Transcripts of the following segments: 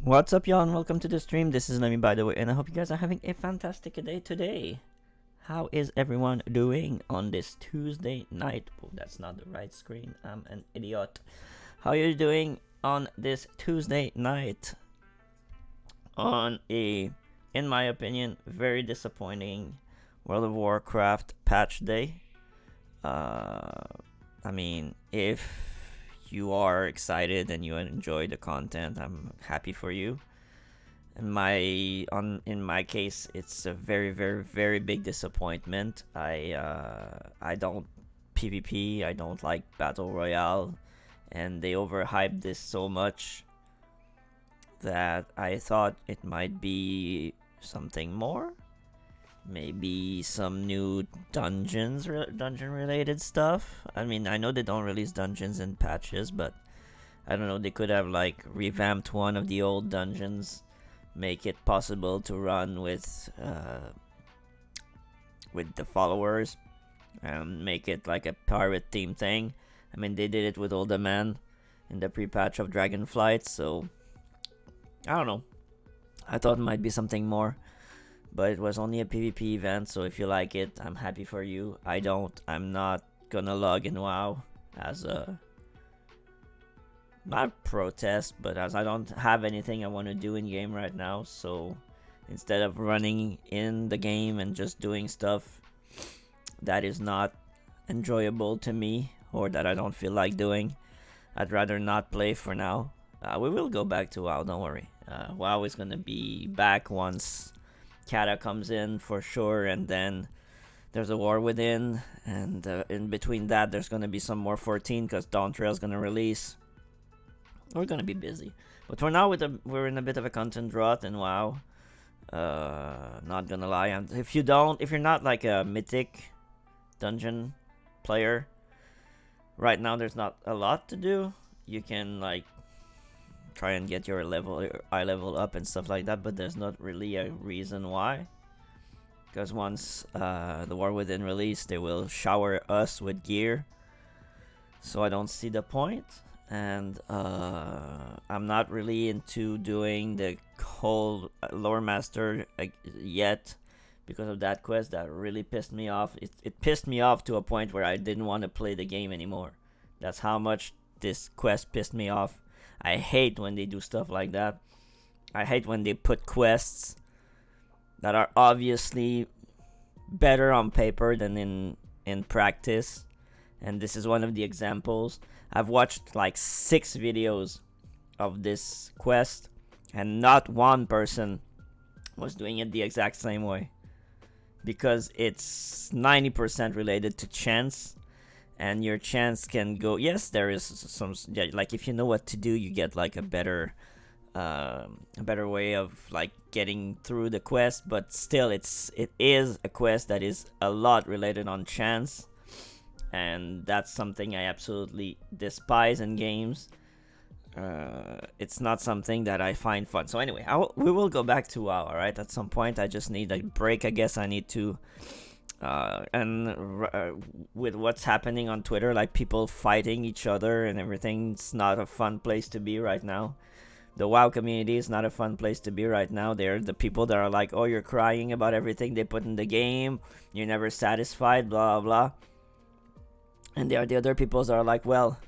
What's up, y'all, and welcome to the stream. This is Lemmy, by the way, and I hope you guys are having a fantastic day today. How is everyone doing on this Tuesday night? Oh, that's not the right screen. I'm an idiot. How are you doing on this Tuesday night? On a, in my opinion, very disappointing World of Warcraft patch day. I mean, if you are excited and you enjoy the content, I'm happy for you. In my case, it's a very big disappointment. I don't PvP. I don't like battle royale, and they overhyped this so much that I thought it might be something more. Maybe some new dungeon related stuff. I mean, I know they don't release dungeons in patches, but I don't know, they could have like revamped one of the old dungeons, make it possible to run with the followers, and make it like a pirate theme thing. I mean, they did it with Old Man in the pre-patch of Dragonflight, so I don't know. I thought it might be something more, but it was only a PvP event, so if you like it, I'm happy for you. I don't. I'm not gonna log in WoW as a, not protest, but as I don't have anything I want to do in game right now, so instead of running in the game and just doing stuff that is not enjoyable to me or that I don't feel like doing, I'd rather not play for now. We will go back to WoW, don't worry. WoW is gonna be back once Kata comes in for sure, and then there's a War Within, and in between that there's gonna be some more 14 because Dawntrail's gonna release. We're gonna be busy, but for now we're in a bit of a content drought in WoW. Not gonna lie, and if you're not like a mythic dungeon player, right now there's not a lot to do. You can like try and get your eye level up and stuff like that, but there's not really a reason why. Because once the War Within release, they will shower us with gear, so I don't see the point. And I'm not really into doing the whole lore master yet because of that quest. That really pissed me off. It pissed me off to a point where I didn't want to play the game anymore. That's how much this quest pissed me off. I hate when they do stuff like that. I hate when they put quests that are obviously better on paper than in practice. And this is one of the examples. I've watched like 6 videos of this quest, and not one person was doing it the exact same way, because it's 90% related to chance, and your chance can go. Yes, there is some, yeah, like if you know what to do, you get like a better way of like getting through the quest. But still, it is a quest that is a lot related on chance, and that's something I absolutely despise in games. It's not something that I find fun. So anyway, we will go back to WoW. All right, at some point I just need a break. I guess I need to. With what's happening on Twitter, like people fighting each other and everything, it's not a fun place to be right now. The WoW community is not a fun place to be right now. They're the people that are like, oh, you're crying about everything they put in the game, you're never satisfied, blah blah. And there are the other people that are like, well,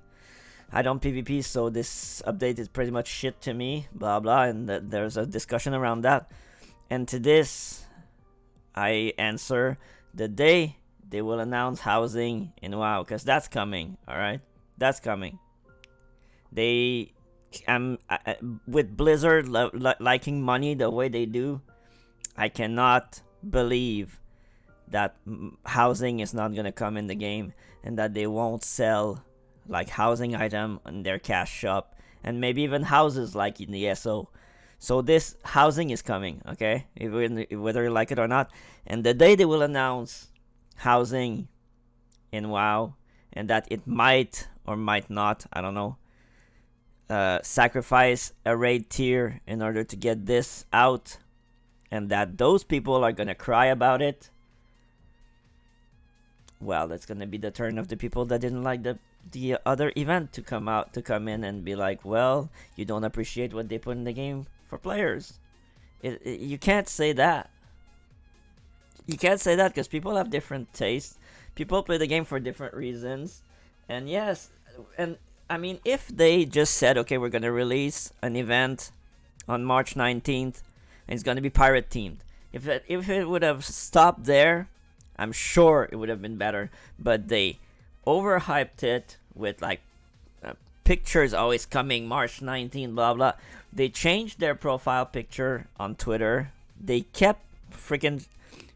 I don't PvP, so this update is pretty much shit to me, blah blah. And there's a discussion around that. And to this, I answer, the day they will announce housing in WoW, because that's coming. All right, that's coming. They, with Blizzard liking money the way they do, I cannot believe that housing is not gonna come in the game, and that they won't sell like housing item in their cash shop, and maybe even houses like in the SO. So this housing is coming, okay? Whether you like it or not. And the day they will announce housing in WoW, and that it might or might not, I don't know, sacrifice a raid tier in order to get this out, and that those people are gonna cry about it, well, that's gonna be the turn of the people that didn't like the other event to come in and be like, well, you don't appreciate what they put in the game for players. You can't say that. You can't say that because people have different tastes. People play the game for different reasons. And yes, and I mean, if they just said, okay, we're going to release an event on March 19th and it's going to be pirate themed. If it would have stopped there, I'm sure it would have been better. But they overhyped it with like pictures always coming March 19th, blah blah. They changed their profile picture on Twitter. They kept freaking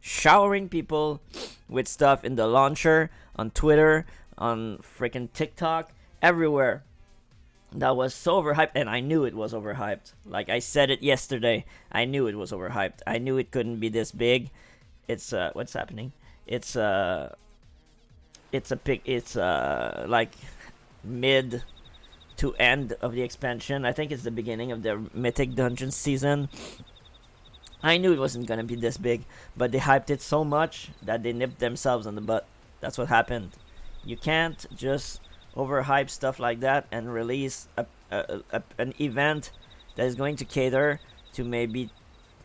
showering people with stuff in the launcher, on Twitter, on freaking TikTok, everywhere. That was so overhyped, and I knew it was overhyped. Like I said it yesterday, I knew it was overhyped. I knew it couldn't be this big. It's what's happening? It's like mid to end of the expansion. I think it's the beginning of the Mythic Dungeon season. I knew it wasn't gonna be this big, but they hyped it so much that they nipped themselves on the butt. That's what happened. You can't just overhype stuff like that and release an event that is going to cater to maybe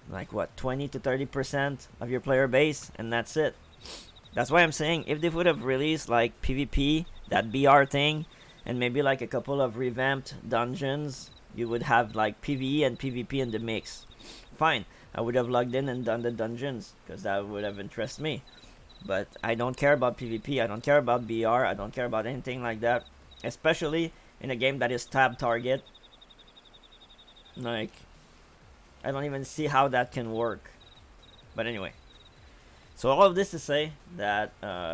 like what 20 to 30% of your player base, and that's it. That's why I'm saying if they would have released like PvP, that BR thing, and maybe like a couple of revamped dungeons, you would have like PvE and PvP in the mix. Fine, I would have logged in and done the dungeons because that would have interested me. But I don't care about PvP, I don't care about BR, I don't care about anything like that. Especially in a game that is tab target. Like, I don't even see how that can work. But anyway. So all of this to say that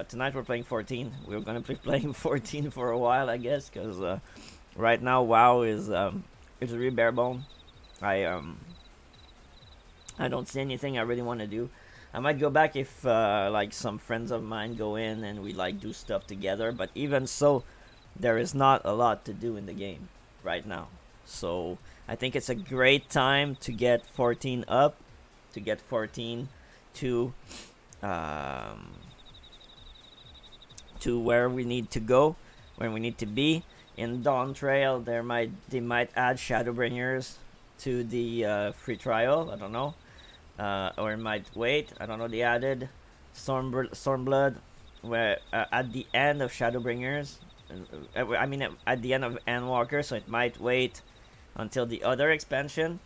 tonight we're playing 14. We're going to be playing 14 for a while, I guess. Because right now WoW is really bare bone. I don't see anything I really want to do. I might go back if like some friends of mine go in and we like do stuff together, but even so, there is not a lot to do in the game right now. So I think it's a great time to get 14 up, to get 14 to where we need to go, where we need to be. In Dawn Trail, they might add Shadowbringers to the free trial. I don't know. Or it might wait. I don't know. They added Stormblood, where at the end of Shadowbringers, I mean at the end of Endwalker, so it might wait until the other expansion.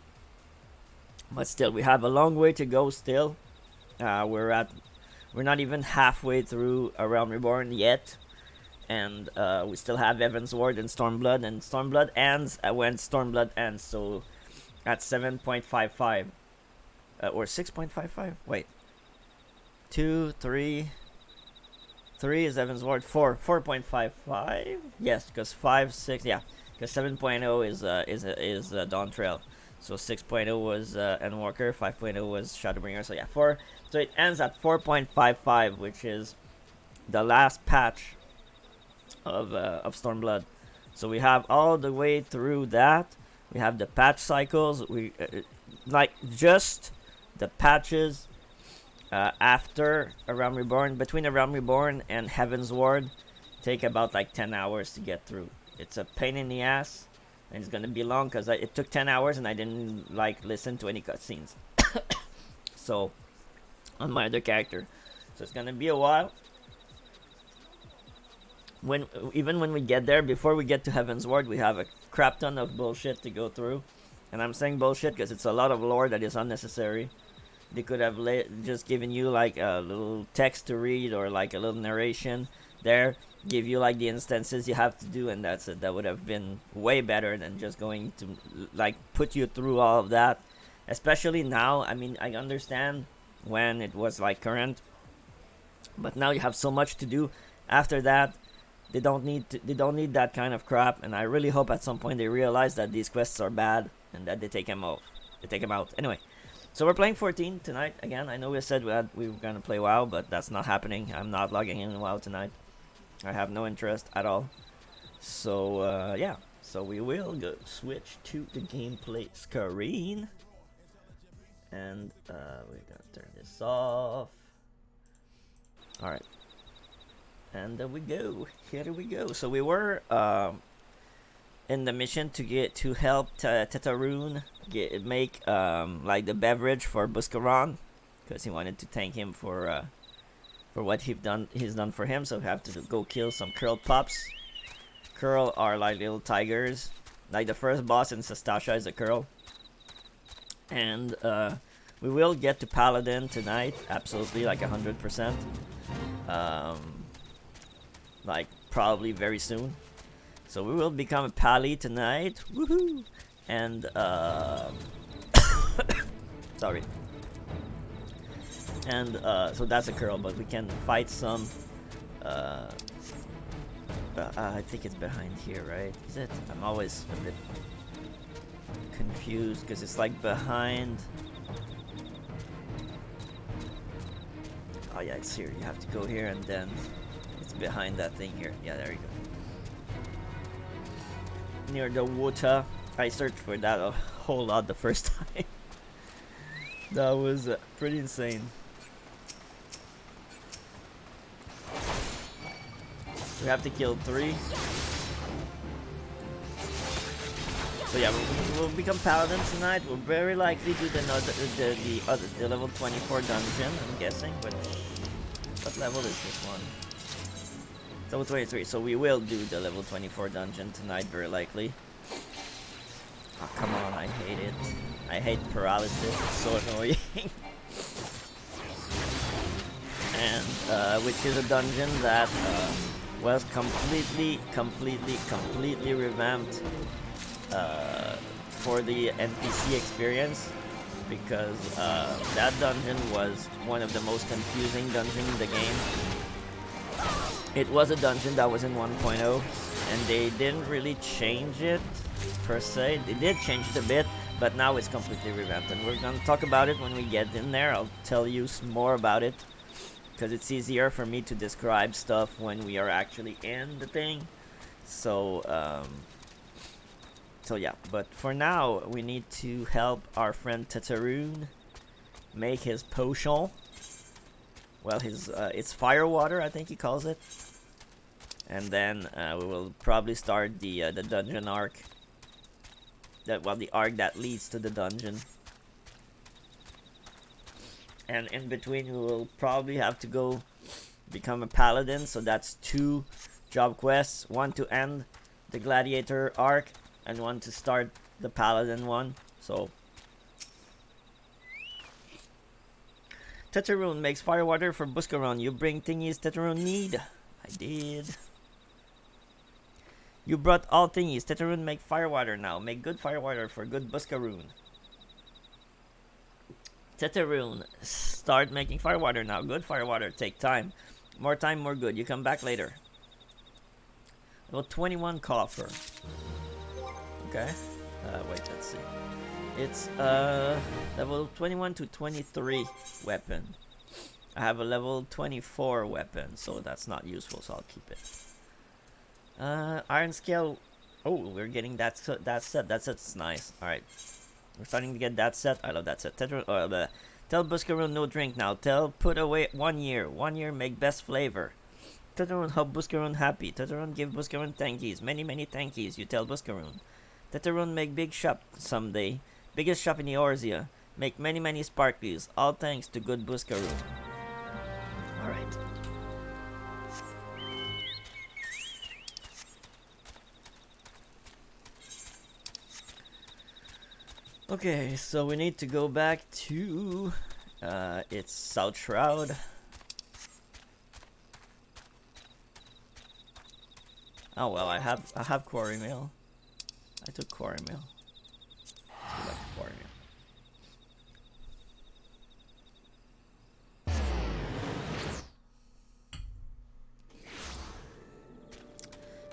But still, we have a long way to go. Still, we're not even halfway through A Realm Reborn yet, and we still have Evansward and Stormblood ends when Stormblood ends. So at 7.55. Or 6.55? Wait. 2, 3. 3 is Evansward. 4.55? Yes, because 5, 6, yeah. Because 7.0 is Dawn Trail. So 6.0 was Endwalker, 5.0 was Shadowbringer. So yeah, 4. So it ends at 4.55, which is the last patch of Stormblood. So we have all the way through that. We have the patch cycles. We like just the patches after A Realm Reborn, between A Realm Reborn and Heavensward, take about like 10 hours to get through. It's a pain in the ass, and it's gonna be long because it took 10 hours and I didn't like listen to any cutscenes. So on my other character, so it's gonna be a while. Even when we get there, before we get to Heavensward, we have a crap ton of bullshit to go through. And I'm saying bullshit because it's a lot of lore that is unnecessary. They could have just given you like a little text to read or like a little narration there, give you like the instances you have to do, and that's it. That would have been way better than just going to like put you through all of that. Especially now, I mean, I understand when it was like current, but now you have so much to do. After that, they don't need that kind of crap, and I really hope at some point they realize that these quests are bad and that they take them out. Anyway, so we're playing 14 tonight again. I know we said we were gonna play WoW, but that's not happening. I'm not logging in WoW tonight. I have no interest at all. So yeah, so we will go switch to the gameplay screen, and we're gonna turn this off. All right. And there we go. Here we go. So we were in the mission to help Tetaroon make like the beverage for Buscaron, because he wanted to thank him for what he's done for him. So we have to go kill some Curl pups. Curl are like little tigers. Like the first boss in Sastasha is a Curl. And we will get to Paladin tonight, absolutely, like 100%. Like probably very soon. So we will become a Pally tonight. Woohoo! And sorry. And so that's a Curl, but we can fight some. I think it's behind here, right? Is it? I'm always a bit confused because it's like behind. Oh yeah, it's here. You have to go here and then it's behind that thing here. Yeah, there you go. Near the water. I searched for that a whole lot the first time. That was pretty insane. We have to kill 3. So yeah, we'll become Paladin tonight. We'll very likely do the level 24 dungeon, I'm guessing. But what level is this one? Level 23. So we will do the level 24 dungeon tonight, very likely. Oh, come on, I hate it. I hate paralysis. It's so annoying. And which is a dungeon that was completely revamped for the NPC experience, because that dungeon was one of the most confusing dungeons in the game. It was a dungeon that was in 1.0, and they didn't really change it per se. They did change it a bit, but now it's completely revamped, and we're gonna talk about it when we get in there. I'll tell you more about it, because it's easier for me to describe stuff when we are actually in the thing. So yeah, but for now we need to help our friend Tetaroon make his potion. Well, his it's fire water, I think he calls it. And then we will probably start the dungeon arc. The arc that leads to the dungeon. And in between we will probably have to go become a Paladin, so that's 2 job quests, 1 to end the Gladiator arc and 1 to start the Paladin one. So Tetaroon makes firewater for Buscaron. You bring thingies Tetaroon need. I did. You brought all thingies. Tetaroon make firewater now. Make good firewater for good Buscaroon. Tetaroon, start making firewater now. Good firewater, take time. More time, more good. You come back later. Level 21 coffer. Okay. Wait, let's see. It's level 21 to 23 weapon. I have a level 24 weapon, so that's not useful, so I'll keep it. Iron scale. Oh, we're getting that set. That set's nice. All right. We're starting to get that set. I love that set. Tell Buscaron no drink now. Put away 1 year. 1 year make best flavor. Tetaroon help Buscaron happy. Tetaroon give Buscaron thankies. Many thankies. You tell Buscaron. Tetaroon make big shop someday. Biggest shop in Eorzea. Make many sparklies. All thanks to good Buscaron. Alright. Okay, so we need to go back to it's South Shroud. Oh well, I have quarry mail. I took quarry mail. Let's go back to quarry mail.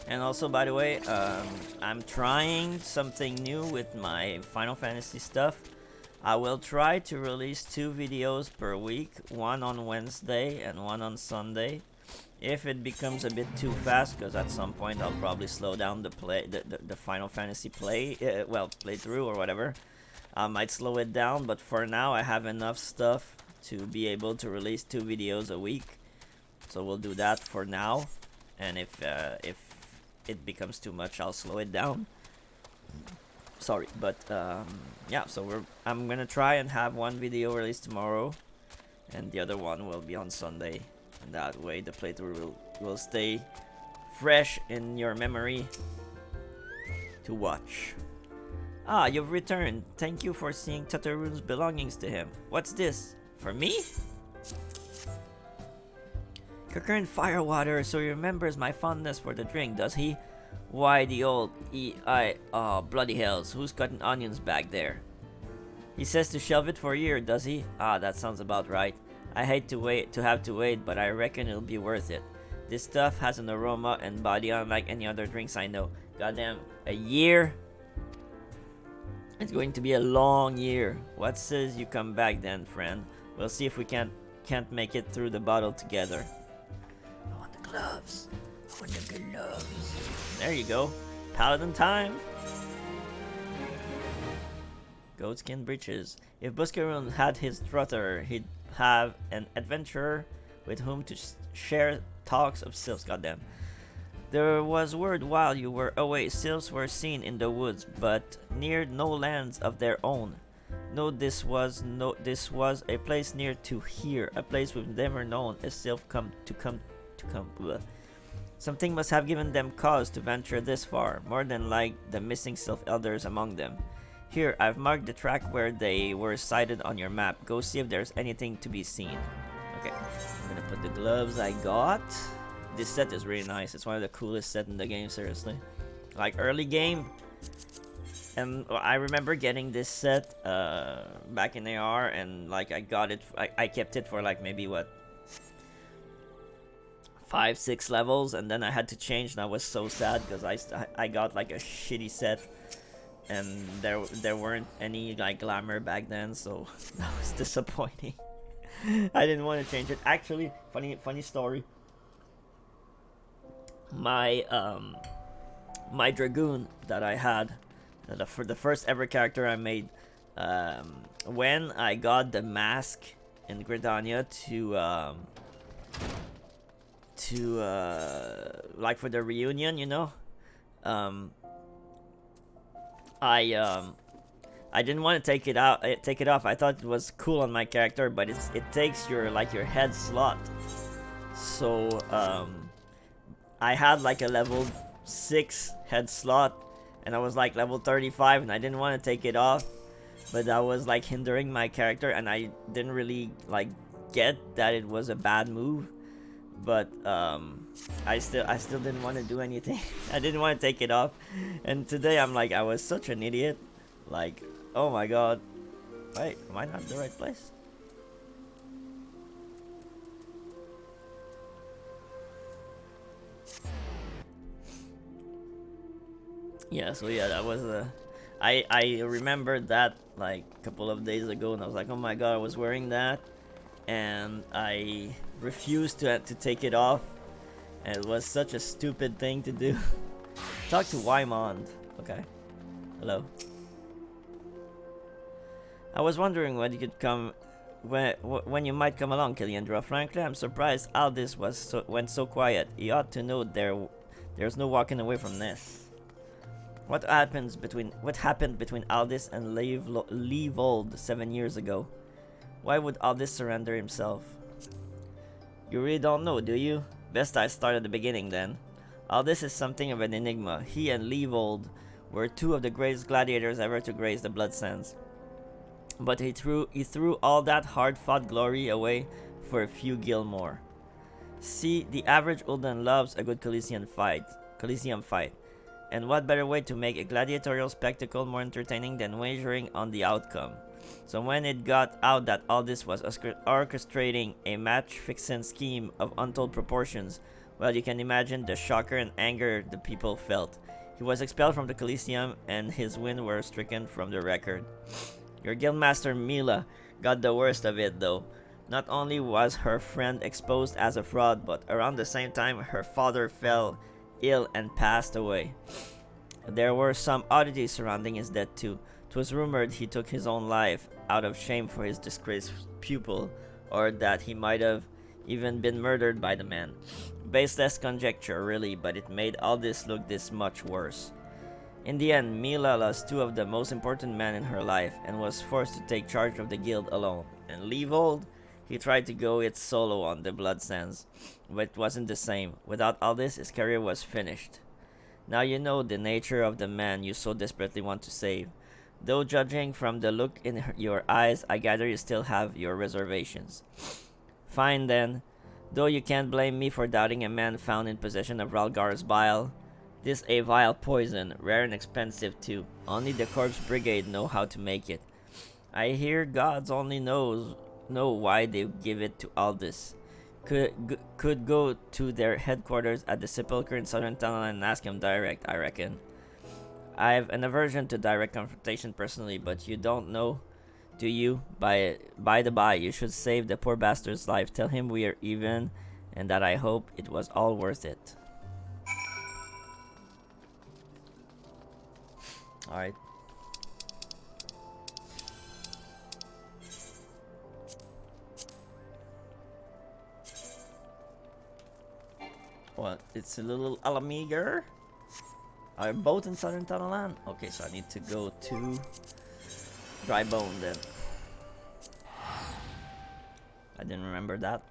And also, by the way, I'm trying something new with my Final Fantasy stuff. I will try to release 2 videos per week, 1 on Wednesday and 1 on Sunday. If it becomes a bit too fast, because at some point I'll probably slow down the Final Fantasy playthrough or whatever, I might slow it down. But for now, I have enough stuff to be able to release 2 videos a week, so we'll do that for now. And if it becomes too much, I'll slow it down. Sorry, but yeah. So I'm gonna try and have one video released tomorrow, and the other one will be on Sunday, and that way the playthrough will stay fresh in your memory to watch. Ah, you've returned. Thank you for seeing Tataru's belongings to him. What's this? For me? Current firewater, so he remembers my fondness for the drink, does he? Why the old oh, bloody hells, who's cutting onions back there? He says to shelve it for a year, does he? Ah, that sounds about right. I hate to have to wait, but I reckon it'll be worth it. This stuff has an aroma and body unlike any other drinks I know. Goddamn, a year? It's going to be a long year. What says you come back then, friend? We'll see if we can't make it through the bottle together. I want the gloves. I want the gloves. There you go. Paladin time. Goatskin breeches. If Buscarun had his drutter, he'd have an adventurer with whom to share talks of sylphs. Goddamn. There was word while you were away, sylphs were seen in the woods, but near no lands of their own. No, this was a place near to here, a place we've never known a sylph come. Bleh. Something must have given them cause to venture this far, more than like the missing sylph elders among them. Here, I've marked the track where they were sighted on your map. Go see if there's anything to be seen. Okay, I'm gonna put the gloves I got. This set is really nice. It's one of the coolest sets in the game, seriously. Like early game, and I remember getting this set back in AR, and like I got it. I kept it for like maybe what 5-6 levels, and then I had to change, and I was so sad because I got like a shitty set, and there weren't any like glamour back then, so that was disappointing. I didn't want to change it. Actually, funny story. My my dragoon that I had for the first ever character I made, when I got the mask in Gridania to like for the reunion, you know, I didn't want to take it off. I thought it was cool on my character, but it takes your head slot. So I had like a level 6 head slot, and I was like level 35, and I didn't want to take it off, but that was like hindering my character, and I didn't really like get that it was a bad move. But I still didn't want to do anything. I didn't want to take it off, and today I'm like, I was such an idiot. Like, oh my god, wait, am I not in the right place? Yeah, so yeah, that was I remembered that like a couple of days ago, and I was like, oh my god, I was wearing that, and I refused to take it off, and it was such a stupid thing to do. Talk to Wymond. Okay, hello. I was wondering when you could come, when you might come along, Killiandra. Frankly, I'm surprised Aldis went so quiet. He ought to know there's no walking away from this. What happened between Aldis and Leavold 7 years ago? Why would Aldis surrender himself? You really don't know, do you? Best I start at the beginning then. Aldis is something of an enigma. He and Leavold were two of the greatest gladiators ever to grace the Blood Sands. But he threw all that hard-fought glory away for a few gil more. See, the average Uldan loves a good Coliseum fight. And what better way to make a gladiatorial spectacle more entertaining than wagering on the outcome? So when it got out that Aldis was orchestrating a match-fixing scheme of untold proportions, well, you can imagine the shocker and anger the people felt. He was expelled from the Coliseum, and his wins were stricken from the record. Your guildmaster Mila got the worst of it, though. Not only was her friend exposed as a fraud, but around the same time her father fell ill and passed away. There were some oddities surrounding his death too. 'Twas rumored he took his own life out of shame for his disgraced pupil, or that he might have even been murdered by the man. Baseless conjecture, really, but it made all this look this much worse. In the end, Mila lost two of the most important men in her life and was forced to take charge of the guild alone. And Leovold, he tried to go it solo on the Blood Sands, but it wasn't the same. Without all this, his career was finished. Now you know the nature of the man you so desperately want to save. Though judging from the look in your eyes, I gather you still have your reservations. Fine then. Though you can't blame me for doubting a man found in possession of Ralgar's bile. This a vile poison, rare and expensive too. Only the Corpse Brigade know how to make it. I hear gods only know why they give it to Aldous. Could go to their headquarters at the Sepulchre in Southern Tunnel and ask him direct, I reckon. I have an aversion to direct confrontation personally, but you don't know, do you? By the by, you should save the poor bastard's life. Tell him we are even, and that I hope it was all worth it. Alright. What? It's a little Alamiger? Are both in Southern Tunnel? Okay, so I need to go to Dry Bone then. I didn't remember that.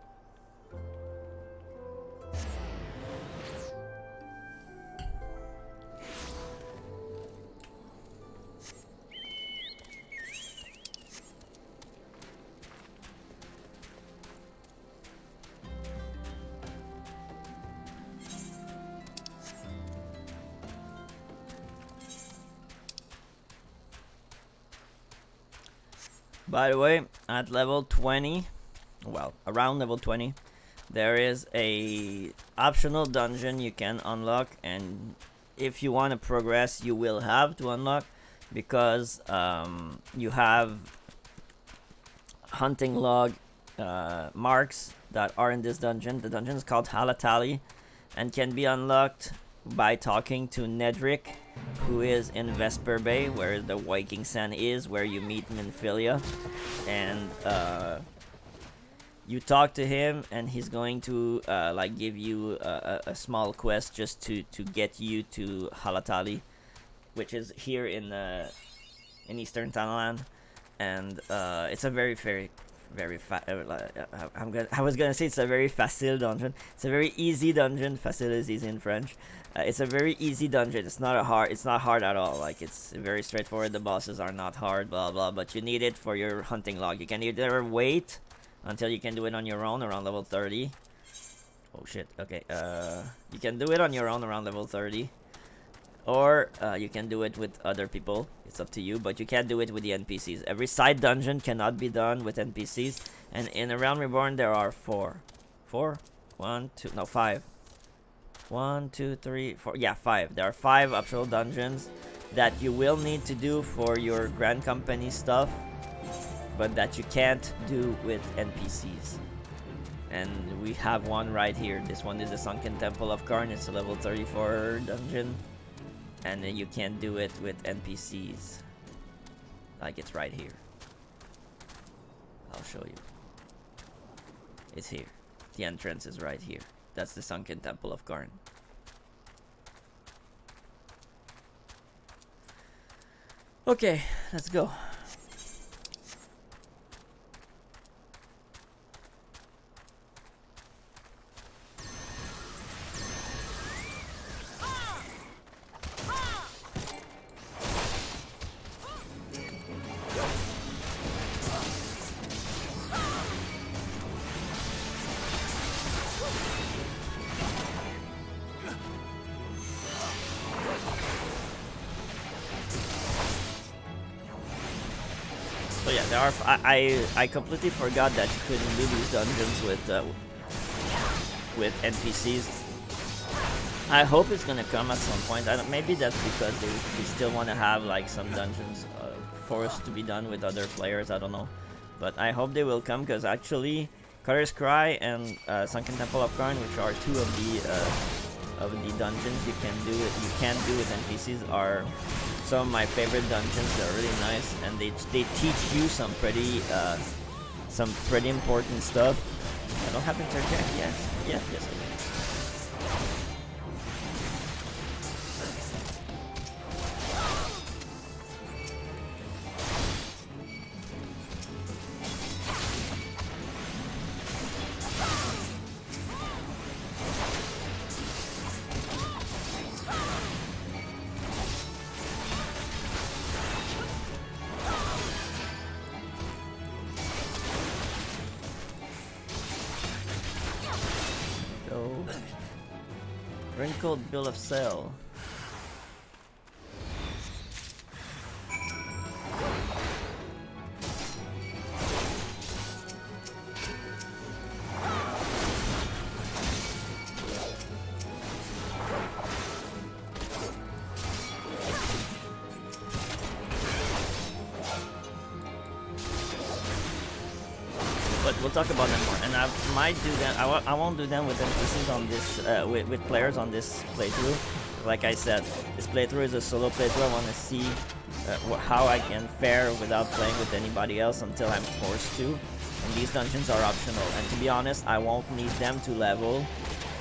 By the way, at level 20, well, around level 20, there is a optional dungeon you can unlock, and if you want to progress, you will have to unlock, because you have hunting log marks that are in this dungeon. The dungeon is called Halatali and can be unlocked by talking to Nedrick, who is in Vesper Bay, where the Viking Sand is, where you meet Minfilia, and you talk to him, and he's going to like give you a small quest just to get you to Halatali, which is here in Eastern Thanalan, and it's a very I was gonna say it's a very facile dungeon. It's a very easy dungeon. Facile is easy in French. It's a very easy dungeon. It's not hard at all. Like, it's very straightforward. The bosses are not hard, blah blah. But you need it for your hunting log. You can either wait until you can do it on your own around level 30. Oh shit. Okay. You can do it on your own around level 30, or you can do it with other people. It's up to you, but you can't do it with the NPCs. Every side dungeon cannot be done with NPCs, and in A Realm Reborn there are 5. 1, 2, 3, 4. Yeah, 5. There are 5 optional dungeons that you will need to do for your Grand Company stuff, but that you can't do with NPCs. And we have one right here. This one is the Sunken Temple of Karn. It's a level 34 dungeon. And then you can't do it with NPCs. Like, it's right here. I'll show you. It's here. The entrance is right here. That's the Sunken Temple of Karn. Okay, let's go. So yeah, there are. I completely forgot that you couldn't do these dungeons with NPCs. I hope it's gonna come at some point. Maybe that's because they still want to have like some dungeons forced to be done with other players. I don't know, but I hope they will come, because actually, Cutter's Cry and Sunken Temple of Karn, which are 2 of the dungeons you can't do with NPCs, are some of my favorite dungeons. They're really nice, and they teach you some pretty important stuff. I don't have interject. Yes, I do. Wrinkled bill of sale. We'll talk about them more, and I might do them. I won't do them with NPCs on this, with players on this playthrough. Like I said, this playthrough is a solo playthrough. I want to see how I can fare without playing with anybody else until I'm forced to. And these dungeons are optional. And to be honest, I won't need them to level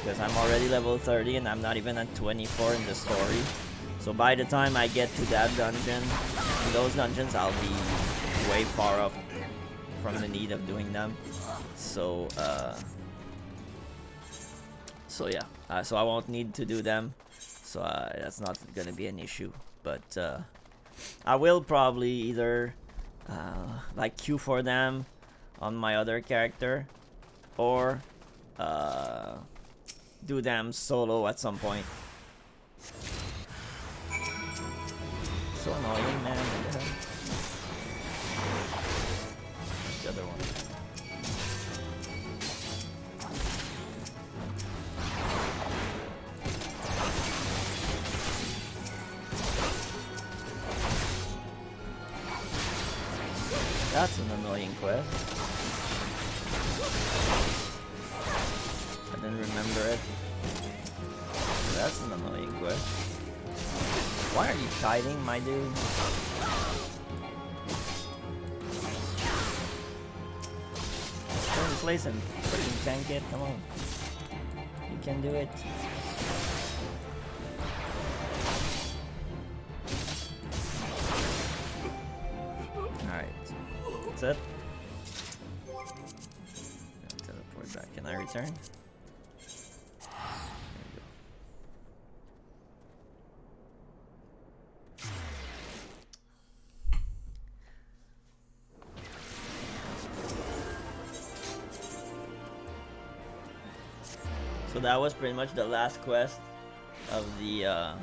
because I'm already level 30 and I'm not even at 24 in the story. So by the time I get to that dungeon, in those dungeons, I'll be way far off from the need of doing them. So yeah, so I won't need to do them, so that's not gonna be an issue. But I will probably either like queue for them on my other character, or do them solo at some point. So annoying, man. What the hell? The other one. That's an annoying quest. I didn't remember it. That's an annoying quest. Why are you kiting, my dude? Turn the place and freaking tank it. Come on. You can do it. That's it. Teleport back. Can I return? So that was pretty much the last quest of the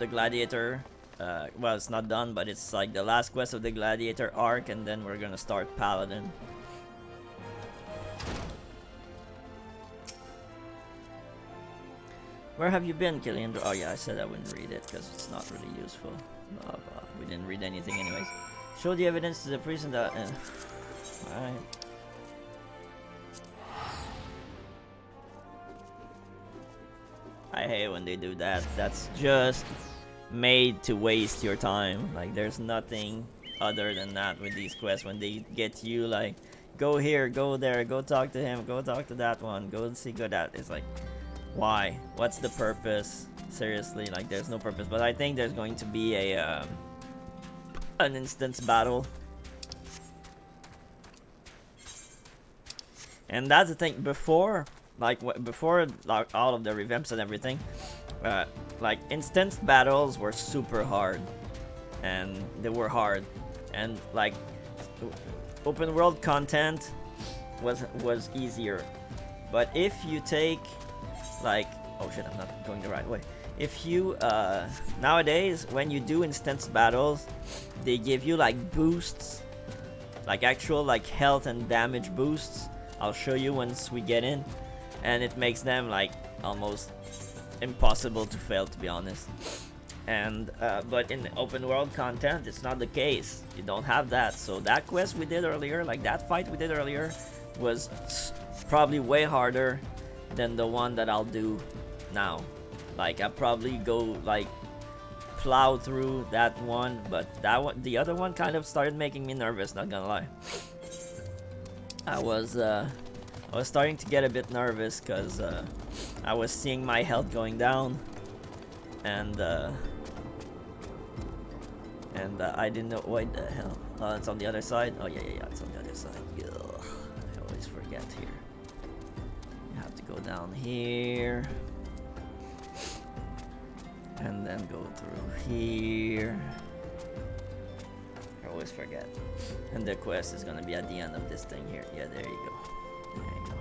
gladiator. Well, it's not done, but it's like the last quest of the gladiator arc, and then we're gonna start Paladin. Where have you been, Killian? Oh yeah, I said I wouldn't read it because it's not really useful. We didn't read anything anyways. Show the evidence to the priest and the... Alright. I hate when they do that. That's just made to waste your time. Like, there's nothing other than that with these quests. When they get you like, go here, go there, go talk to him, go talk to that one, go see, go that. It's like, why? What's the purpose? Seriously, like, there's no purpose. But I think there's going to be a an instance battle. And that's the thing, before before like all of the revamps and everything, like, instance battles were super hard, and they were hard, and like open world content was easier. But if you take, like, oh shit, I'm not going the right way. If you nowadays, when you do instance battles, they give you like boosts, like actual like health and damage boosts. I'll show you once we get in, and it makes them like almost impossible to fail, to be honest. And but in open world content, it's not the case. You don't have that. So that quest we did earlier, like that fight we did earlier, was probably way harder than the one that I'll do now. Like, I'll probably go like plow through that one, but that one, the other one, kind of started making me nervous, not gonna lie. I was starting to get a bit nervous because I was seeing my health going down, and I didn't know. What the hell? It's on the other side. Oh yeah, it's on the other side. Ugh, I always forget here. You have to go down here, and then go through here. I always forget. And the quest is gonna be at the end of this thing here. Yeah, there you go. There you go.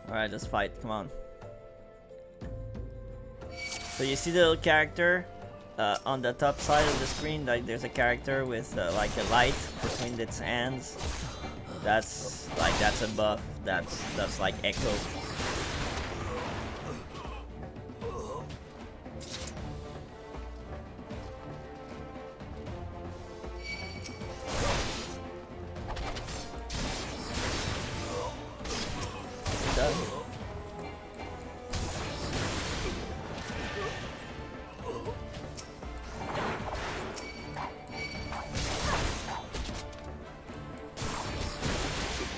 Alright, let's fight. Come on. So you see the little character on the top side of the screen? Like there's a character with like a light between its hands. That's a buff. That's like Echo.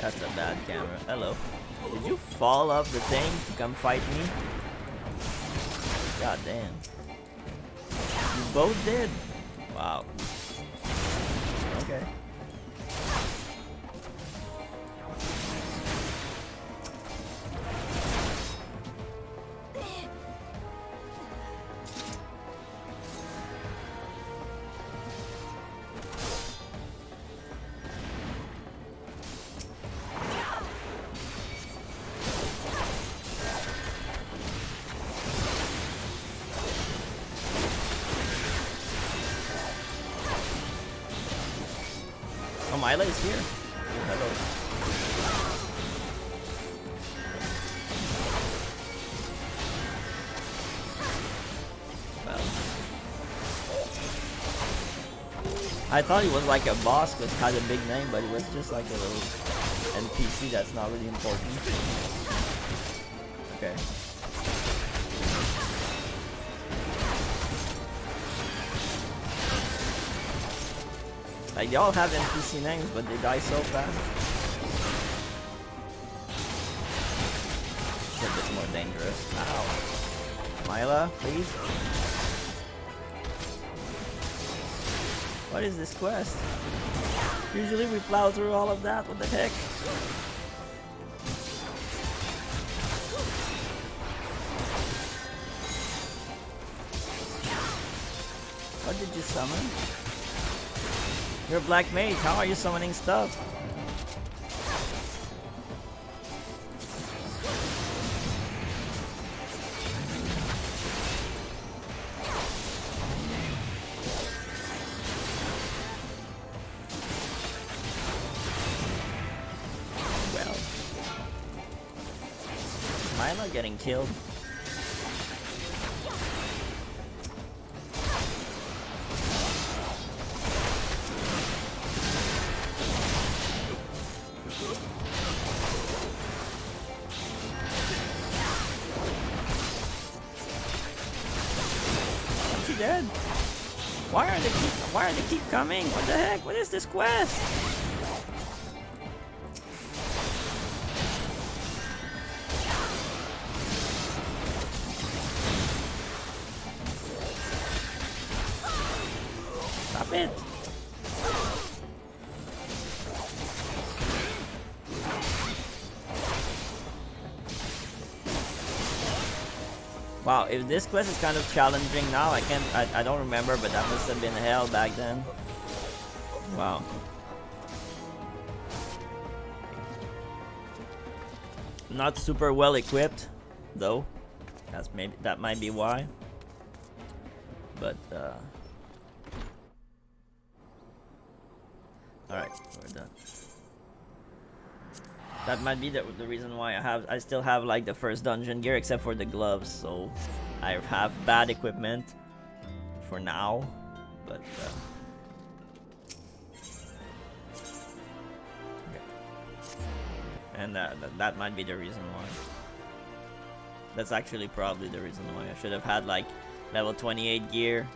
That's a bad camera. Hello. Did you fall off the thing to come fight me? God damn. You both did? Wow. Okay. Oh, Mila is here. Oh, hello. Well, I thought he was like a boss because he had a big name, but it was just like a little NPC that's not really important. Okay. Like, they all have NPC names, but they die so fast. It's a bit more dangerous. Ow. Mila, please. What is this quest? Usually we plow through all of that. What the heck? What did you summon? You're a black mage, how are you summoning stuff? Well. Mila getting killed. Dead. Why are they keep coming? What the heck? What is this quest? Stop it. Wow, if this quest is kind of challenging now, I don't remember, but that must have been hell back then. Wow. Not super well equipped, though. That might be why. But alright, we're done. That might be the reason why I still have like the first dungeon gear except for the gloves, so I have bad equipment for now, but okay. And that might be the reason why. That's actually probably the reason why. I should have had like level 28 gear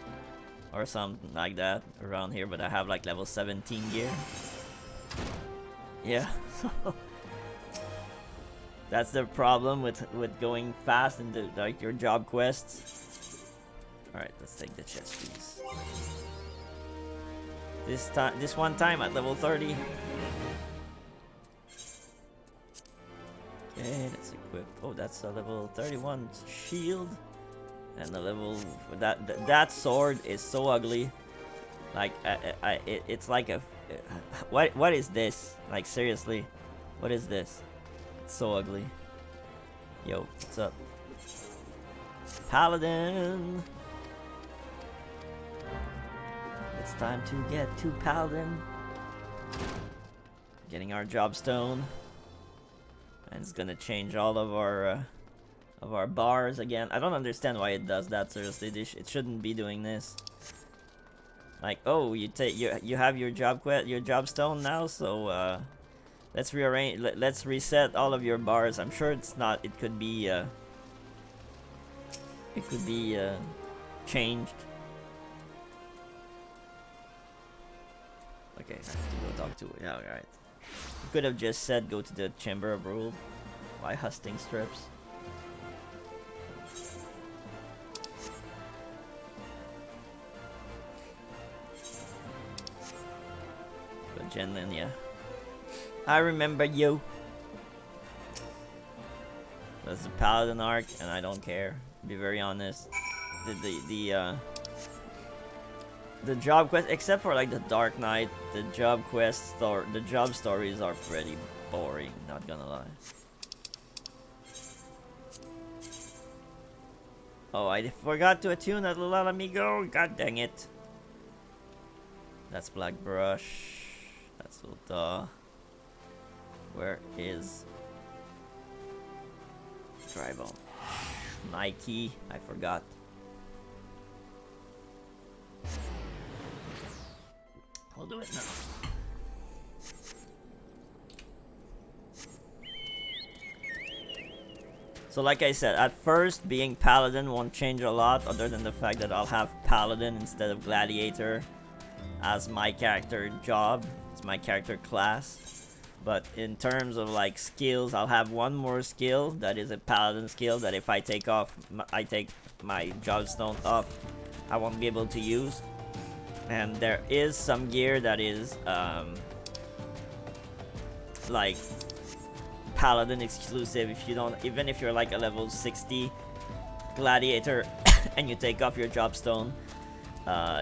or something like that around here, but I have like level 17 gear. Yeah, so that's the problem with going fast into like your job quests. All right, let's take the chest piece. This one time at level 30. Okay, let's equip. Oh, that's a level 31 shield, and the level that sword is so ugly. Like it's like a what is this? Like seriously, what is this? It's so ugly. Yo, what's up? Paladin! It's time to get to Paladin. Getting our job stone. And it's gonna change all of our bars again. I don't understand why it does that, seriously. It shouldn't be doing this. Like, oh, you have your job stone now, so let's rearrange, let's reset all of your bars. I'm sure it's not, it could be changed. Okay, I have to go talk to it. Yeah, alright. You could have just said go to the Chamber of Rule. Why husting strips? But Jenlin, yeah. I remember you. That's the Paladin arc, and I don't care. To be very honest. The job quest, except for like the Dark Knight, the job stories are pretty boring, not gonna lie. Oh, I forgot to attune that little amigo, god dang it. That's Black Brush. That's Ulta. Where is Drybone? Nike, I forgot. I'll do it now. So like I said, at first being Paladin won't change a lot other than the fact that I'll have Paladin instead of Gladiator as my character job. It's my character class. But in terms of like skills, I'll have one more skill that is a Paladin skill that if I take my job stone off, I won't be able to use. And there is some gear that is like Paladin exclusive. If you don't, even if you're like a level 60 Gladiator and you take off your job stone,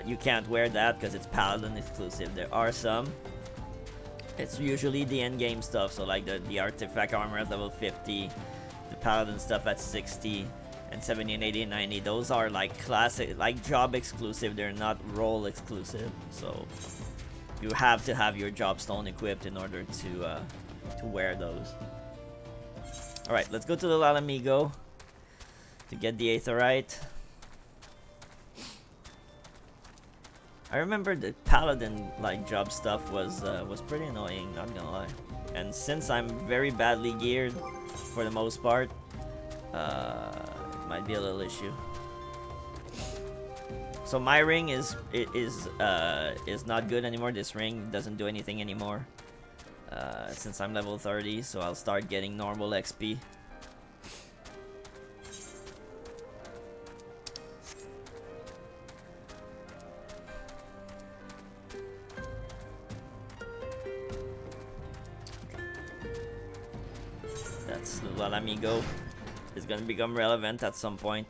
you can't wear that because it's Paladin exclusive. There are some. It's usually the end game stuff, so like the artifact armor at level 50, the Paladin stuff at 60, and 70 and 80 and 90. Those are like classic, like job exclusive. They're not role exclusive. So you have to have your job stone equipped in order to wear those. All right, let's go to the Lalamigo to get the Aetherite. I remember the Paladin like job stuff was pretty annoying, not gonna lie. And since I'm very badly geared for the most part, it might be a little issue. So my ring is not good anymore. This ring doesn't do anything anymore since I'm level 30. So I'll start getting normal XP. Amigo is gonna become relevant at some point,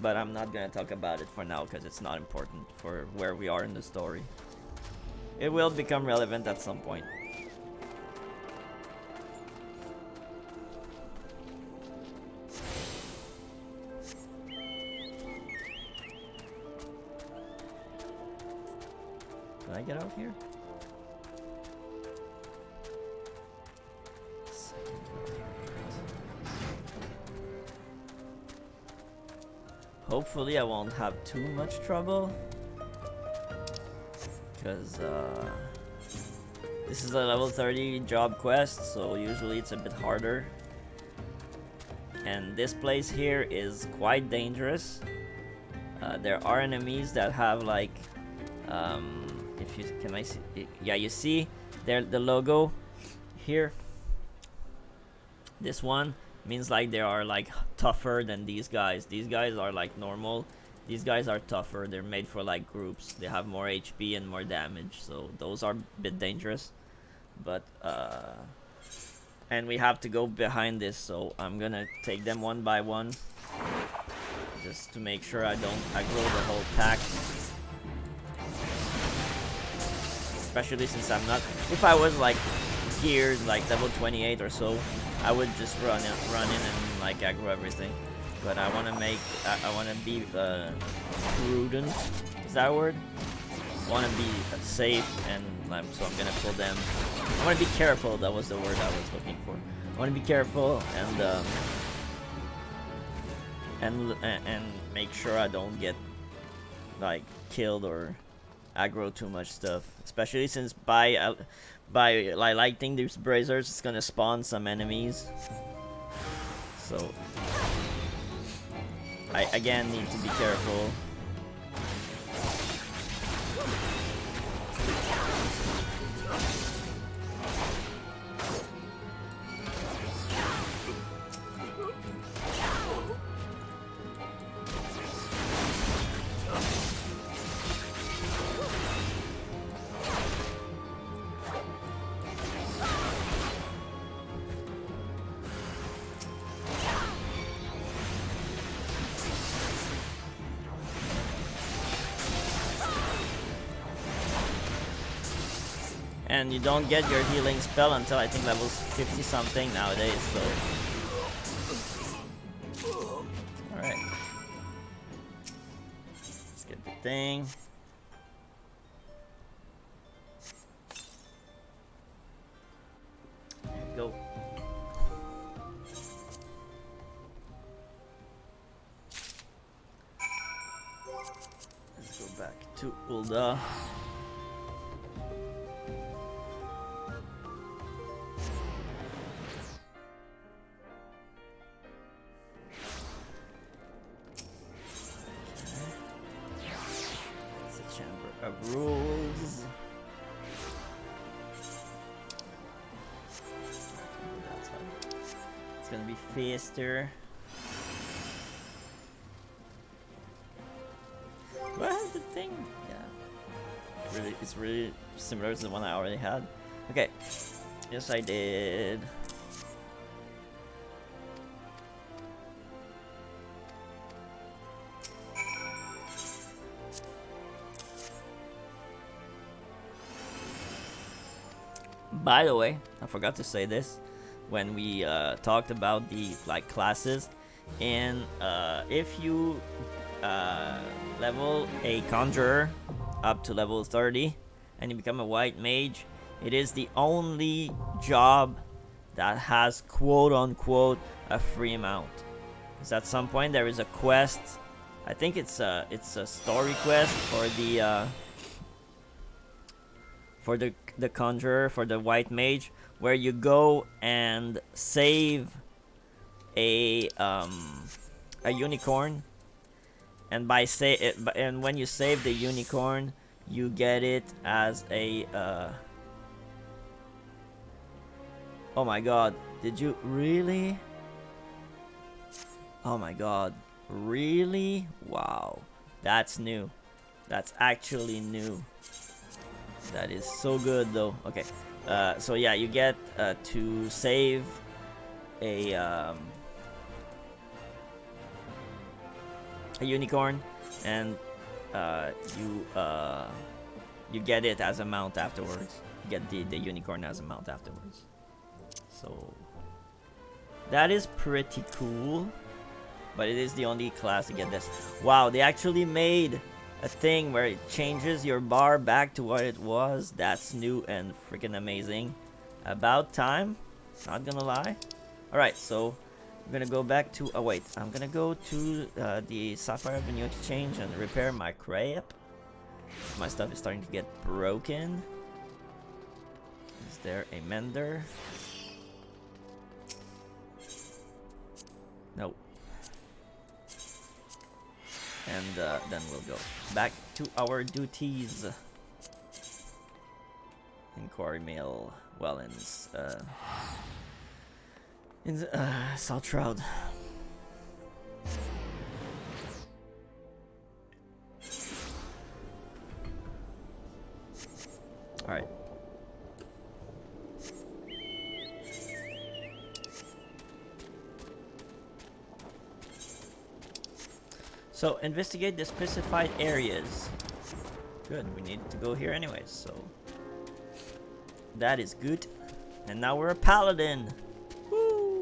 but I'm not gonna talk about it for now because it's not important for where we are in the story. It will become relevant at some point. Can I get out here? Hopefully I won't have too much trouble, because this is a level 30 job quest, so usually it's a bit harder. And this place here is quite dangerous. There are enemies that have like, if you can I see? Yeah, you see there the logo here. This one means like they are like tougher than these guys. These guys are like normal. These guys are tougher. They're made for like groups. They have more HP and more damage, so those are a bit dangerous. But and we have to go behind this, so I'm gonna take them one by one just to make sure I don't aggro the whole pack. Especially since I'm not, if I was like geared like level 28 or so, I would just run in and like aggro everything. But I want to make, I want to be prudent. Is that a word? I want to be safe, and so I'm gonna pull them. I want to be careful. That was the word I was looking for. I want to be careful and make sure I don't get like killed or aggro too much stuff. Especially since by like lighting these braziers, it's gonna spawn some enemies. So I again need to be careful. And you don't get your healing spell until I think levels 50 something nowadays, so. Alright. Let's get the thing. There you go. Let's go back to Ulda. Rules. It's gonna be faster. Do I have the thing? Yeah. It's really similar to the one I already had. Okay. Yes, I did. By the way, I forgot to say this when we talked about the like classes. And if you level a conjurer up to level 30 and you become a white mage, it is the only job that has quote unquote a free mount. Because at some point there is a quest. I think it's a story quest for the conjurer, for the white mage, where you go and save a unicorn, and and when you save the unicorn, you get it as a oh my god, did you really? Oh my god, really? Wow, that's new. That's actually new. That is so good though. Okay, so yeah, you get to save a unicorn, and you get it as a mount afterwards. You get the unicorn as a mount afterwards. So that is pretty cool. But it is the only class to get this. Wow, they actually made a thing where it changes your bar back to what it was. That's new and freaking amazing. About time, not gonna lie. Alright, so I'm gonna go back to, oh wait, I'm gonna go to the Sapphire Avenue Exchange and repair my crap. My stuff is starting to get broken. Is there a mender? Nope. And then we'll go back to our duties in Quarry Mill, well, in Salt Shroud. All right. So, investigate the specified areas. Good, we need to go here anyways, so that is good. And now we're a paladin. Woo!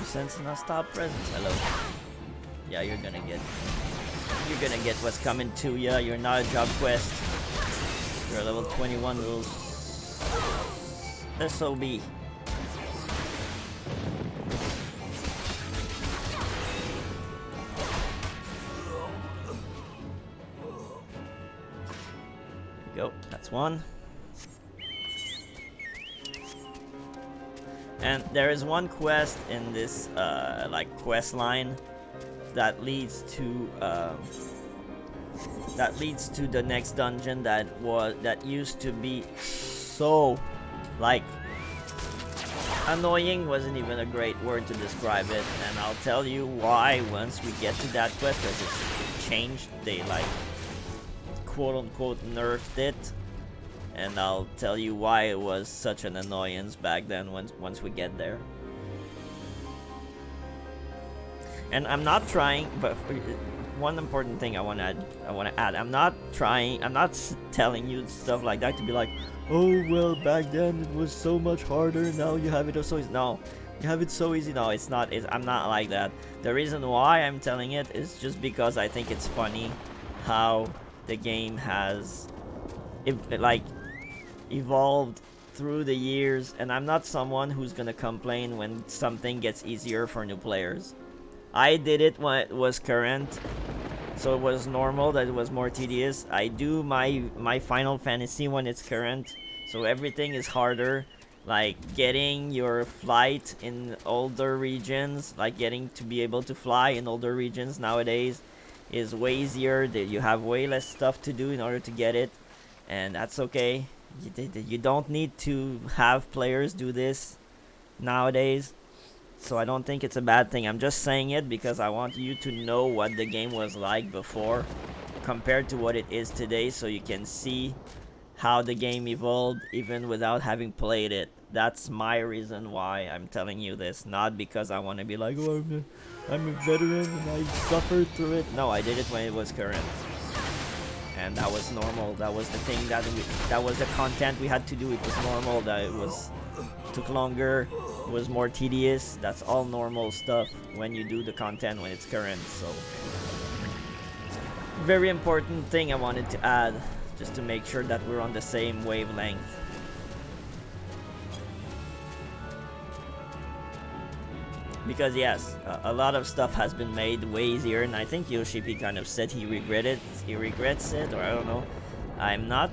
cents and I'll stop presents. Hello. Yeah, you're gonna get what's coming to ya. You're not a job quest. You're a level 21 little SOB. Go. That's one. And there is one quest in this like quest line that leads to the next dungeon that used to be so like annoying. Wasn't even a great word to describe it, and I'll tell you why once we get to that quest, because it's changed. They like quote-unquote nerfed it, and I'll tell you why it was such an annoyance back then once we get there. And I'm not trying, but one important thing I want to add. I'm not telling you stuff like that to be like, oh well, back then it was so much harder, now you have it so easy. No, you have it so easy. No, it's not. I'm not like that. The reason why I'm telling it is just because I think it's funny how the game has evolved through the years, and I'm not someone who's gonna complain when something gets easier for new players. I did it when it was current, so it was normal that it was more tedious. I do my Final Fantasy when it's current, so everything is harder. Like getting your flight in older regions, like getting to be able to fly in older regions nowadays is way easier. That you have way less stuff to do in order to get it, and that's okay. You don't need to have players do this nowadays, so I don't think it's a bad thing. I'm just saying it because I want you to know what the game was like before compared to what it is today, so you can see how the game evolved even without having played it. That's my reason why I'm telling you this, not because I want to be like, oh, I'm a veteran and I suffered through it. No, I did it when it was current, and that was normal. That was the thing that was the content we had to do. It was normal that it took longer, it was more tedious. That's all normal stuff when you do the content when it's current. So very important thing I wanted to add, just to make sure that we're on the same wavelength. Because yes, a lot of stuff has been made way easier, and I think Yoshipi kind of said he regrets it, or I don't know. I'm not.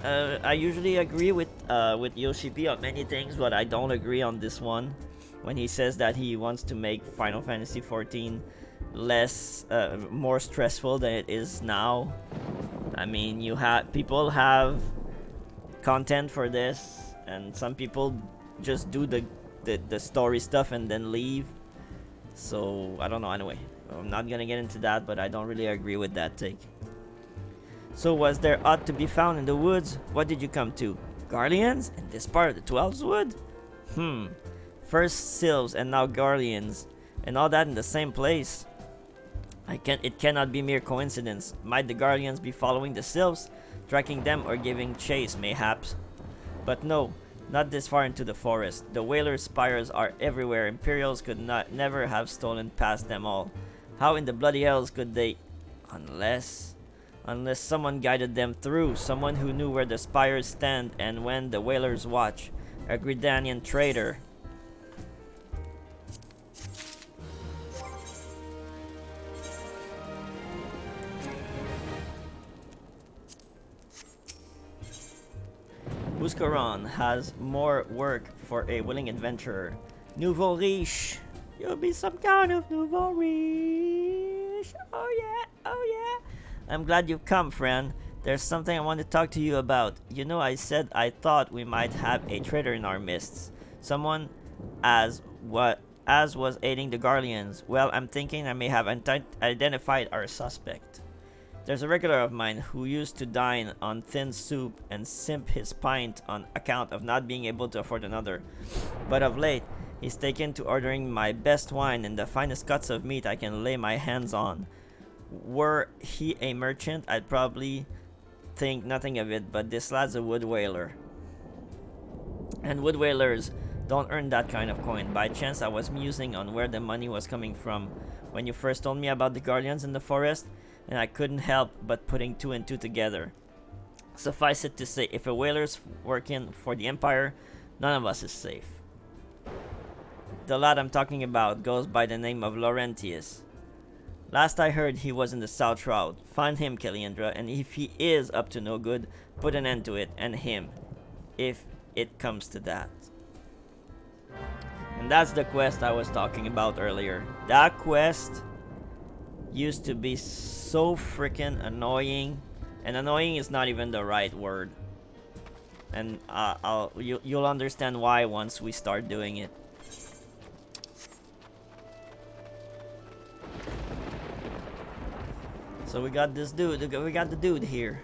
I usually agree with Yoshipi on many things, but I don't agree on this one. When he says that he wants to make Final Fantasy XIV more stressful than it is now. I mean, people have content for this, and some people just do the story stuff and then leave. So I don't know. Anyway, I'm not gonna get into that, but I don't really agree with that take. So was there aught to be found in the woods? What did you come to? Guardians? In this part of the 12's wood? First Sylphs and now Guardians, and all that in the same place. It cannot be mere coincidence. Might the Guardians be following the Sylphs, tracking them, or giving chase mayhaps? But no, not this far into the forest. The Whaler's spires are everywhere. Imperials could never have stolen past them all. How in the bloody hells could they? Unless someone guided them through. Someone who knew where the spires stand and when the Whalers watch. A Gridanian traitor. Buscaron has more work for a willing adventurer. Nouveau riche. You'll be some kind of nouveau riche. Oh yeah, oh yeah. I'm glad you've come, friend. There's something I want to talk to you about. You know, I said I thought we might have a traitor in our midst. Someone as was aiding the Guardians. Well, I'm thinking I may have identified our suspect. There's a regular of mine who used to dine on thin soup and simp his pint on account of not being able to afford another. But of late, he's taken to ordering my best wine and the finest cuts of meat I can lay my hands on. Were he a merchant, I'd probably think nothing of it, but this lad's a wood whaler. And wood whalers Don't earn that kind of coin. By chance, I was musing on where the money was coming from when you first told me about the guardians in the forest, and I couldn't help but putting two and two together. Suffice it to say, if a whaler's working for the Empire, none of us is safe. The lad I'm talking about goes by the name of Laurentius. Last I heard, he was in the South Shroud. Find him, Kaliandra, and if he is up to no good, put an end to it, and him, if it comes to that. And that's the quest I was talking about earlier. That quest used to be so freaking annoying, and annoying is not even the right word. And you'll understand why once we start doing it. So we got this dude, we got the dude here.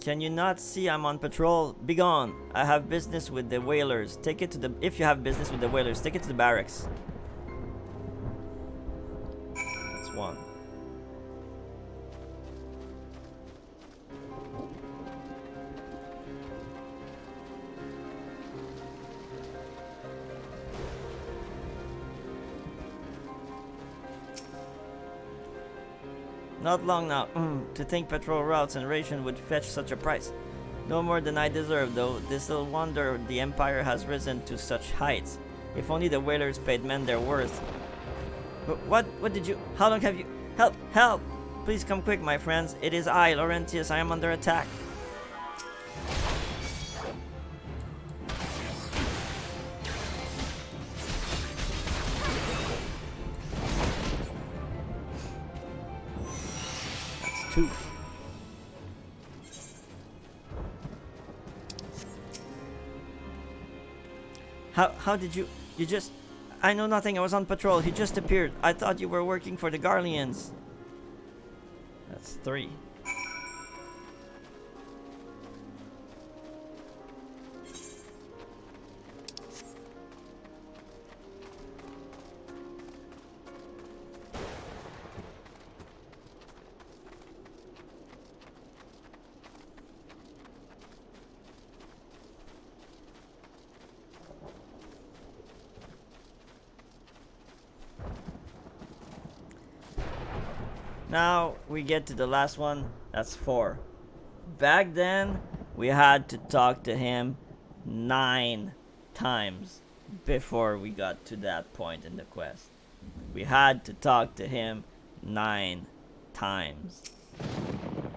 Can you not see I'm on patrol? Begone! I have business with the whalers. Take it to the... If you have business with the whalers, take it to the barracks. That's one. Not long now. To think patrol routes and ration would fetch such a price. No more than I deserve, though. This'll wonder the Empire has risen to such heights. If only the whalers paid men their worth. But what did you... How long have you... Help! Help! Please come quick, my friends. It is I, Laurentius. I am under attack. Two. How did you just... I know nothing, I was on patrol, he just appeared. I thought you were working for the Garleans. That's 3. Now we get to the last one. That's 4. Back then, we had to talk to him 9 times before we got to that point in the quest. We had to talk to him 9 times.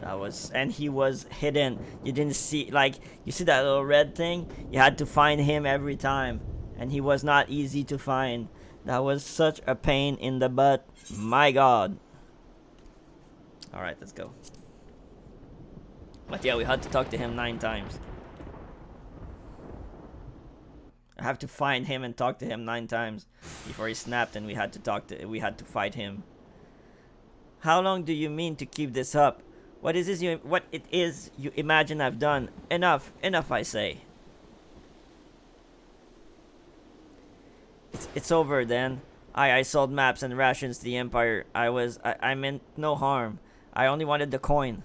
That was, and he was hidden. You didn't see, like, you see that little red thing? You had to find him every time, and he was not easy to find. That was such a pain in the butt. My God. Alright, let's go. But yeah, we had to talk to him 9 times. I have to find him and talk to him 9 times before he snapped, and we had to fight him. How long do you mean to keep this up? What it is you imagine I've done? Enough, I say. It's over then. I sold maps and rations to the Empire. I meant no harm. I only wanted the coin.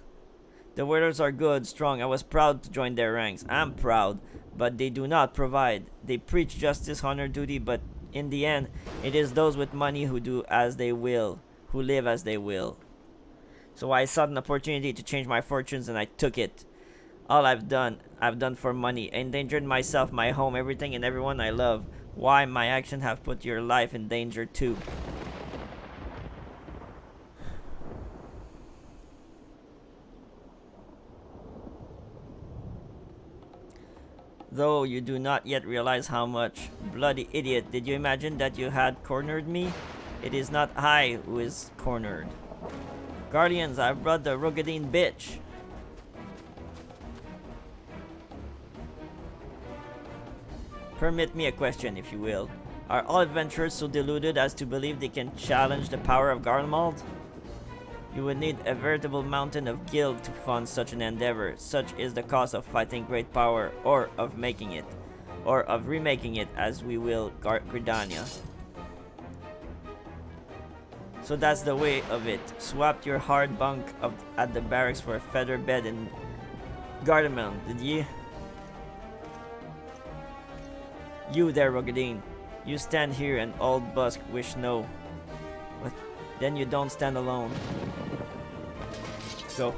The whalers are good, strong. I was proud to join their ranks. I'm proud, but they do not provide. They preach justice, honor, duty, but in the end, it is those with money who do as they will, who live as they will. So I sought an opportunity to change my fortunes, and I took it. All I've done for money. I endangered myself, my home, everything and everyone I love. Why my action have put your life in danger too? Though you do not yet realize how much. Bloody idiot, did you imagine that you had cornered me? It is not I who is cornered. Guardians, I've brought the Rogadine bitch. Permit me a question, if you will. Are all adventurers so deluded as to believe they can challenge the power of Garlemald? You would need a veritable mountain of guild to fund such an endeavor. Such is the cost of fighting great power, or of making it, or of remaking it as we will Gridania. So that's the way of it. Swap your hard bunk at the barracks for a feather bed and Gardaman, did you? You there, Rogadine. You stand here and old Busk wish no. What? Then you don't stand alone. Go.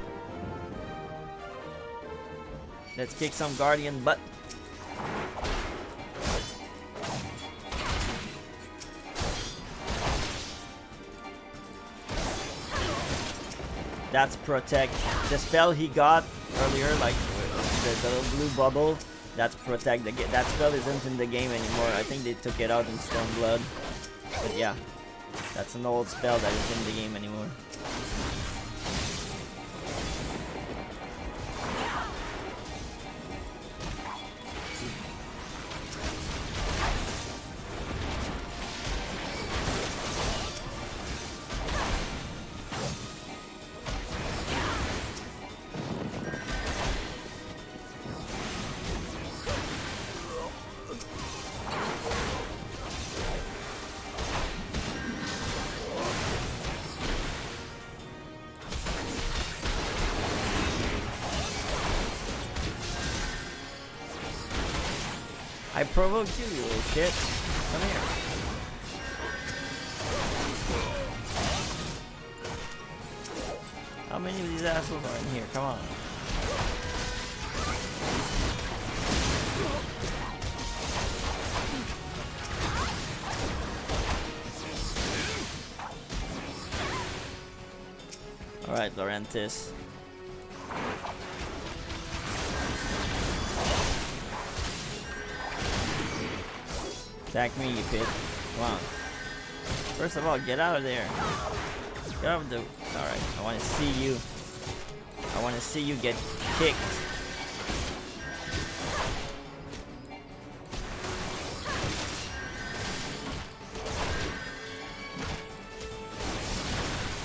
Let's kick some Guardian butt. That's protect. The spell he got earlier, like the little blue bubble, that's protect. That spell isn't in the game anymore. I think they took it out in Stormblood. But yeah, that's an old spell that isn't in the game anymore. I provoked you, you little shit. Come here. How many of these assholes are in here? Come on. Alright, Laurentis. Attack me, you bitch. Come on. First of all, get out of there. Get out of the... Alright, I want to see you. I want to see you get kicked.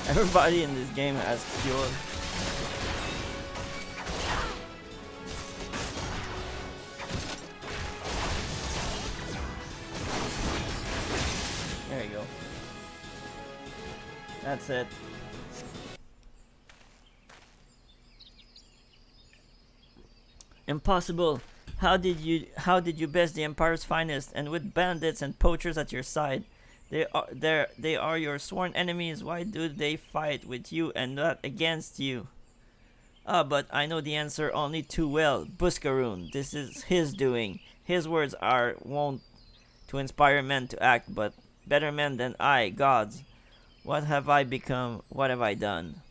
Everybody in this game has cure. There you go. That's it. Impossible. How did you best the Empire's finest, and with bandits and poachers at your side? They are your sworn enemies. Why do they fight with you and not against you? Ah, but I know the answer only too well. Buscaroon, this is his doing. His words are wont to inspire men to act, but better men than I, gods. What have I become? What have I done?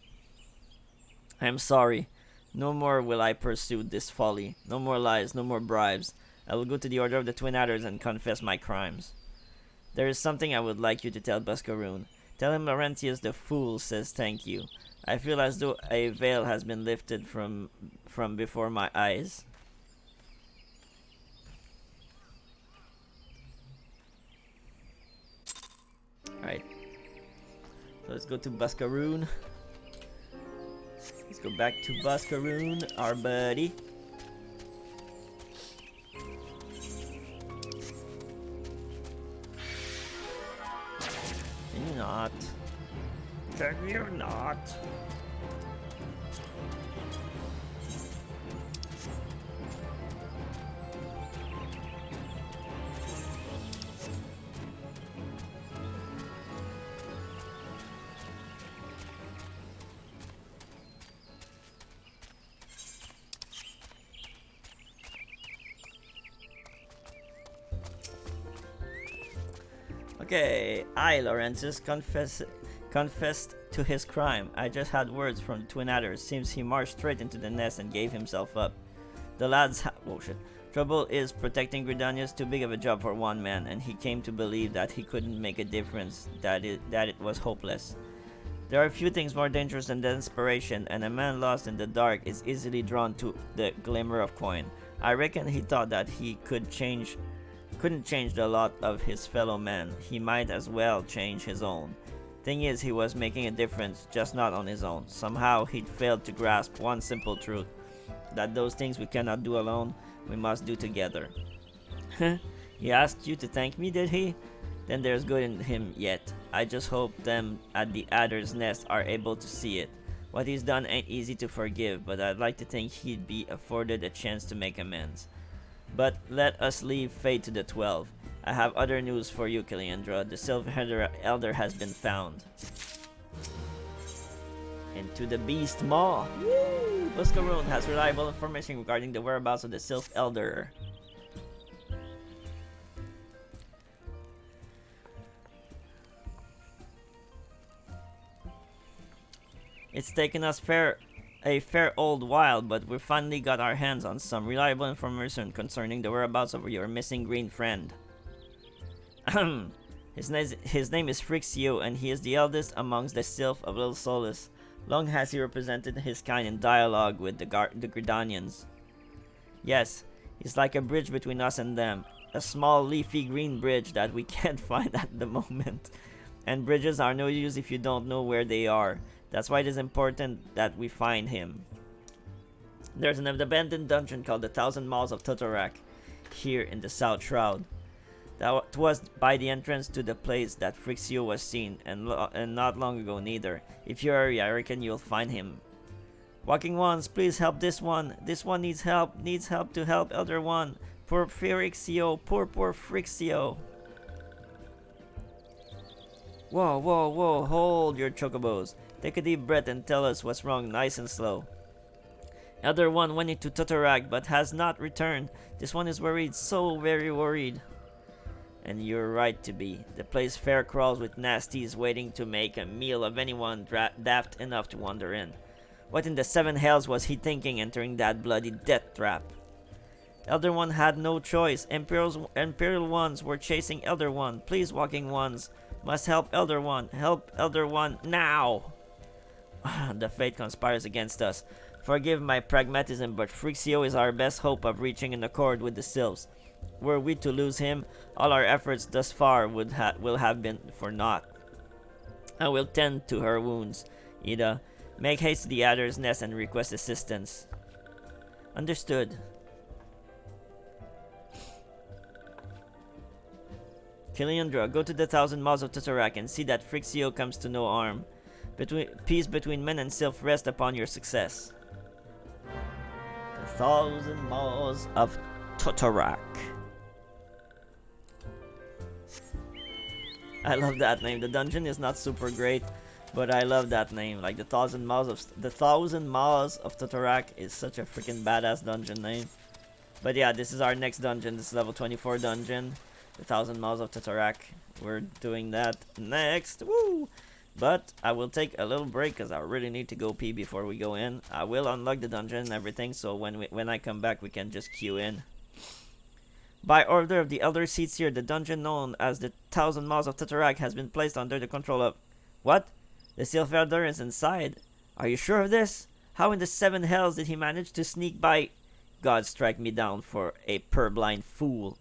I am sorry. No more will I pursue this folly. No more lies, no more bribes. I will go to the Order of the Twin Adders and confess my crimes. There is something I would like you to tell Buscaroon. Tell him Laurentius the Fool says thank you. I feel as though a veil has been lifted from before my eyes. Alright. So let's go to Buscaroon. Let's go back to Buscaroon, our buddy. Can you not? Can you not? Okay, I, Laurentius, confessed to his crime. I just had words from the Twin Adders. Seems he marched straight into the nest and gave himself up. The lad's trouble is protecting Gridanius, too big of a job for one man, and he came to believe that he couldn't make a difference, that it was hopeless. There are few things more dangerous than desperation, and a man lost in the dark is easily drawn to the glimmer of coin. I reckon he thought that he couldn't change the lot of his fellow men. He might as well change his own. Thing is, he was making a difference, just not on his own. Somehow he'd failed to grasp one simple truth, that those things we cannot do alone, we must do together. He asked you to thank me, did he? Then there's good in him yet. I just hope them at the Adder's Nest are able to see it. What he's done ain't easy to forgive, but I'd like to think he'd be afforded a chance to make amends. But let us leave fate to the 12. I have other news for you, Kiliandra. The Silver Elder has been found. Into the Beast Maw. Woo! Buscarone has reliable information regarding the whereabouts of the Sylph Elder. It's taken us a fair old while, but we finally got our hands on some reliable information concerning the whereabouts of your missing green friend. His name is Frixio, and he is the eldest amongst the Sylph of Little Solus. Long has he represented his kind in dialogue with the Gridanians. Yes, he's like a bridge between us and them. A small leafy green bridge that we can't find at the moment. And bridges are no use if you don't know where they are. That's why it is important that we find him. There's an abandoned dungeon called the 1,000 Maws of Tutorak here in the South Shroud. That was by the entrance to the place that Frixio was seen, and not long ago neither. If you hurry, I reckon you'll find him. Walking Ones, please help this one. This one needs help to help Elder One. Poor Frixio, poor Frixio. Whoa, hold your chocobos. Take a deep breath and tell us what's wrong nice and slow. Elder One went into Tutorak but has not returned. This one is worried, so very worried. And you're right to be. The place fair crawls with nasties waiting to make a meal of anyone daft enough to wander in. What in the 7 hells was he thinking entering that bloody death trap? Elder One had no choice. Imperial Ones were chasing Elder One. Please, Walking Ones, must help Elder One. Help Elder One now! The fate conspires against us. Forgive my pragmatism, but Frixio is our best hope of reaching an accord with the Sylphs. Were we to lose him, all our efforts thus far will have been for naught. I will tend to her wounds. Ida, make haste to the Adder's Nest and request assistance. Understood. Kiliandra, go to the 1,000 Maws of Tutorak and see that Frixio comes to no harm. Peace between men and Sylph rest upon your success. The 1,000 Maws of Tutorak. I love that name. The dungeon is not super great, but I love that name. Like the 1,000 Maws of Tutorak is such a freaking badass dungeon name. But yeah, this is our next dungeon. This is level 24 dungeon. The 1,000 Maws of Tutorak. We're doing that next. Woo! But I will take a little break because I really need to go pee before we go in. I will unlock the dungeon and everything, so when I come back, we can just queue in. By order of the Elder Seatsier, the dungeon known as the 1,000 Maws of Tutorak has been placed under the control of... What? The Sylph Elder is inside? Are you sure of this? How in the 7 hells did he manage to sneak by... God strike me down for a purblind fool.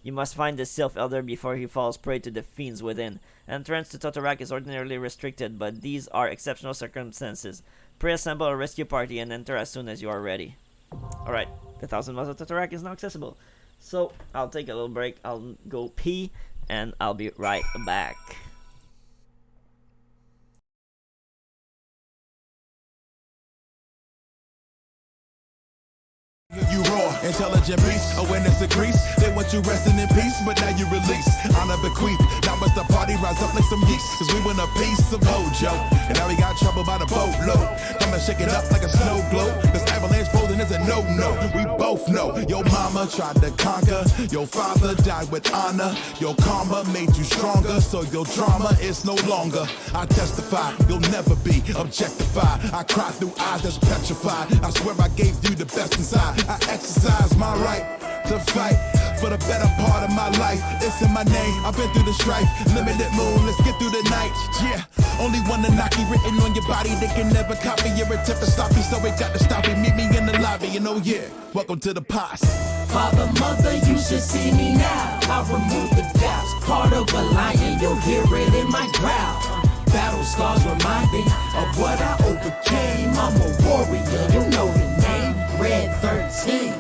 You must find the Sylph Elder before he falls prey to the fiends within. Entrance to Tutorak is ordinarily restricted, but these are exceptional circumstances. Pre-assemble a rescue party and enter as soon as you are ready. Alright, the 1,000 Maws of Tutorak is now accessible. So, I'll take a little break, I'll go pee, and I'll be right back. You roar, intelligent beast, awareness increase. They want you resting in peace, but now you release. Honor bequeath, now it's the party, rise up like some yeast. Cause we want a piece of mojo, and now we got trouble by the boatload. I'ma shake it up like a snow globe. This avalanche folding is a no-no. We both know, your mama tried to conquer. Your father died with honor. Your karma made you stronger, so your drama is no longer. I testify, you'll never be objectified. I cry through eyes that's petrified. I swear I gave you the best inside. I exercise my right to fight for the better part of my life. It's in my name, I've been through the strife. Limited moon, let's get through the night. Yeah, only one Anaki written on your body. They can never copy your attempt to stop me, so we got to stop it. Meet me in the lobby, and oh yeah, welcome to the posse. Father, mother, you should see me now. I remove the doubts, part of a lion, you'll hear it in my growl. Battle scars remind me of what I overcame. I'm a warrior, you know the name, Red 13.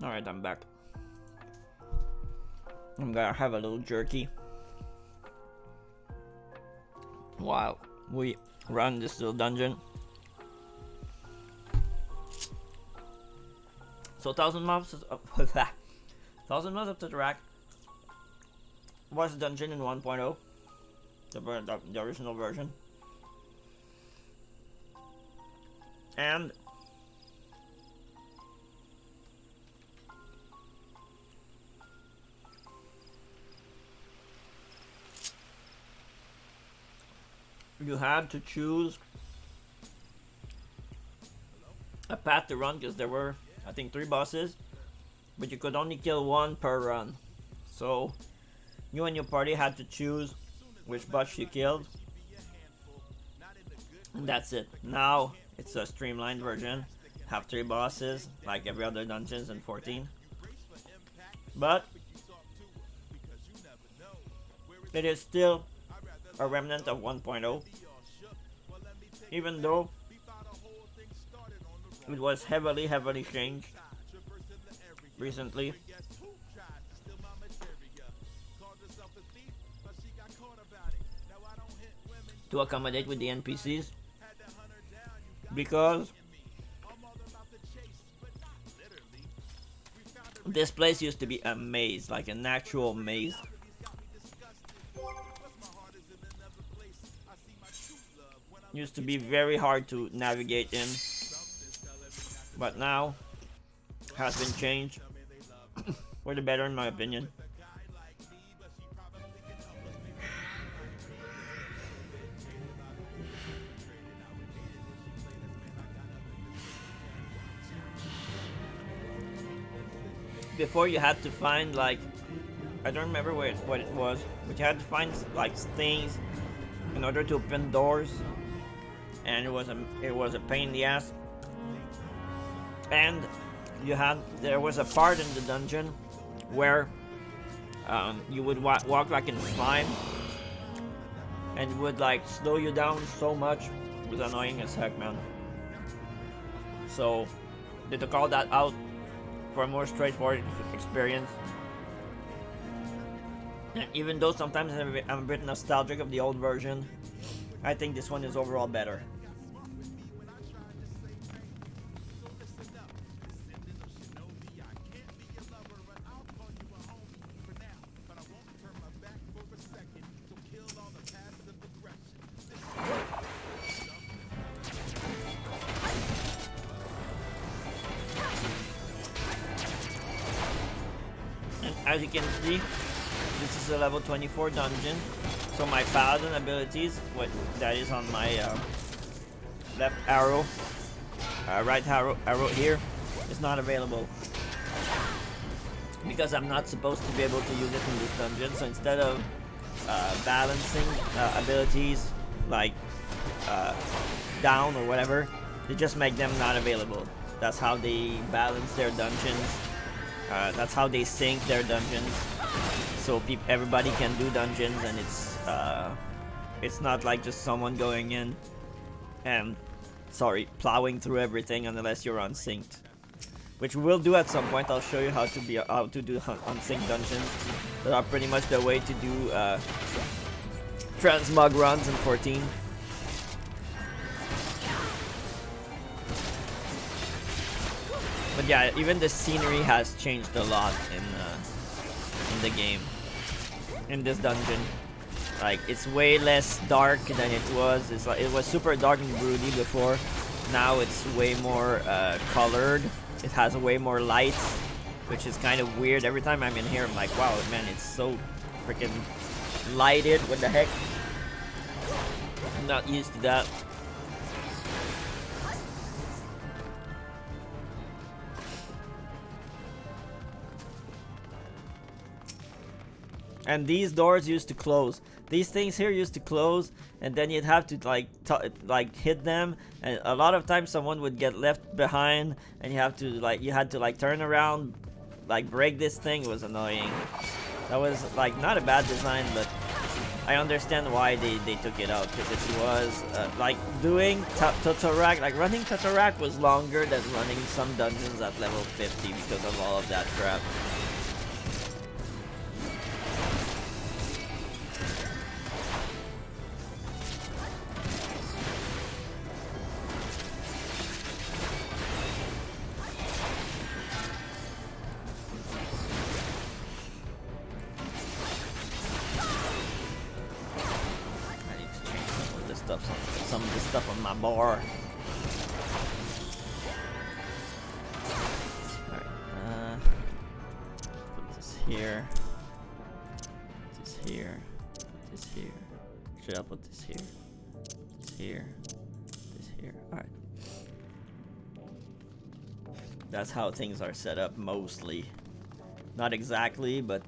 Alright, I'm back. I'm gonna have a little jerky while we run this little dungeon. So 1,000 mobs is up with that. 1,000 mobs up to the rack was a dungeon in 1.0, the original version. And you had to choose a path to run because there were, I think, 3 bosses, but you could only kill 1 per run. So you and your party had to choose which boss you killed, and that's it. Now it's a streamlined version, have 3 bosses like every other dungeons in 14, but it is still a remnant of 1.0, even though it was heavily changed recently to accommodate with the NPCs, because this place used to be a maze, like an actual maze. Used to be very hard to navigate in, but now has been changed for the better, in my opinion. Before you had to find, like, I don't remember what it was, but you had to find like things in order to open doors, and it was a pain in the ass. And there was a part in the dungeon where you would walk like in slime, and it would like slow you down so much. It was annoying as heck, man. So they took all that out for a more straightforward experience. And even though sometimes I'm a bit nostalgic of the old version, I think this one is overall better. As you can see, this is a level 24 dungeon, so my Paladin abilities, what that is on my left arrow, right arrow here, is not available because I'm not supposed to be able to use it in this dungeon. So instead of balancing abilities like down or whatever, they just make them not available. That's how they balance their dungeons. That's how they sync their dungeons, so everybody can do dungeons, and it's not like just someone going in and plowing through everything unless you're unsynced, which we'll do at some point. I'll show you how to do unsynced dungeons. That are pretty much the way to do transmog runs in 14. But yeah, even the scenery has changed a lot in the game, in this dungeon. Like, it's way less dark than it was. It's like, it was super dark and broody before. Now it's way more colored. It has way more light, which is kind of weird. Every time I'm in here, I'm like, wow, man, it's so freaking lighted. What the heck? I'm not used to that. And these doors used to close. These things here used to close, and then you'd have to like hit them, and a lot of times someone would get left behind, and you had to turn around, like break this thing. It was annoying. That was like not a bad design, but I understand why they took it out, because it was like doing Tatarak, like running Tatarak was longer than running some dungeons at level 50 because of all of that crap. Some of the stuff on my bar. Alright, put this here. This here. This here. Should I put this here? This here. This here. Alright. That's how things are set up mostly. Not exactly, but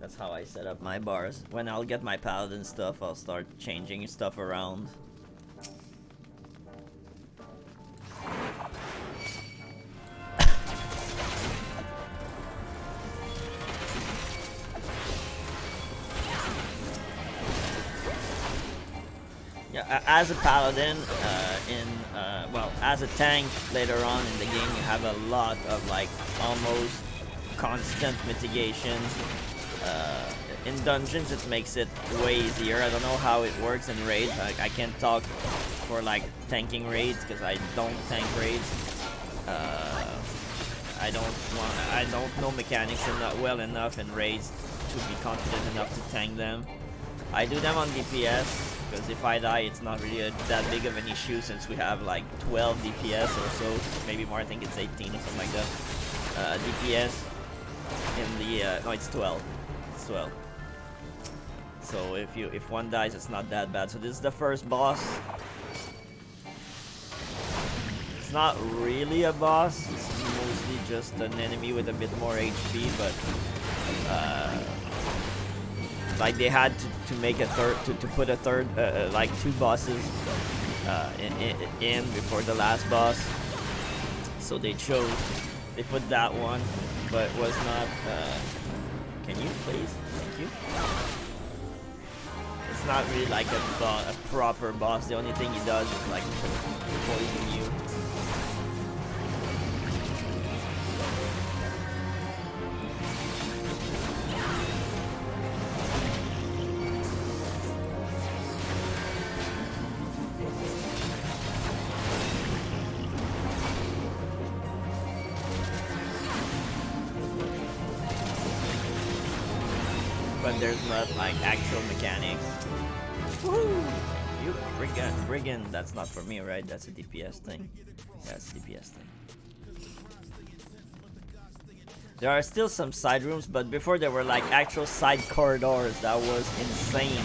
that's how I set up my bars. When I'll get my Paladin stuff, I'll start changing stuff around. Yeah, as a Paladin, well, as a tank later on in the game, you have a lot of like almost constant mitigations. In dungeons, it makes it way easier. I don't know how it works in raids. I can't talk for like tanking raids because I don't tank raids. I don't know mechanics well enough in raids to be confident enough to tank them. I do them on DPS because if I die, it's not really that big of an issue since we have like 12 DPS or so, maybe more. I think it's 18 or something like that. DPS in the no, it's 12. It's 12. So if one dies, it's not that bad. So this is the first boss. It's not really a boss. It's mostly just an enemy with a bit more HP, but like they had to make a third, to put a third, like 2 bosses in before the last boss. So they put that one, but it was not. Can you please? Thank you. It's not really like a proper boss. The only thing he does is like poison you. But there's not like actual mechanics. Woo! You brigand, that's not for me, right? That's a DPS thing. That's a DPS thing. There are still some side rooms, but before there were like actual side corridors. That was insane.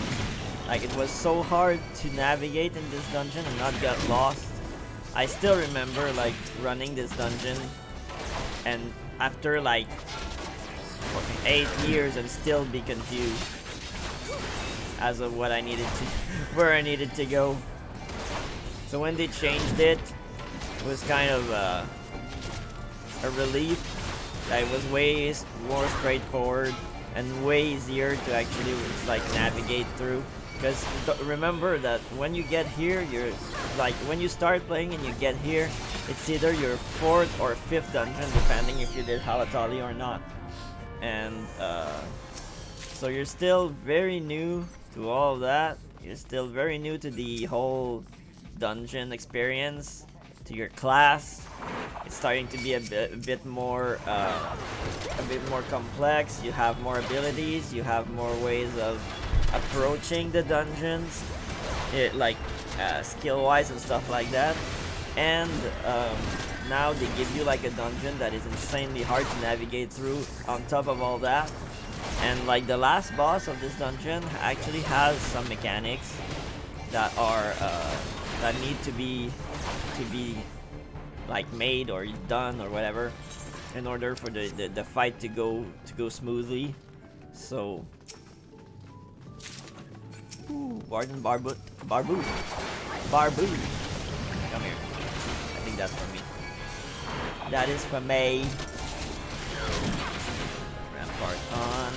Like it was so hard to navigate in this dungeon and not get lost. I still remember like running this dungeon, and after like 8 years and still be confused as of what I needed to, where I needed to go. So when they changed it, it was kind of a relief. That it was way more straightforward and way easier to actually like navigate through. Because remember that when you get here, you're like when you start playing and you get here, it's either your 4th or 5th dungeon, depending if you did Halatali or not. And so you're still very new to all of that. You're still very new to the whole dungeon experience, to your class. It's starting to be a bit more complex. You have more abilities. You have more ways of approaching the dungeons, skill-wise and stuff like that. And now they give you like a dungeon that is insanely hard to navigate through on top of all that. And like the last boss of this dungeon actually has some mechanics that are that need to be like made or done or whatever in order for the fight to go smoothly. So Warden Barbu. Come here. I think that's for me. That is for me. Rampart on.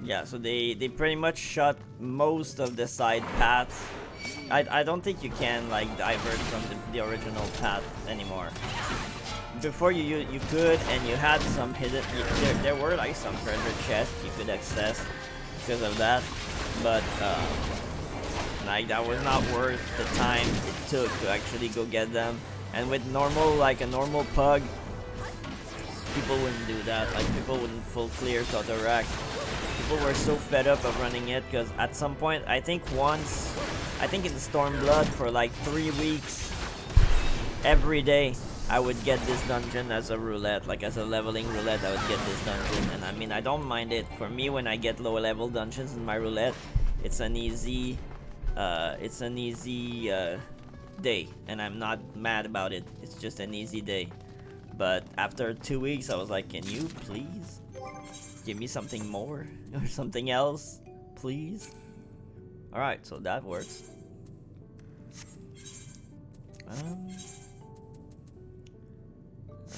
Yeah, so they pretty much shut most of the side paths. I don't think you can like divert from the original path anymore. Before you could, and you had some hidden. There were like some treasure chests you could access because of that, but like that was not worth the time it took to actually go get them. And with normal, like a normal pug, people wouldn't do that. Like people wouldn't full clear Totarac. People were so fed up of running it because at some point, I think in Stormblood for like 3 weeks, every day I would get this dungeon as a roulette, like as a leveling roulette. I would get this dungeon, and I mean I don't mind it. For me, when I get low level dungeons in my roulette, it's an easy day, and I'm not mad about it. It's just an easy day. But after 2 weeks, I was like, can you please give me something more or something else, please? All right, so that works.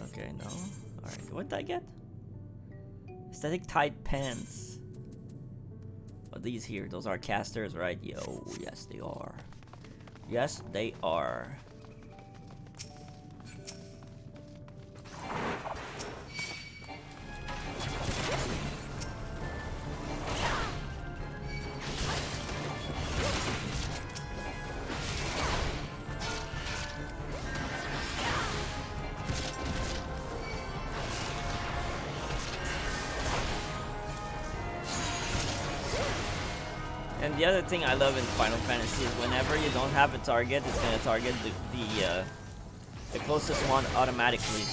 Okay, no. All right, what did I get? Aesthetic tight pants. Oh, these here, those are casters, right? Yo, yes they are. Yes, they are. And the other thing I love in Final Fantasy is whenever you don't have a target, it's gonna target the closest one automatically.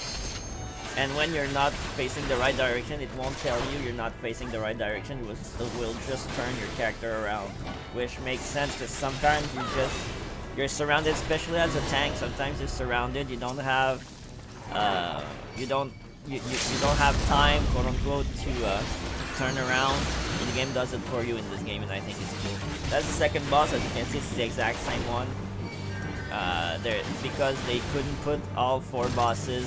And when you're not facing the right direction, it won't tell you you're not facing the right direction. It will just turn your character around, which makes sense because sometimes you're surrounded, especially as a tank. Sometimes you're surrounded. You don't have you don't have time, quote unquote, to turn around. And the game does it for you in this game, and I think it's cool. That's the second boss. As you can see, it's the exact same one. Because they couldn't put all 4 bosses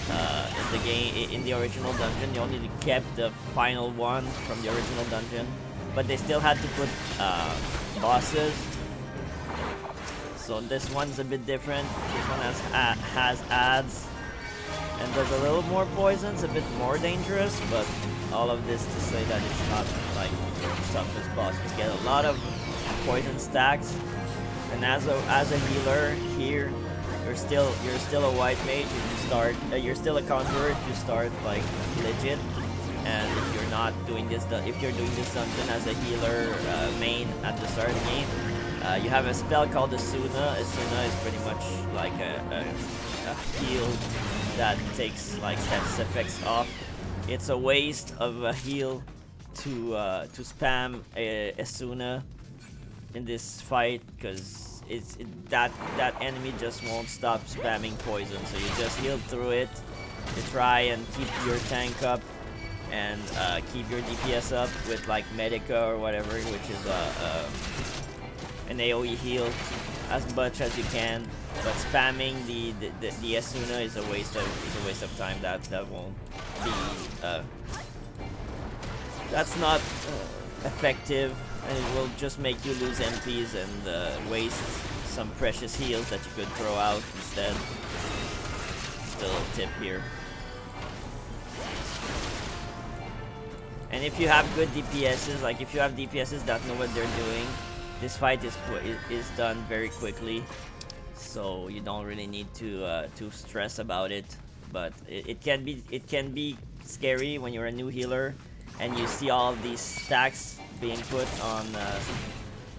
in the game in the original dungeon. They only kept the final one from the original dungeon, but they still had to put bosses. So this one's a bit different. This one has adds and does a little more poisons, a bit more dangerous, but all of this to say that it's not like the toughest boss. You get a lot of poison stacks, and as a healer here, you're still a white mage. If you start, you're still a conjurer. If you start like legit, and if you're not doing this, if you're doing this dungeon as a healer main at the start of the game, you have a spell called Asuna. Asuna is pretty much like a heal that takes like status effects off. It's a waste of a heal to spam Asuna in this fight because that enemy just won't stop spamming poison. So you just heal through it to try and keep your tank up and keep your DPS up with like Medica or whatever, which is an AoE heal as much as you can. But spamming the Asuna is a waste of time. That won't be that's not effective, and it will just make you lose MPs and waste some precious heals that you could throw out instead. Just a little tip here. And if you have good DPSs, like if you have DPSs that know what they're doing, this fight is done very quickly. So you don't really need to stress about it. But it can be scary when you're a new healer and you see all of these stacks being put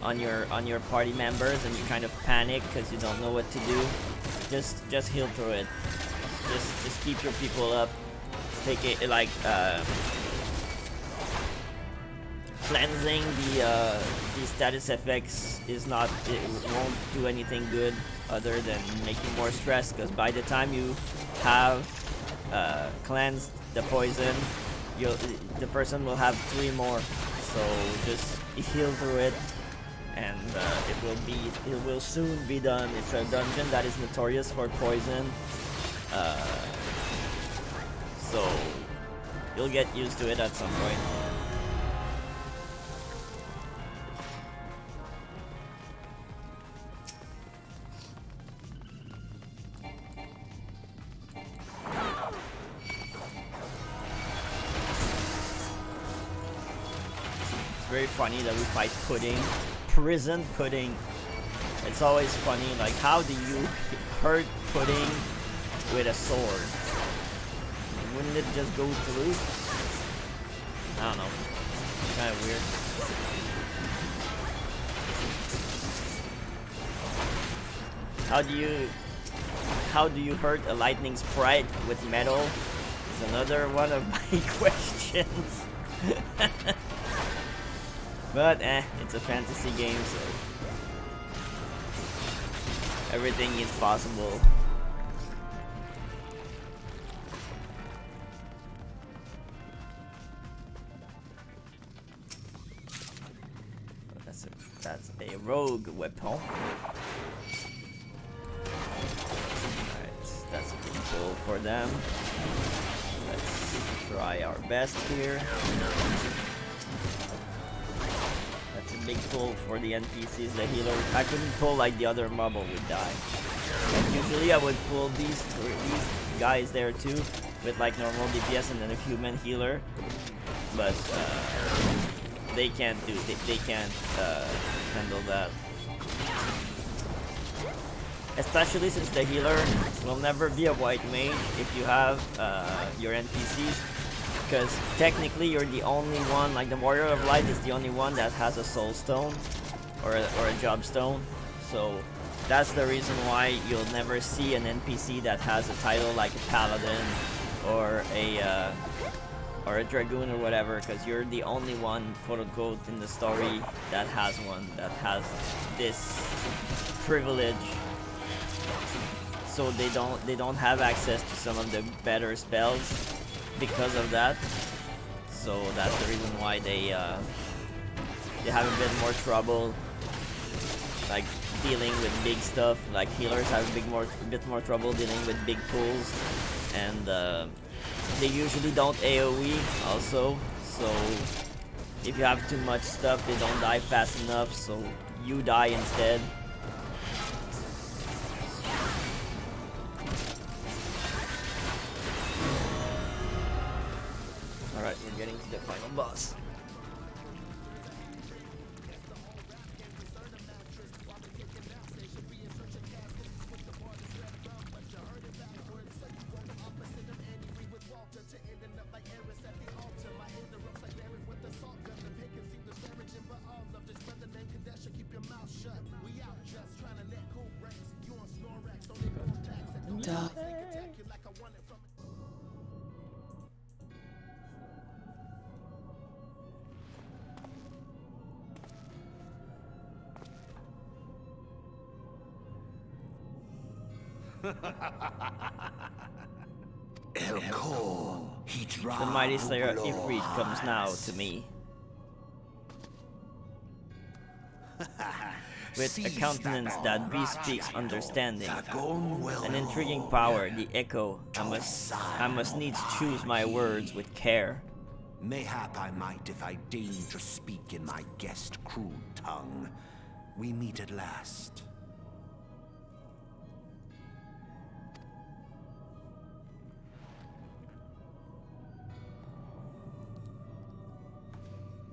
on your party members, and you kind of panic because you don't know what to do. Just heal through it. Just keep your people up. Take it like cleansing the status effects is not. It won't do anything good other than make you more stressed, because by the time you have cleansed the poison, the person will have 3 more. So just heal through it, and it will soon be done. It's a dungeon that is notorious for poison, so you'll get used to it at some point. very funny that we fight Pudding, prison Pudding. It's always funny, like how do you hurt Pudding with a sword? Wouldn't it just go through? I don't know. Kind of weird. How do you hurt a lightning sprite with metal? Is another one of my questions. But it's a fantasy game, so everything is possible. That's a rogue weapon. Alright, that's a big pull for them. Let's try our best here. That's a big pull for the NPCs, the healer. I couldn't pull like the other mob would die. Like usually I would pull these guys there too, with like normal DPS and then a human healer. But they can't do. They can't handle that. Especially since the healer will never be a white mage if you have your NPCs, because technically you're the only one. Like the Warrior of Light is the only one that has a soul stone or a job stone. So that's the reason why you'll never see an NPC that has a title like a Paladin or a Dragoon or whatever, because you're the only one, quote unquote, in the story that has one, that has this privilege. So they don't have access to some of the better spells because of that. So that's the reason why they have a bit more trouble, like dealing with big stuff. Like healers have a bit more trouble dealing with big pulls, and they usually don't AoE also, so if you have too much stuff, they don't die fast enough, so you die instead. Alright, we're getting to the final boss. The mighty slayer Ifrit comes now to me. With a countenance that bespeaks understanding, an intriguing power, the echo. I must needs choose my words with care. Mayhap I might if I deign to speak in my guest crude tongue. We meet at last.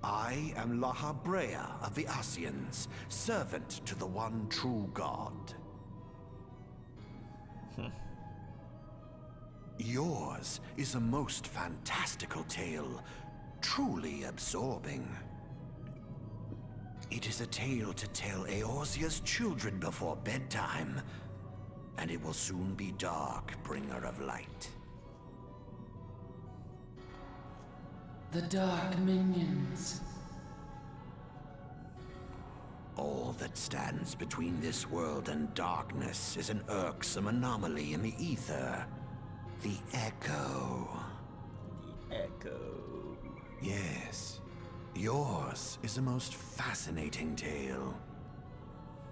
I am Lahabrea of the Asians, servant to the one true God. Yours is a most fantastical tale, truly absorbing. It is a tale to tell Eorzea's children before bedtime, and it will soon be dark, bringer of light. The dark minions. All that stands between this world and darkness is an irksome anomaly in the ether. The Echo. The Echo. Yes. Yours is a most fascinating tale.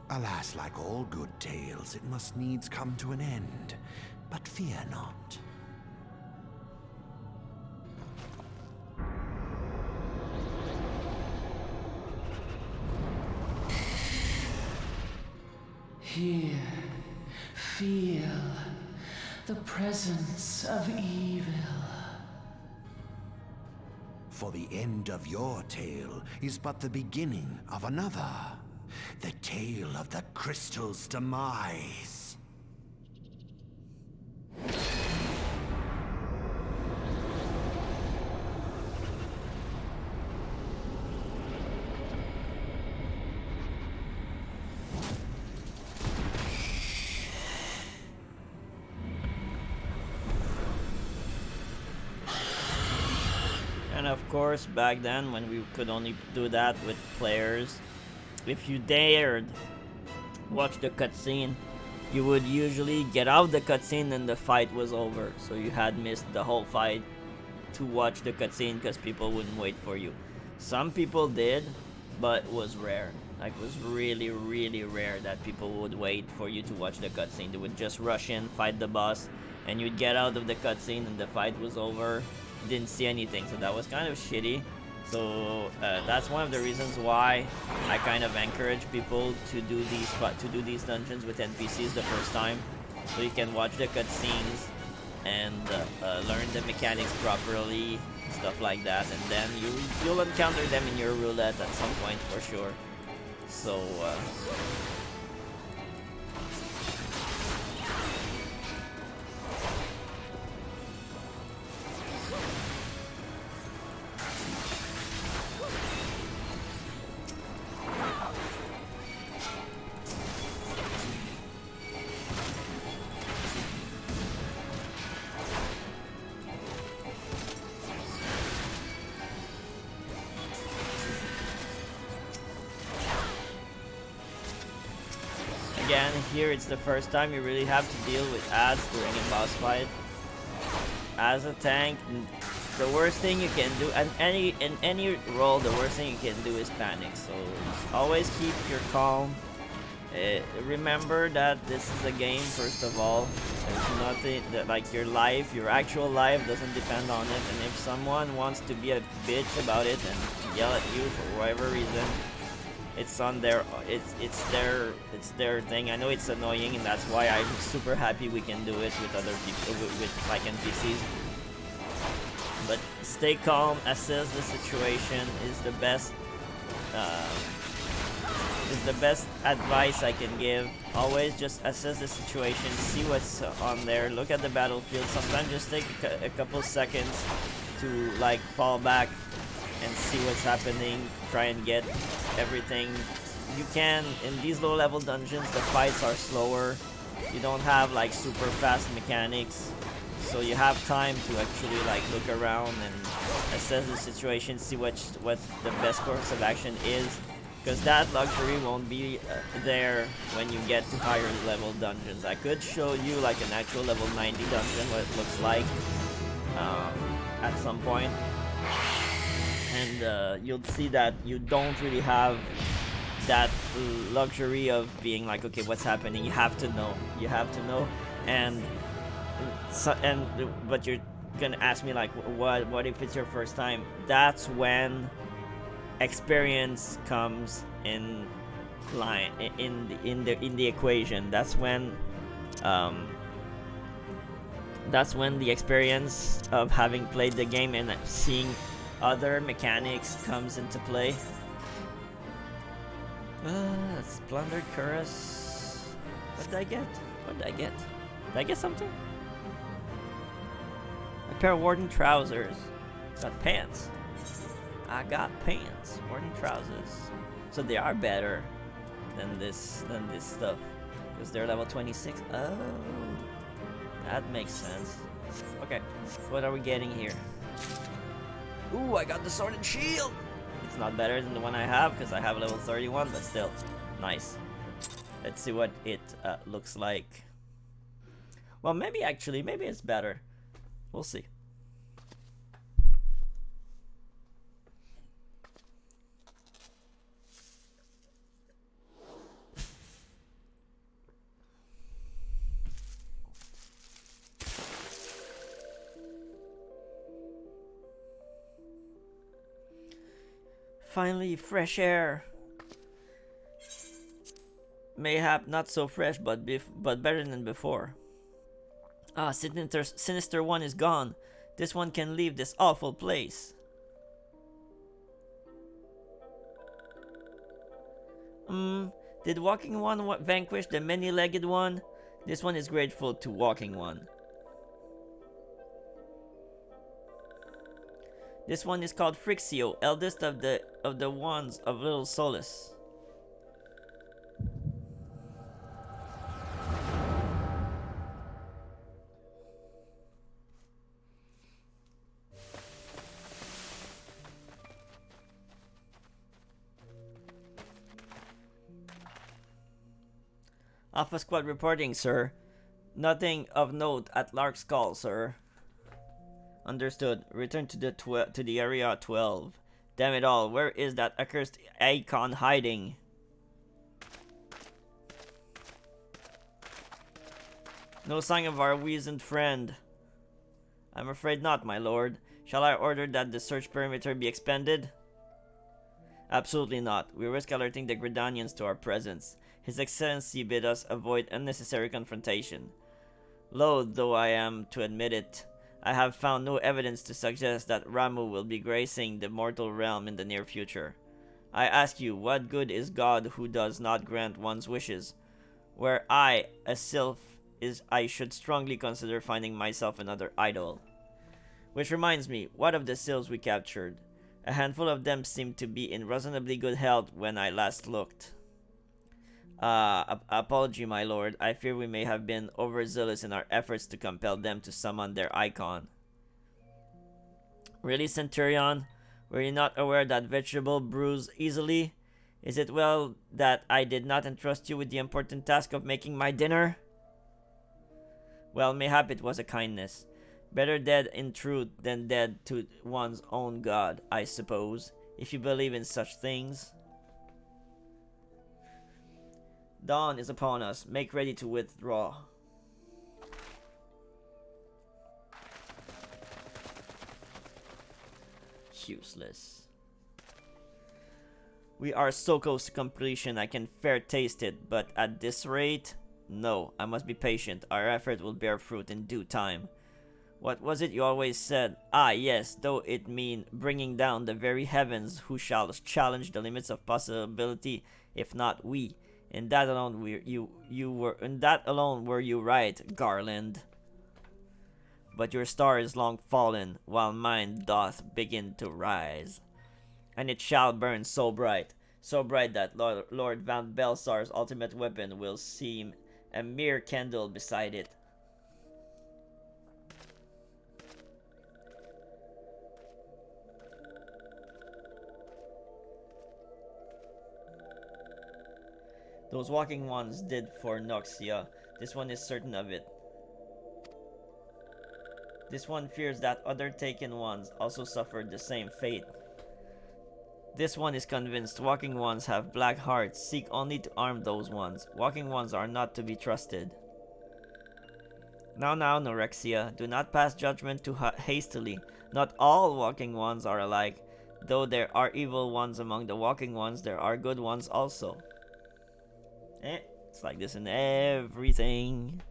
Alas, like all good tales, it must needs come to an end. But fear not. Here, feel the presence of evil. For the end of your tale is but the beginning of another. The tale of the crystal's demise. And of course, back then, when we could only do that with players, if you dared watch the cutscene, you would usually get out the cutscene and the fight was over. So you had missed the whole fight to watch the cutscene because people wouldn't wait for you. Some people did, but it was rare. Like, it was really, really rare that people would wait for you to watch the cutscene. They would just rush in, fight the boss, and you'd get out of the cutscene and the fight was over. Didn't see anything, so that was kind of shitty. So that's one of the reasons why I kind of encourage people to do these dungeons with NPCs the first time, so you can watch the cutscenes and learn the mechanics properly, stuff like that, and then you'll encounter them in your roulette at some point for sure. So again, here it's the first time you really have to deal with ads during a boss fight. As a tank, the worst thing you can do, and in any role, the worst thing you can do is panic. So always keep your calm. Remember that this is a game, first of all. There's nothing that, like, your life, your actual life doesn't depend on it. And if someone wants to be a bitch about it and yell at you for whatever reason, it's on their it's their thing. I know it's annoying, and that's why I'm super happy we can do it with other people, with like NPCs. But stay calm, assess the situation is the best advice I can give. Always just assess the situation, see what's on there, look at the battlefield. Sometimes just take a couple seconds to like fall back and see what's happening, try and get everything you can. In these low level dungeons, the fights are slower, you don't have like super fast mechanics, so you have time to actually like look around and assess the situation, see what the best course of action is, because that luxury won't be there when you get to higher level dungeons. I could show you like an actual level 90 dungeon, what it looks like at some point, and you'll see that you don't really have that luxury of being like, okay, what's happening? You have to know, but you're gonna ask me like, what if it's your first time? That's when experience comes in line, in the equation. That's when the experience of having played the game and seeing other mechanics comes into play. Plundered cuirass. What did I get? Did I get something? A pair of warden trousers. Got pants. I got pants. Warden trousers. So they are better than this stuff, because they're level 26. Oh, that makes sense. Okay, what are we getting here? Ooh, I got the sword and shield. It's not better than the one I have because I have level 31, but still, nice. Let's see what it looks like. Well, maybe it's better. We'll see. Finally, fresh air. Mayhap not so fresh, but better than before. Ah, Sinister One is gone. This one can leave this awful place. Did Walking One vanquish the many-legged one? This one is grateful to Walking One. This one is called Frixio, eldest of the wands of Little Solace. Alpha Squad reporting, sir. Nothing of note at Lark's call, sir. Understood. Return to the area 12. Damn it all, where is that accursed icon hiding? No sign of our weazened friend. I'm afraid not, my lord. Shall I order that the search perimeter be expanded? Absolutely not. We risk alerting the Gridanians to our presence. His Excellency bid us avoid unnecessary confrontation. Loath though I am to admit it, I have found no evidence to suggest that Ramu will be gracing the mortal realm in the near future. I ask you, what good is God who does not grant one's wishes? Where I, a sylph, I should strongly consider finding myself another idol. Which reminds me, what of the sylphs we captured? A handful of them seemed to be in reasonably good health when I last looked. Apology, my lord. I fear we may have been overzealous in our efforts to compel them to summon their icon. Really, Centurion? Were you not aware that vegetable bruise easily? Is it well that I did not entrust you with the important task of making my dinner? Well, mayhap it was a kindness. Better dead in truth than dead to one's own god, I suppose, if you believe in such things. Dawn is upon us. Make ready to withdraw. Useless. We are so close to completion, I can fair taste it, but at this rate, no, I must be patient. Our effort will bear fruit in due time. What was it you always said? Ah, yes, though it mean bringing down the very heavens, who shall challenge the limits of possibility, if not we. In that alone were you right, Garland. But your star is long fallen, while mine doth begin to rise. And it shall burn so bright that Lord Van Belsar's ultimate weapon will seem a mere candle beside it. Those walking ones did for Noxia. This one is certain of it. This one fears that other taken ones also suffered the same fate. This one is convinced walking ones have black hearts, seek only to arm those ones. Walking ones are not to be trusted. Now, Norexia, do not pass judgment too hastily. Not all walking ones are alike. Though there are evil ones among the walking ones, there are good ones also. It's like this in everything.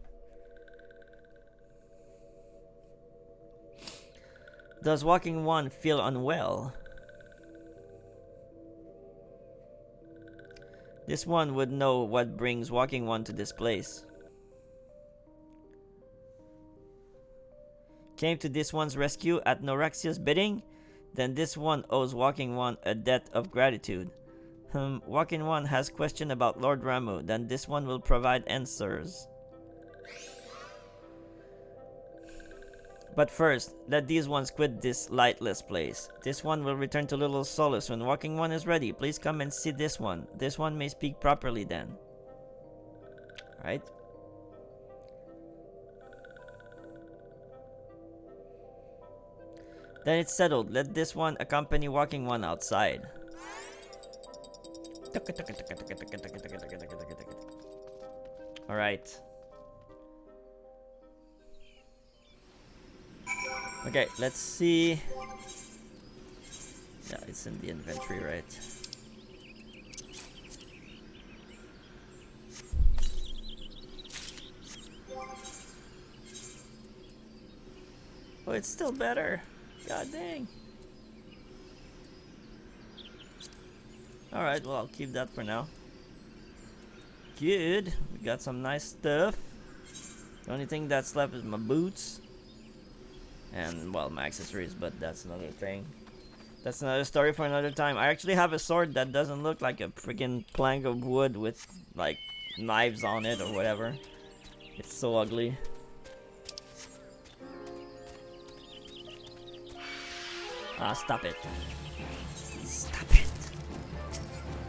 Does walking one feel unwell? This one would know what brings walking one to this place. Came to this one's rescue at Norexia's bidding? Then this one owes walking one a debt of gratitude. Walking one has question about Lord Ramu, then this one will provide answers. But first, let these ones quit this lightless place. This one will return to Little Solace when walking one is ready. Please come and see this one. This one may speak properly then. Alright. Then it's settled. Let this one accompany walking one outside. Alright. Okay, let's see. Yeah, it's in the inventory, right? Oh, it's still better. God dang. Alright, well, I'll keep that for now. good. We got some nice stuff. The only thing that's left is my boots. And, well, my accessories, but that's another thing. That's another story for another time. I actually have a sword that doesn't look like a freaking plank of wood with, like, knives on it or whatever. It's so ugly. Ah, stop it. Stop it.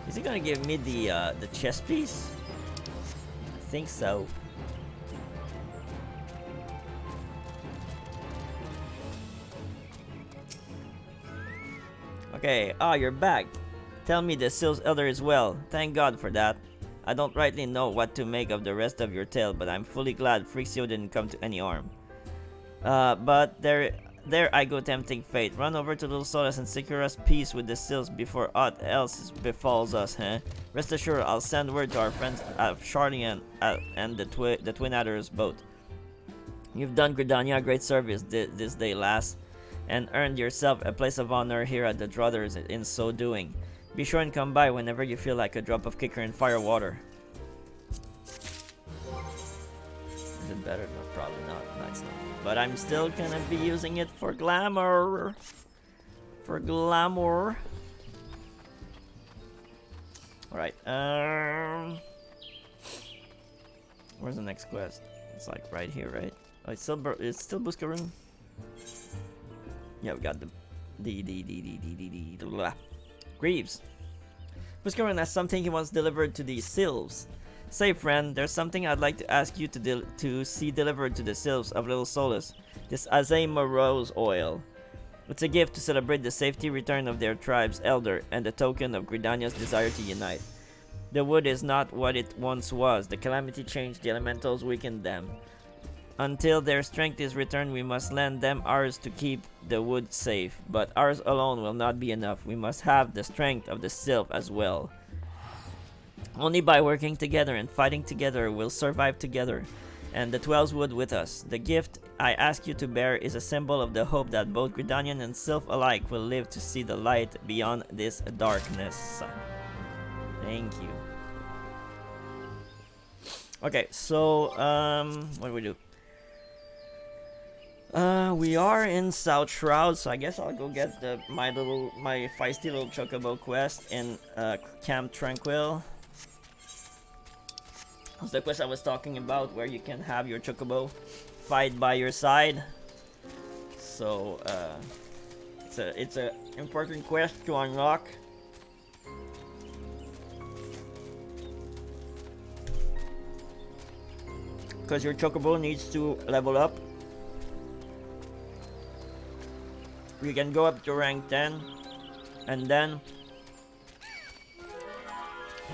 Is he gonna give me the chest piece? I think so. Okay, you're back. Tell me the Syl's Elder is well. Thank God for that. I don't rightly know what to make of the rest of your tale, but I'm fully glad Frixio didn't come to any harm. But there I go tempting fate. Run over to Little Solace and secure us peace with the Syl's before aught else befalls us, huh? Rest assured, I'll send word to our friends at Charlie and the Twin Adders both. You've done Gridania a great service this day, lass, and earned yourself a place of honor here at the Druthers in so doing. Be sure and come by whenever you feel like a drop of kicker in fire water. Is it better? No, probably not. No, it's not. But I'm still gonna be using it for glamour. For glamour. Alright, where's the next quest? It's like right here, right? Oh, it's still Buscarun? Yeah, we got the Greaves. Buscarun has something he wants delivered to the Sylphs. Say, friend, there's something I'd like to ask you to see delivered to the Sylphs of Little Solace. This Azema Rose oil. It's a gift to celebrate the safety return of their tribe's elder and a token of Gridania's desire to unite. The wood is not what it once was. The calamity changed, the elementals weakened them. Until their strength is returned, we must lend them ours to keep the wood safe. But ours alone will not be enough. We must have the strength of the Sylph as well. Only by working together and fighting together we'll survive together, and the 12s would with us. The gift I ask you to bear is a symbol of the hope that both Gridanian and Sylph alike will live to see the light beyond this darkness. Thank you. Okay, so, what do we do? We are in South Shroud, so I guess I'll go get my feisty little chocobo quest in Camp Tranquil. That's the quest I was talking about, where you can have your chocobo fight by your side. So it's a important quest to unlock. Because your chocobo needs to level up. You can go up to rank 10, and then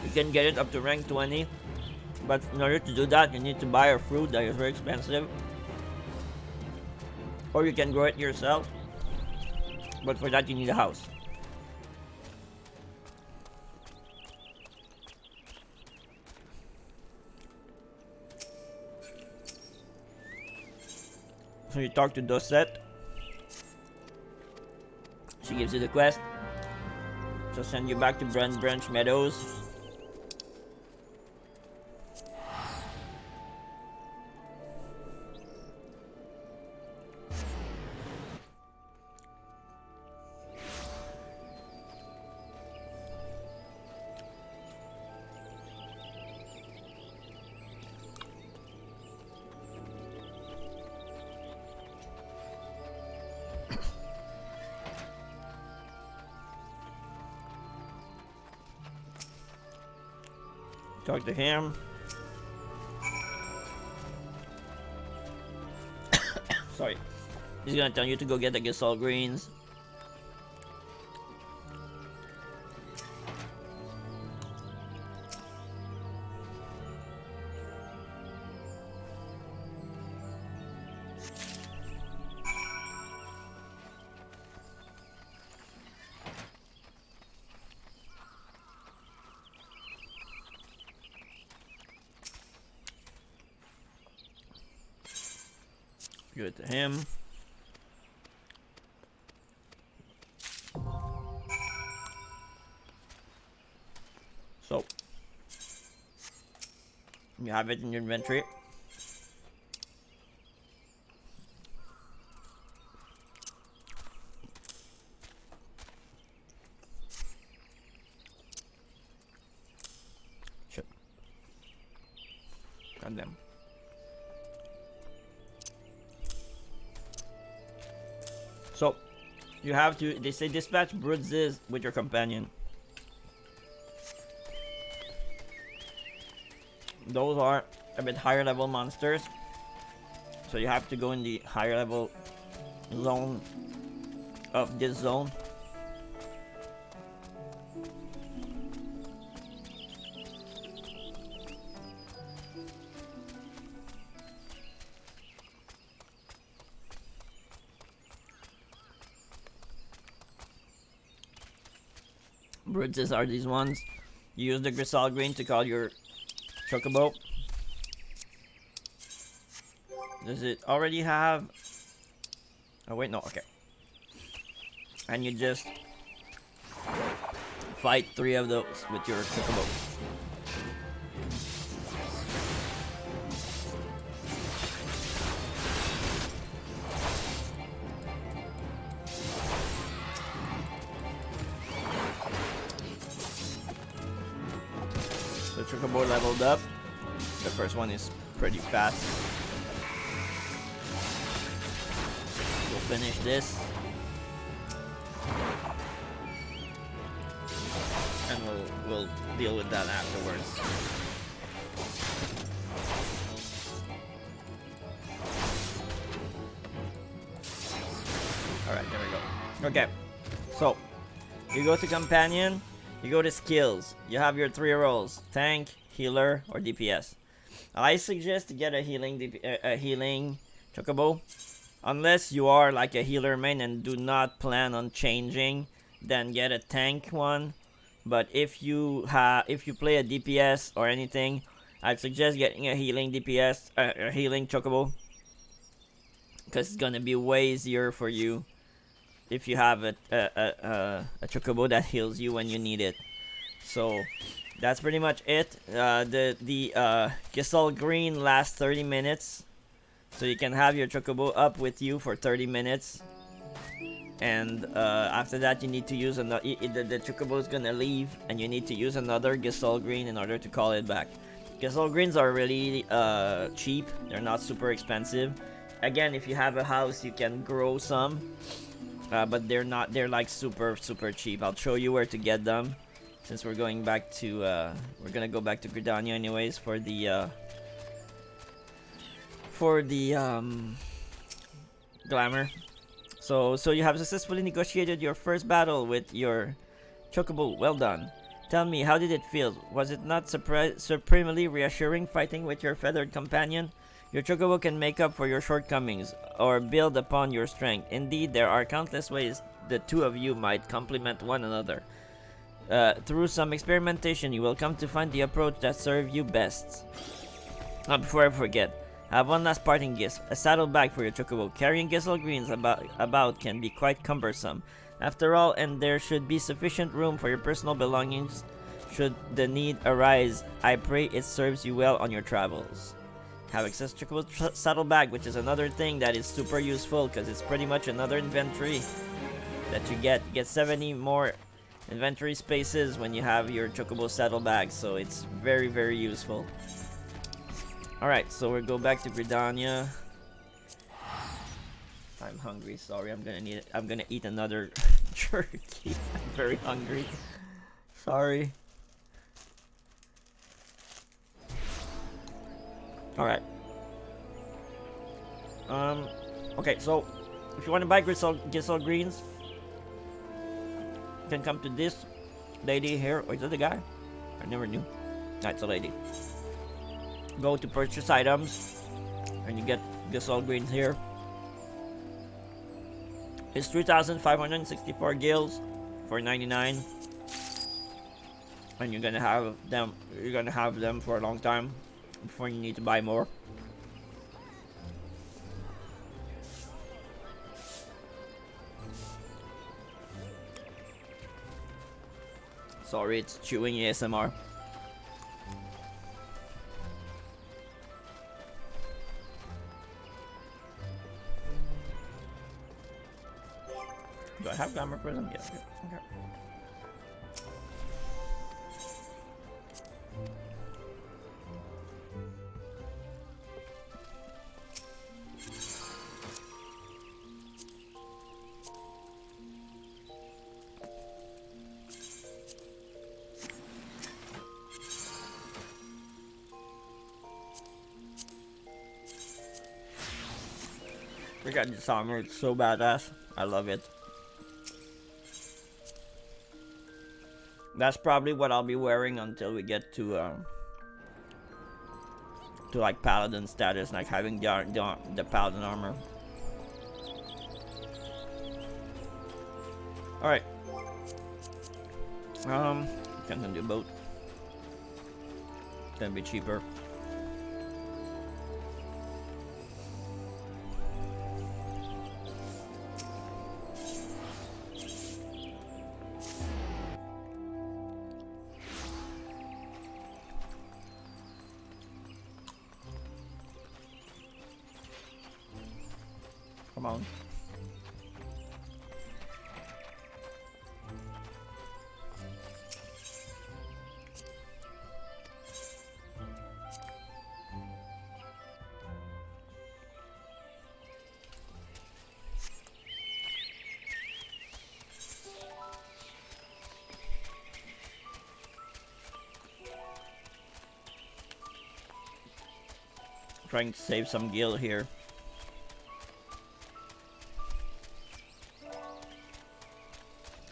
you can get it up to rank 20. But in order to do that, you need to buy a fruit that is very expensive. Or you can grow it yourself. But for that, you need a house. So you talk to Dosette. She gives you the quest. She'll send you back to Branch Meadows. Talk to him. Sorry. He's gonna tell you to go get the Gasol greens. Good to him. So You have it in your inventory. Shit. Goddamn. So, you have to, they say dispatch bruises with your companion. Those are a bit higher level monsters. So you have to go in the higher level zone of this zone. Bruises are these ones. You use the Grisal Green to call your Chocobo. Does it already have... Oh wait, no, okay. And you just fight 3 of those with your Chocobo. So Chocobo leveled up. The first one is pretty fast. We'll finish this. And we'll deal with that afterwards. Alright, there we go. Okay. So you go to companion, you go to skills. You have your 3 roles: tank, healer, or DPS. I suggest to get a healing Chocobo. Unless you are like a healer main and do not plan on changing, then get a tank one. But if you play a DPS or anything, I'd suggest getting a healing DPS, a healing Chocobo, because it's gonna be way easier for you if you have a Chocobo that heals you when you need it. So that's pretty much it. The Grisal Green lasts 30 minutes. So you can have your Chocobo up with you for 30 minutes. And after that you need to use another... The Chocobo is gonna leave and you need to use another Grisal Green in order to call it back. Grisal Greens are really cheap. They're not super expensive. Again, if you have a house you can grow some. But they're like super cheap. I'll show you where to get them. Since we're going back to... we're gonna go back to Gridania anyways for the glamour. So you have successfully negotiated your first battle with your Chocobo. Well done. Tell me, how did it feel? Was it not supremely reassuring fighting with your feathered companion? Your Chocobo can make up for your shortcomings or build upon your strength. Indeed, there are countless ways the two of you might complement one another. Through some experimentation, you will come to find the approach that serves you best. Before I forget, I have one last parting gift: a saddlebag for your Chocobo. Carrying Grisal Greens about can be quite cumbersome. After all, and there should be sufficient room for your personal belongings should the need arise. I pray it serves you well on your travels. Have access to Chocobo saddlebag, which is another thing that is super useful because it's pretty much another inventory that you get. You get 70 more inventory spaces when you have your Chocobo saddlebag, so it's very useful. Alright, so we'll go back to Gridania. I'm hungry, sorry, I'm gonna eat another jerky. I'm very hungry. Sorry. Alright. Okay, so if you want to buy Grisal Greens, you can come to this lady here. Or is that the guy? I never knew. That's a lady. Go to purchase items and you get Grisal Greens here. It's 3,564 gills for 99, and you're gonna have them for a long time before you need to buy more. Sorry, it's chewing ASMR. have glamour prism? Yeah. Okay. We got this armor, it's so badass. I love it. That's probably what I'll be wearing until we get to like Paladin status, like having the Paladin armor. Alright. Can't do boat. Gonna be cheaper. Come on. Trying to save some gil here.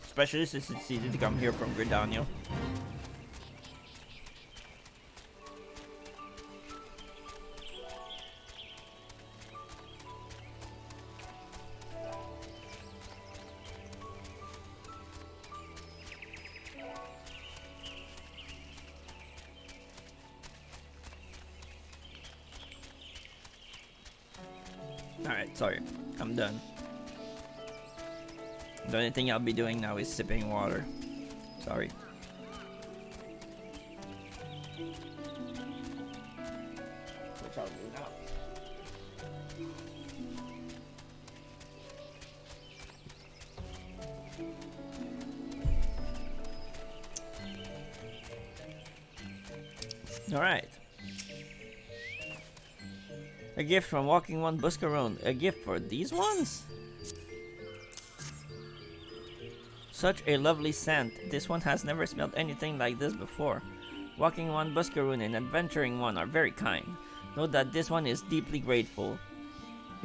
Especially since it's easy to come here from Gridania. Alright, sorry. I'm done. The only thing I'll be doing now is sipping water. Sorry. Which I'll do now. Alright. A gift from Walking One Buscarone. A gift for these ones? Such a lovely scent. This one has never smelled anything like this before. Walking One Buscarone and Adventuring One are very kind. Note that this one is deeply grateful.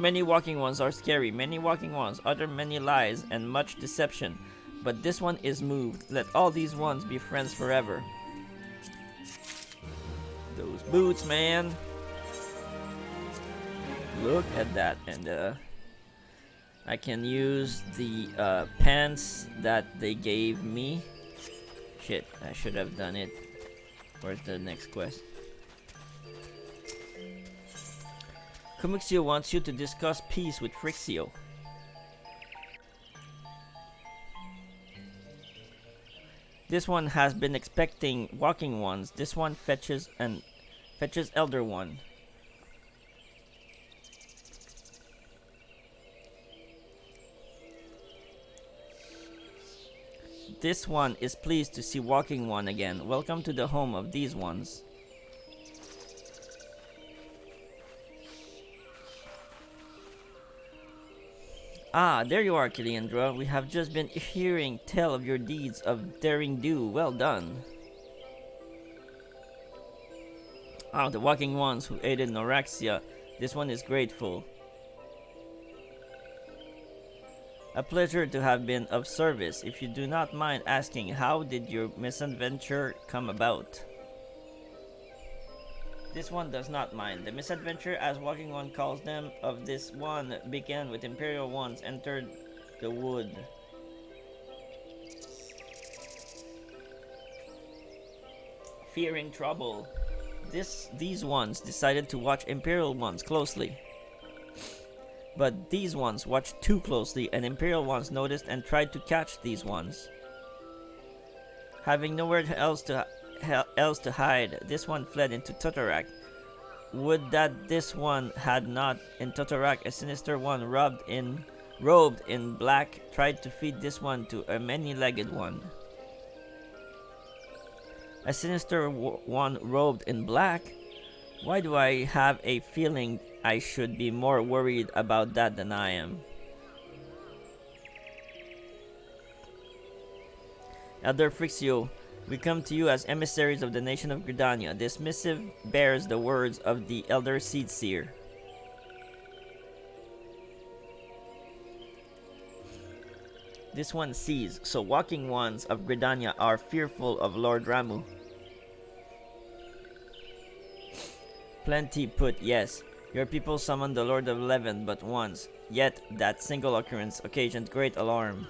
Many Walking Ones are scary. Many Walking Ones utter many lies and much deception. But this one is moved. Let all these ones be friends forever. Those boots, man. Look at that. And I can use the pants that they gave me. Shit, I should have done it. Where's the next quest? Comixio wants you to discuss peace with Frixio. This one has been expecting Walking Ones. This one fetches Elder One. This one is pleased to see Walking One again. Welcome to the home of these ones. Ah, there you are, Kiliandra. We have just been hearing tell of your deeds of daring do. Well done. Ah, the Walking Ones who aided Noraxia. This one is grateful. A pleasure to have been of service. If you do not mind asking, how did your misadventure come about? This one does not mind. The misadventure, as Walking One calls them, of this one began with Imperial Ones entered the wood. Fearing trouble, these ones decided to watch Imperial Ones closely. But these ones watched too closely, and Imperial Ones noticed and tried to catch these ones. Having nowhere else to hide, this one fled into Totorak. Would that this one had not in Totorak a sinister one robbed in robed in black tried to feed this one to a many-legged one. A sinister one robed in black? Why do I have a feeling I should be more worried about that than I am? Elder Frixio, we come to you as emissaries of the nation of Gridania. This missive bears the words of the Elder Seedseer. This one sees, so walking ones of Gridania are fearful of Lord Ramu. Plenty put, yes. Your people summoned the Lord of Levin but once, yet that single occurrence occasioned great alarm.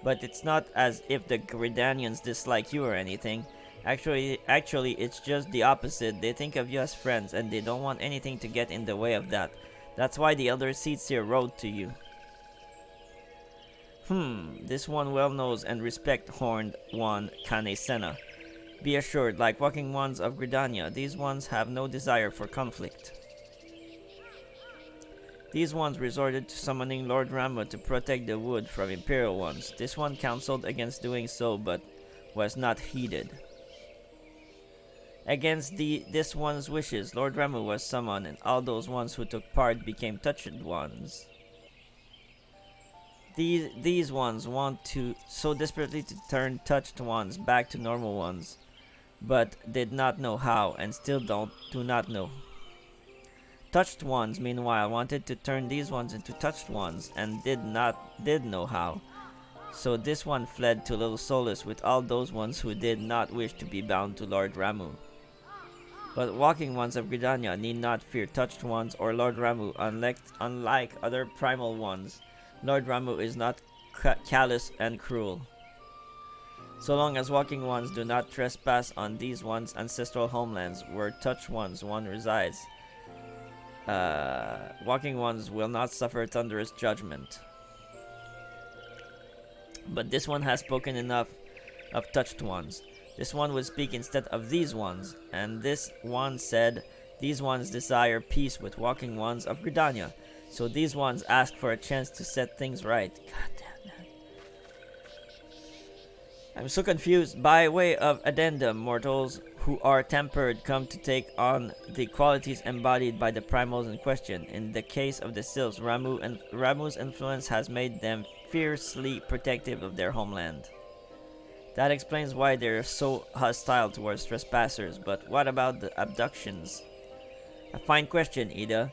But it's not as if the Gridanians dislike you or anything. Actually, it's just the opposite. They think of you as friends, and they don't want anything to get in the way of that. That's why the Elder Seedseer wrote to you. This one well knows and respect Horned One Kane Sena. Be assured, like walking ones of Gridania, these ones have no desire for conflict. These ones resorted to summoning Lord Rama to protect the wood from Imperial ones. This one counseled against doing so, but was not heeded. Against this one's wishes, Lord Ramu was summoned, and all those ones who took part became touched ones. These ones want to so desperately to turn touched ones back to normal ones, but did not know how, and still do not know. Touched ones, meanwhile, wanted to turn these ones into touched ones, and did know how. So this one fled to little solace with all those ones who did not wish to be bound to Lord Ramu. But walking ones of Gridania need not fear touched ones or Lord Ramu, unlike other primal ones. Lord Ramu is not callous and cruel. So long as walking ones do not trespass on these ones' ancestral homelands where touched ones one resides, walking ones will not suffer thunderous judgment. But this one has spoken enough of touched ones. This one would speak instead of these ones, and this one said, these ones desire peace with walking ones of Gridania, so these ones ask for a chance to set things right. God damn that. I'm so confused. By way of addendum, mortals who are tempered come to take on the qualities embodied by the primals in question. In the case of the Sylphs, Ramu's influence has made them fiercely protective of their homeland. That explains why they're so hostile towards trespassers, but what about the abductions? A fine question, Ida.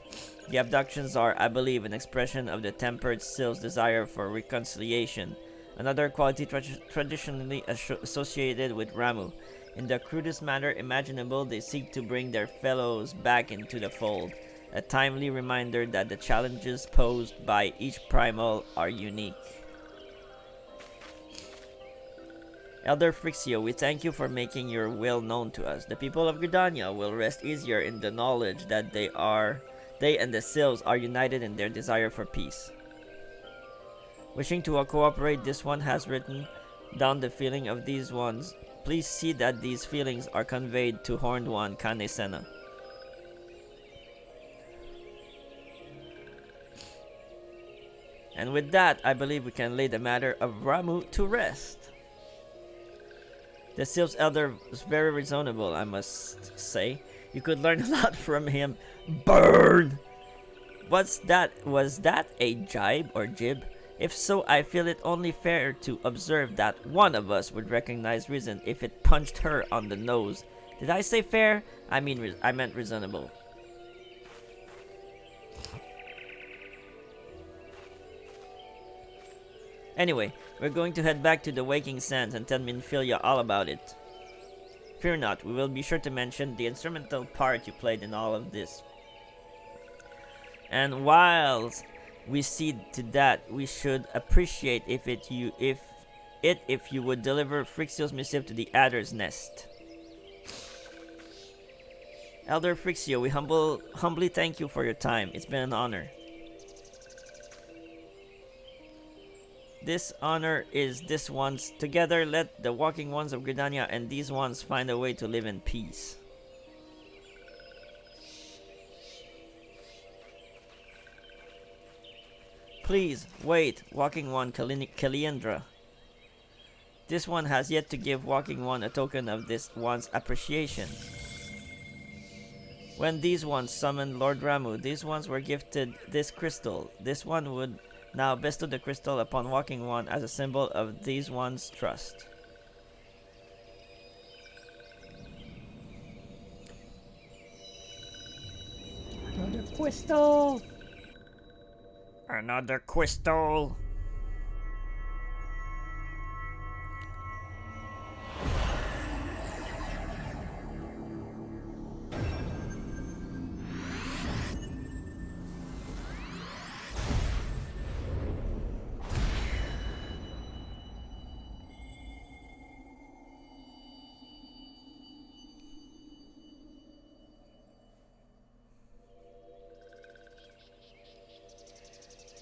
The abductions are, I believe, an expression of the tempered Sylph's desire for reconciliation, another quality traditionally associated with Ramu. In the crudest manner imaginable, they seek to bring their fellows back into the fold, a timely reminder that the challenges posed by each primal are unique. Elder Frixio, we thank you for making your will known to us. The people of Gridania will rest easier in the knowledge that they and the Sylphs are united in their desire for peace. Wishing to cooperate, this one has written down the feeling of these ones. Please see that these feelings are conveyed to Horned One Kane Sena. And with that, I believe we can lay the matter of Ramu to rest. The Sylph's elder was very reasonable, I must say. You could learn a lot from him. Burn! What's that? Was that a jibe or jib? If so, I feel it only fair to observe that one of us would recognize reason if it punched her on the nose. Did I say fair? I meant reasonable. Anyway, we're going to head back to the Waking Sands and tell Minfilia all about it. Fear not, we will be sure to mention the instrumental part you played in all of this. And whilst we see to that, we should appreciate if you would deliver Frixio's missive to the Adder's Nest. Elder Frixio, we humbly thank you for your time. It's been an honor. This honor is this one's. Together, let the walking ones of Gridania and these ones find a way to live in peace. Please, wait, Walking One Kaliandra. This one has yet to give Walking One a token of this one's appreciation. When these ones summoned Lord Ramu, these ones were gifted this crystal. This one would now bestow the crystal upon Walking One as a symbol of these ones' trust. Another crystal! Another crystal!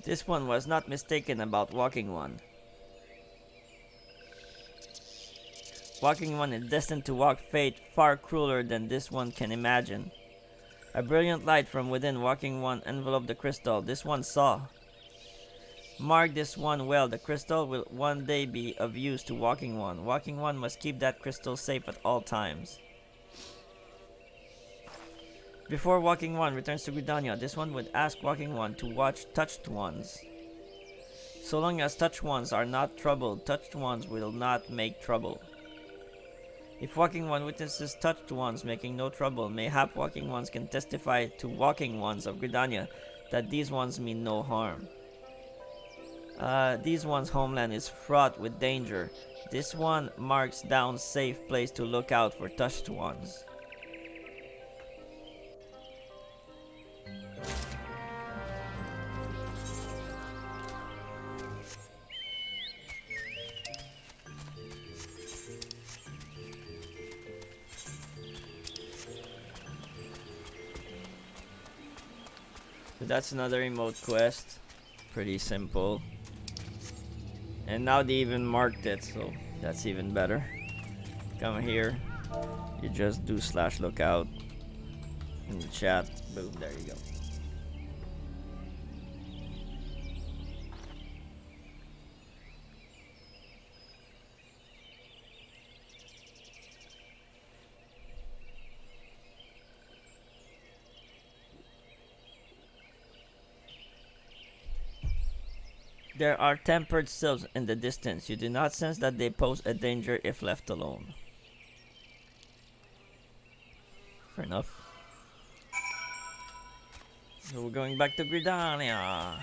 This one was not mistaken about Walking One. Walking One is destined to walk fate far crueler than this one can imagine. A brilliant light from within Walking One enveloped the crystal this one saw. Mark this one well, the crystal will one day be of use to Walking One. Walking One must keep that crystal safe at all times. Before Walking One returns to Gridania, this one would ask Walking One to watch Touched Ones. So long as Touched Ones are not troubled, Touched Ones will not make trouble. If Walking One witnesses Touched Ones making no trouble, mayhap Walking Ones can testify to Walking Ones of Gridania that these ones mean no harm. These ones' homeland is fraught with danger. This one marks down safe place to look out for Touched Ones. So that's another emote quest. Pretty simple. And now they even marked it, so that's even better. Come here. You just do /lookout in the chat. Boom, there you go. There are tempered sylphs in the distance. You do not sense that they pose a danger if left alone. Fair enough. So we're going back to Gridania.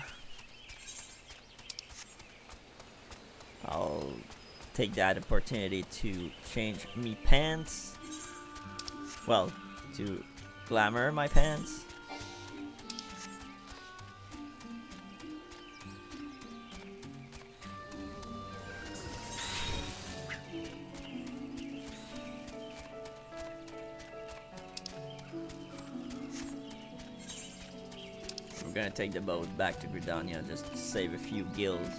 I'll take that opportunity to change me pants. Well, to glamour my pants. We're gonna take the boat back to Gridania just to save a few gills.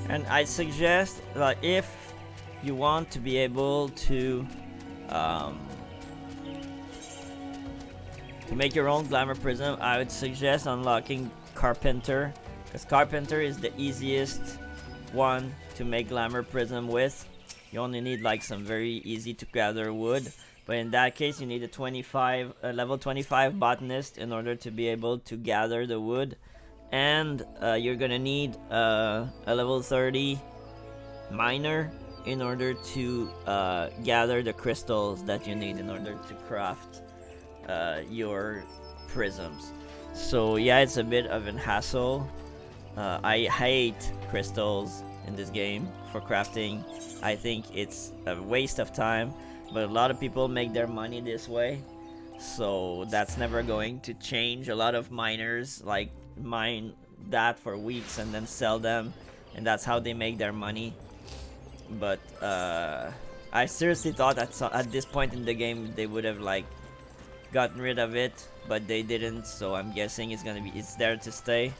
And I suggest, like, if you want to be able to make your own glamour prism, I would suggest unlocking Carpenter, because Carpenter is the easiest one to make glamour prism with. You only need like some very easy to gather wood, but in that case you need a level 25 botanist in order to be able to gather the wood. And you're gonna need a level 30 miner in order to gather the crystals that you need in order to craft your prisms. So yeah, it's a bit of an hassle. I hate crystals in this game for crafting. I think it's a waste of time, but a lot of people make their money this way. so that's never going to change. A lot of miners like mine that for weeks and then sell them, and that's how they make their money. But I seriously thought at this point in the game they would have like gotten rid of it, but they didn't, so I'm guessing it's there to stay.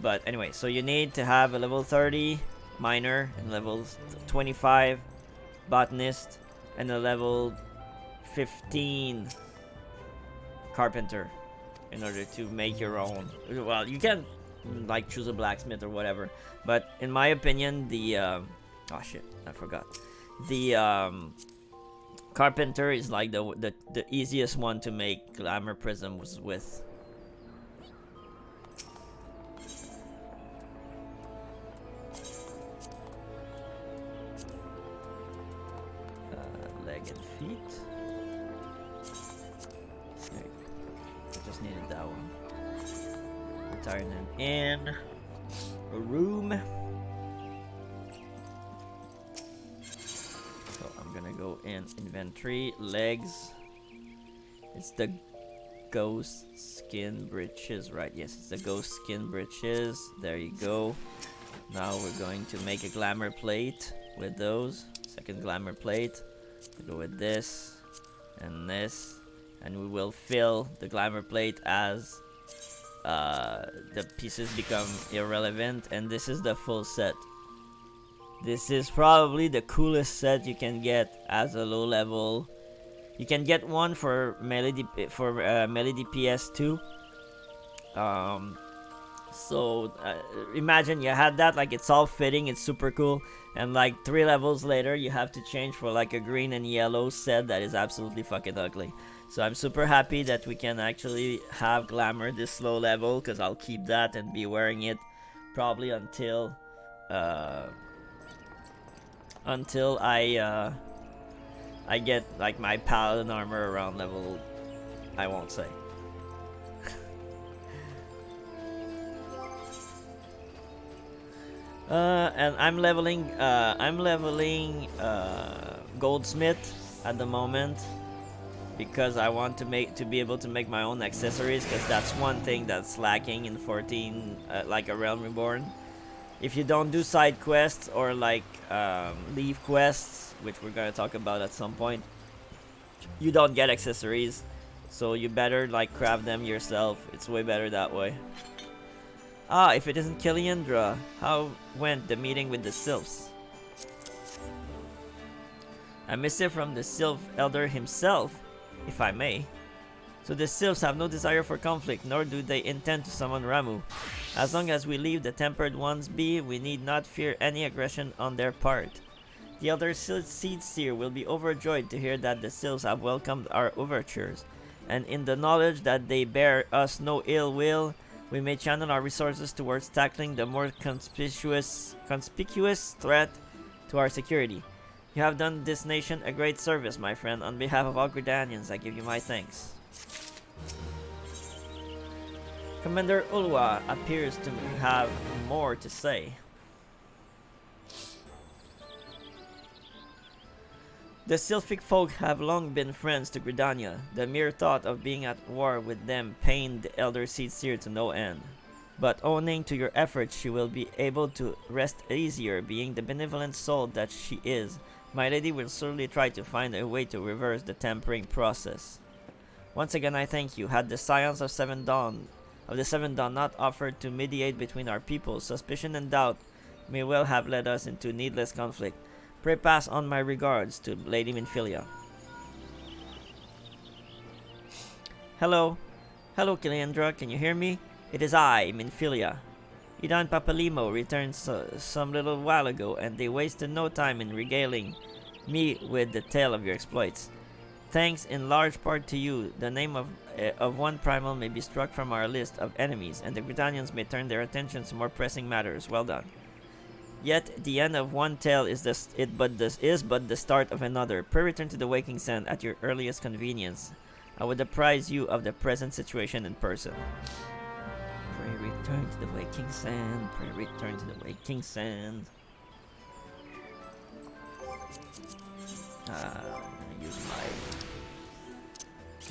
But anyway, so you need to have a level 30 miner and level 25 botanist and a level 15 carpenter in order to make your own. Well, you can like choose a blacksmith or whatever, but in my opinion the oh shit, I forgot. The carpenter is like the easiest one to make glamour prisms with. Leg and feet. Okay. I just needed that one. Turn them in a room. So I'm gonna go in inventory, legs. It's the ghost skin breeches, right? Yes, it's the ghost skin breeches. There you go. Now we're going to make a glamour plate with those. Second glamour plate. We'll go with this and this, and we will fill the glamour plate as the pieces become irrelevant. And this is the full set. This is probably the coolest set you can get as a low level. You can get one for melee DPS too. So imagine you had that, like it's all fitting, it's super cool, and like 3 levels later you have to change for like a green and yellow set that is absolutely fucking ugly. So I'm super happy that we can actually have glamour this low level, because I'll keep that and be wearing it probably until I get like my paladin armor around level, I won't say. And I'm leveling goldsmith at the moment, because I want to be able to make my own accessories, because that's one thing that's lacking in 14, like a Realm Reborn. If you don't do side quests or like leave quests, which we're gonna talk about at some point, you don't get accessories, so you better like craft them yourself. It's way better that way. Ah, if it isn't Killiandra, how went the meeting with the Sylphs? A missive from the Sylph Elder himself, if I may. So the Sylphs have no desire for conflict, nor do they intend to summon Ramuh. As long as we leave the Tempered Ones be, we need not fear any aggression on their part. The Elder Seed Seer will be overjoyed to hear that the Sylphs have welcomed our overtures, and in the knowledge that they bear us no ill will, we may channel our resources towards tackling the more conspicuous threat to our security. You have done this nation a great service, my friend. On behalf of all Gridanians, I give you my thanks. Commander Ulwa appears to have more to say. The Sylphic folk have long been friends to Gridania. The mere thought of being at war with them pained the Elder Seed Seer to no end. But owing to your efforts, she will be able to rest easier, being the benevolent soul that she is. My lady will certainly try to find a way to reverse the tempering process. Once again, I thank you. Had the Scions of the Seven Dawn not offered to mediate between our peoples, suspicion and doubt may well have led us into needless conflict. Pray pass on my regards to Lady Minfilia. Hello. Hello, Killiandra. Can you hear me? It is I, Minfilia. Ida and Papalimo returned some little while ago, and they wasted no time in regaling me with the tale of your exploits. Thanks in large part to you, the name of one primal may be struck from our list of enemies, and the Gridanians may turn their attention to more pressing matters. Well done. Yet the end of one tale is but the start of another. Pray return to the Waking Sand at your earliest convenience. I would apprise you of the present situation in person. Pray return to the Waking Sand. Pray return to the Waking Sand. I'm gonna use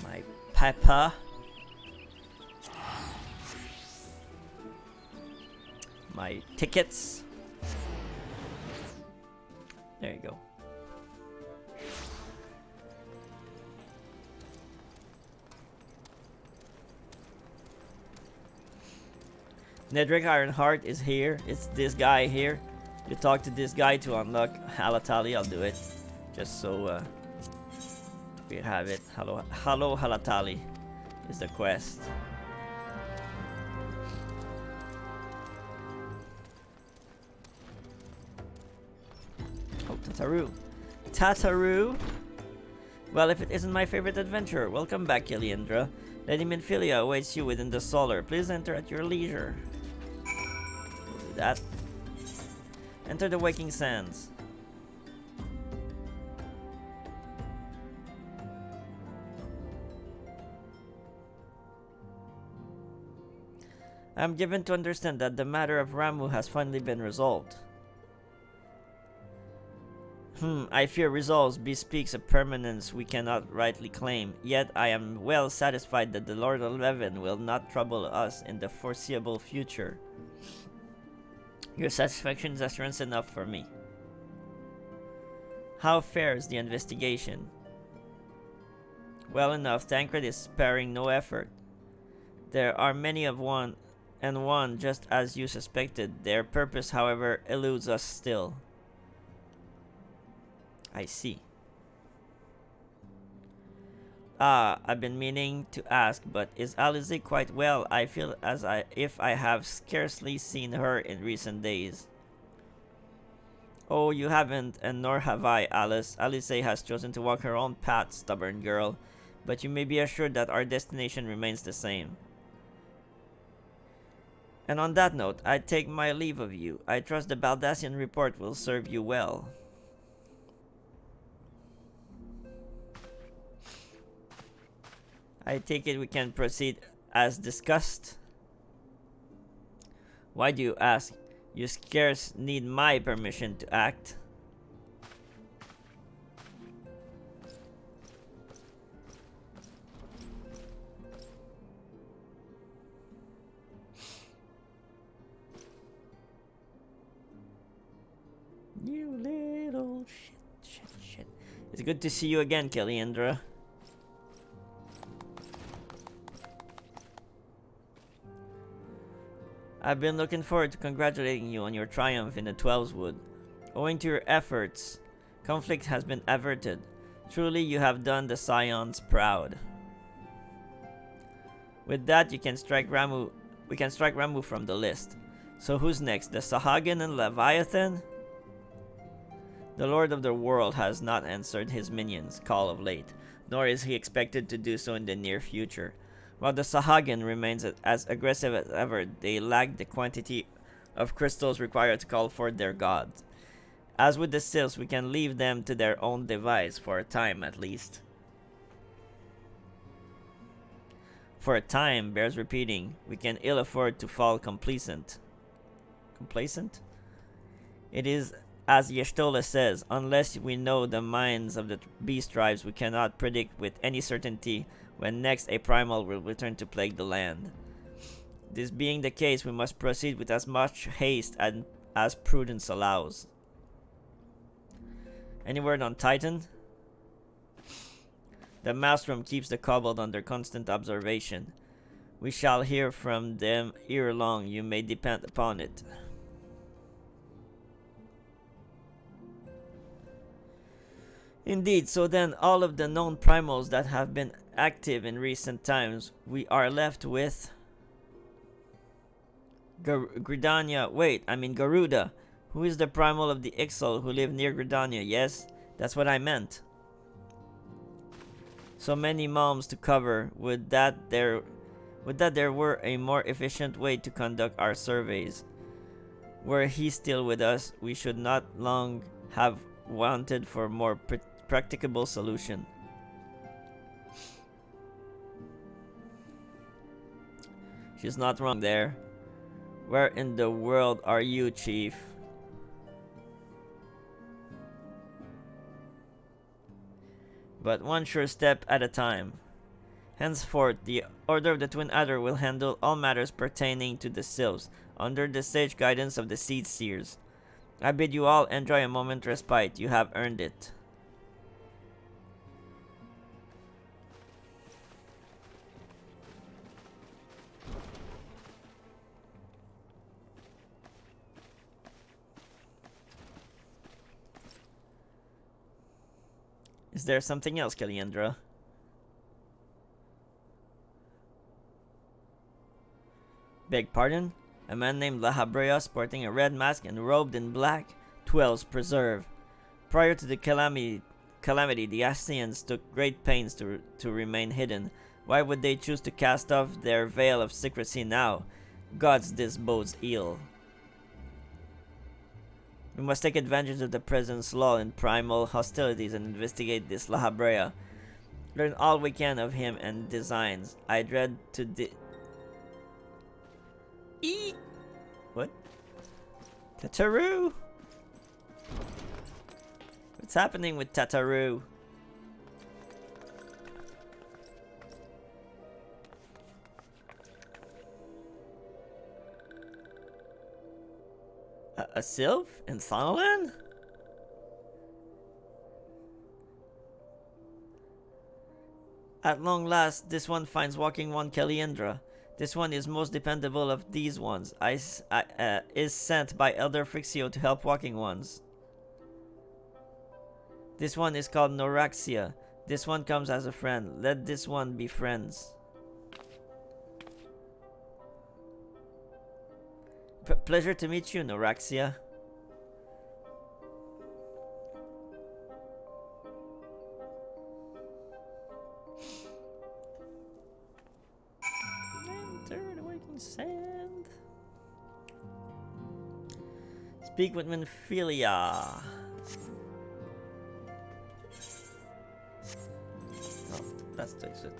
my pepper. My tickets. There you go. Nedrick Ironheart is here. It's this guy here. You talk to this guy to unlock Halatali. I'll do it. Just so we have it. Hello Halatali is the quest. Oh, Tataru. Tataru! Well, if it isn't my favorite adventure, welcome back, Kiliandra. Lady Minfilia awaits you within the solar. Please enter at your leisure. We'll do that. Enter the Waking Sands. I am given to understand that the matter of Ramu has finally been resolved. I fear resolves bespeaks a permanence we cannot rightly claim, yet I am well satisfied that the Lord of Leven will not trouble us in the foreseeable future. Your satisfaction is assurance enough for me. How fares the investigation? Well enough, Tancred is sparing no effort. There are many of one, just as you suspected. Their purpose, however, eludes us still. I see. I've been meaning to ask, but is Alize quite well? I feel as if I have scarcely seen her in recent days. Oh, you haven't, and nor have I, Alice. Alize has chosen to walk her own path, stubborn girl. But you may be assured that our destination remains the same. And on that note, I take my leave of you. I trust the Baldassian report will serve you well. I take it we can proceed as discussed. Why do you ask? You scarce need my permission to act. You little shit. It's good to see you again, Kiliandra. I've been looking forward to congratulating you on your triumph in the Twelveswood. Owing to your efforts, conflict has been averted. Truly, you have done the Scions proud. With that, we can strike Ramu from the list. So who's next? The Sahagin and Leviathan? The Lord of the World has not answered his minions' call of late, nor is he expected to do so in the near future. While the Sahagin remains as aggressive as ever, they lack the quantity of crystals required to call forth their gods. As with the Sylphs, we can leave them to their own device, for a time at least. For a time bears repeating. We can ill afford to fall complacent. Complacent? It is as Y'shtola says, unless we know the minds of the beast tribes, we cannot predict with any certainty when next a primal will return to plague the land. This being the case, we must proceed with as much haste as prudence allows. Any word on Titan? The Maelstrom keeps the kobold under constant observation. We shall hear from them ere long, you may depend upon it. Indeed, so then all of the known primals that have been active in recent times, we are left with Gridania. Garuda, who is the primal of the Ixal who live near Gridania. Yes, that's what I meant. So many malms to cover. Would that there were a more efficient way to conduct our surveys. Were he still with us, we should not long have wanted for more practicable solution. She's not wrong there. Where in the world are you, Chief? But one sure step at a time. Henceforth, the Order of the Twin Adder will handle all matters pertaining to the Sylphs, under the sage guidance of the Seed Seers. I bid you all enjoy a moment's respite. You have earned it. Is there something else, Kaliandra? Beg pardon? A man named La Habrea, sporting a red mask and robed in black, dwells preserve. Prior to the calamity, the Ascians took great pains to remain hidden. Why would they choose to cast off their veil of secrecy now? Gods, this bodes ill. We must take advantage of the present lull in primal hostilities and investigate this La Habrea. Learn all we can of him and designs. I dread to Eek! What? Tataru! What's happening with Tataru? A sylph in Thanalan? At long last, this one finds walking one Kaliandra. This one is most dependable of these ones. Is sent by Elder Frixio to help walking ones. This one is called Noraxia. This one comes as a friend. Let this one be friends. Pleasure to meet you, Noraxia. Enter the waking sand. Speak with Minfilia. Oh, that's it.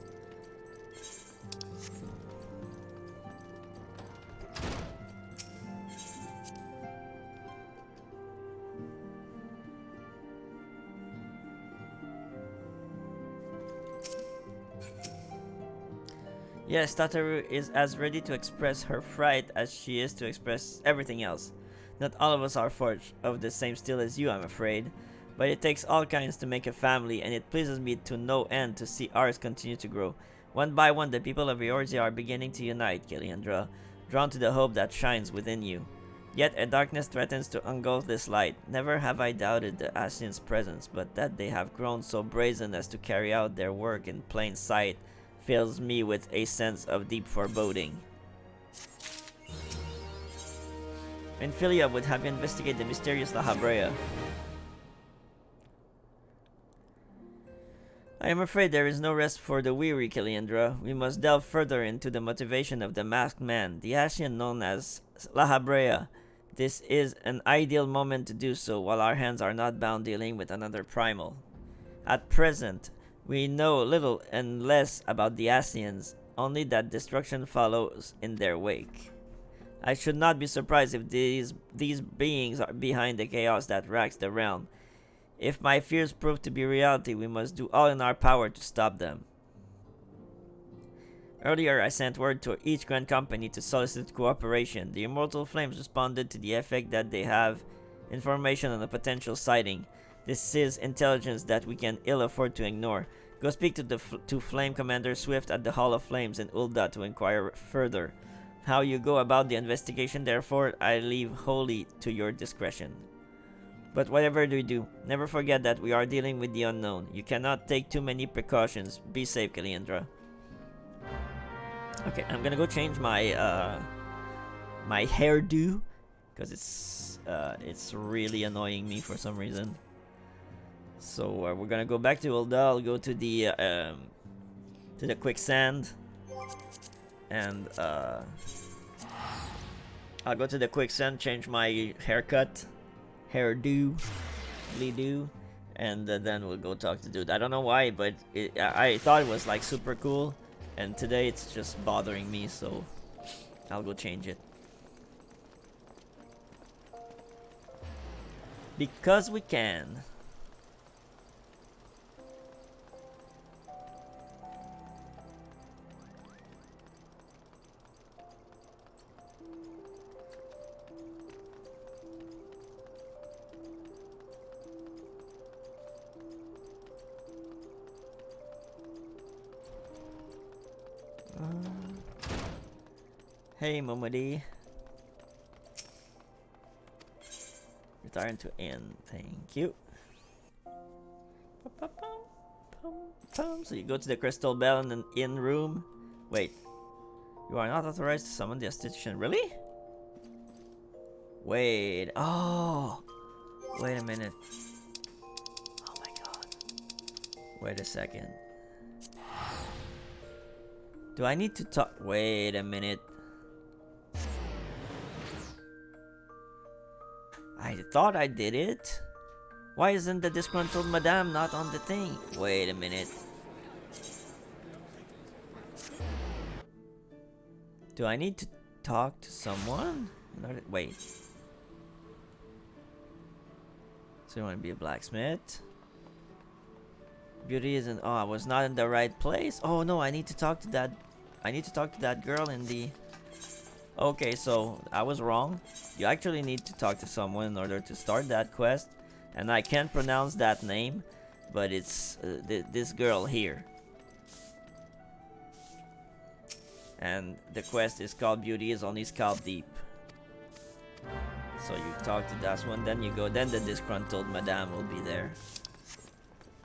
Yes, Tataru is as ready to express her fright as she is to express everything else. Not all of us are forged of the same steel as you, I'm afraid. But it takes all kinds to make a family, and it pleases me to no end to see ours continue to grow. One by one, the people of Eorzea are beginning to unite, Kiliandra, drawn to the hope that shines within you. Yet a darkness threatens to engulf this light. Never have I doubted the Ascians' presence, but that they have grown so brazen as to carry out their work in plain sight fills me with a sense of deep foreboding. Minfilia would have you investigate the mysterious La Habrea. I am afraid there is no rest for the weary, Kiliandra. We must delve further into the motivation of the masked man, the Ascian known as La Habrea. This is an ideal moment to do so, while our hands are not bound dealing with another primal. At present, we know little and less about the Ascians, only that destruction follows in their wake. I should not be surprised if these beings are behind the chaos that racks the realm. If my fears prove to be reality, we must do all in our power to stop them. Earlier, I sent word to each Grand Company to solicit cooperation. The Immortal Flames responded to the effect that they have information on a potential sighting. This is intelligence that we can ill afford to ignore. Go speak to the to Flame Commander Swift at the Hall of Flames in Ul'dah to inquire further. How you go about the investigation, therefore, I leave wholly to your discretion. But whatever you do, never forget that we are dealing with the unknown. You cannot take too many precautions. Be safe, Kaliandra. Okay, I'm gonna go change my my hairdo because it's really annoying me for some reason. So we're gonna go back to Ul'dah. I'll go to the quicksand, and I'll go to the quicksand, change my haircut, hairdo, and then we'll go talk to dude. I don't know why, but I thought it was like super cool, and today it's just bothering me, so I'll go change it. Because we can. Hey, Momody. Return to inn. Thank you. So you go to the crystal bell in an inn room. Wait. You are not authorized to summon the esthetician. Really? Wait. Oh. Wait a minute. Oh my god. Wait a second. Do I need to talk? Wait a minute. I thought I did it. Why isn't the disgruntled madame not on the thing? Wait a minute. Do I need to talk to someone? Wait. So you want to be a blacksmith? Beauty isn't. Oh, I was not in the right place. Oh no, I need to talk to that. I need to talk to that girl in the. Okay, so I was wrong. You actually need to talk to someone in order to start that quest, and I can't pronounce that name, but it's this girl here. And the quest is called Beauty is only scalp deep. So you talk to that one, then you go, then the disgruntled madame will be there.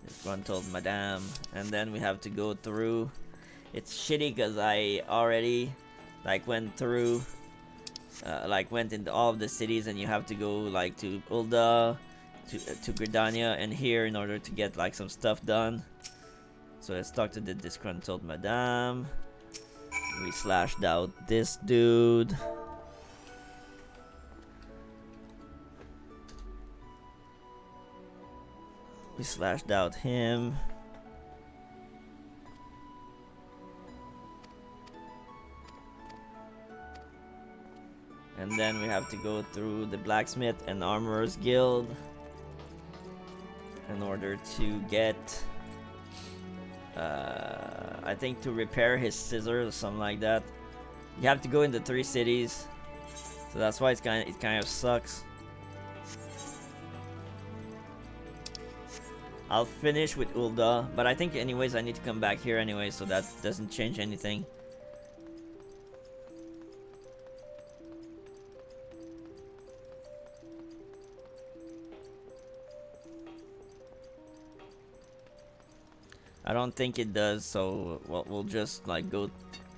Disgruntled madame, and then we have to go through. It's shitty because I already like went through, went into all of the cities, and you have to go like to Ulda, to Gridania, and here in order to get like some stuff done. So let's talk to the disgruntled madame. We slashed out this dude. We slashed out him. And then we have to go through the blacksmith and armorer's guild in order to get I think to repair his scissors or something like that. You have to go into 3 cities, so that's why it kind of sucks. I'll finish with Ulda, but I think anyways I need to come back here anyway, so that doesn't change anything. I don't think it does, so we'll just like go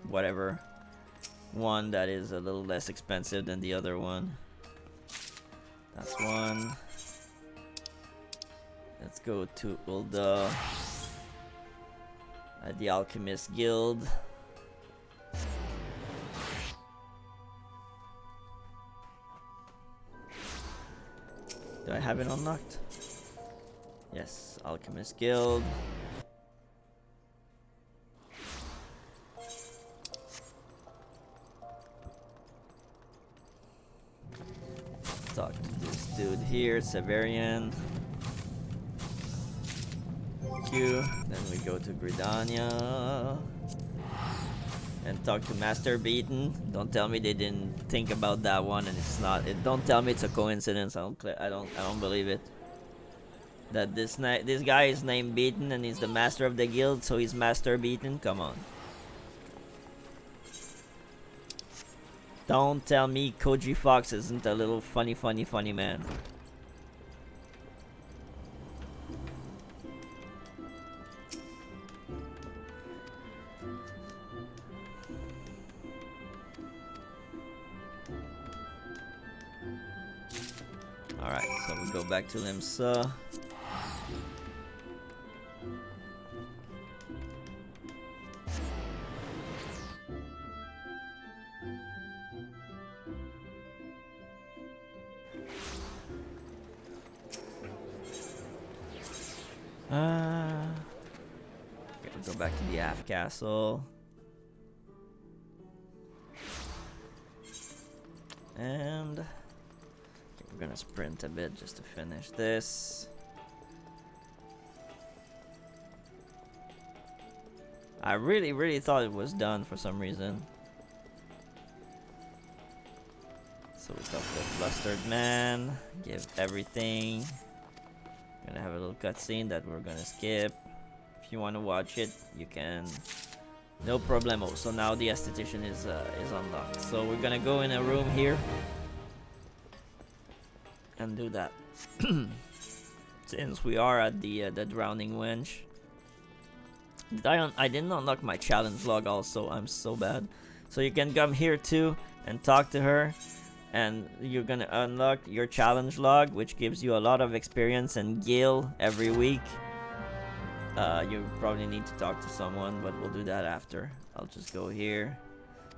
whatever one that is a little less expensive than the other one. That's one. Let's go to Ulda at the Alchemist Guild. Do I have it unlocked? Yes, Alchemist Guild. Talk to this dude here, Severian. Q. Then we go to Gridania and talk to Master Beaten. Don't tell me they didn't think about that one, and it's not. Don't tell me it's a coincidence. I don't believe it. That this guy is named Beaten and he's the master of the guild, so he's Master Beaten. Come on. Don't tell me Koji Fox isn't a little funny man. Alright, so we go back to Limsa. Okay, we'll go back to the Aft Castle. And okay, we're gonna sprint a bit just to finish this. I really thought it was done for some reason. So we talk to the flustered man, give everything. Gonna have a little cutscene that we're gonna skip. If you want to watch it, you can. No problemo. So now the esthetician is unlocked. So we're gonna go in a room here and do that. Since we are at the drowning wench. I didn't unlock my challenge log also. I'm so bad. So you can come here too and talk to her, and you're gonna unlock your challenge log, which gives you a lot of experience and gil every week. You probably need to talk to someone, but we'll do that after. I'll just go here.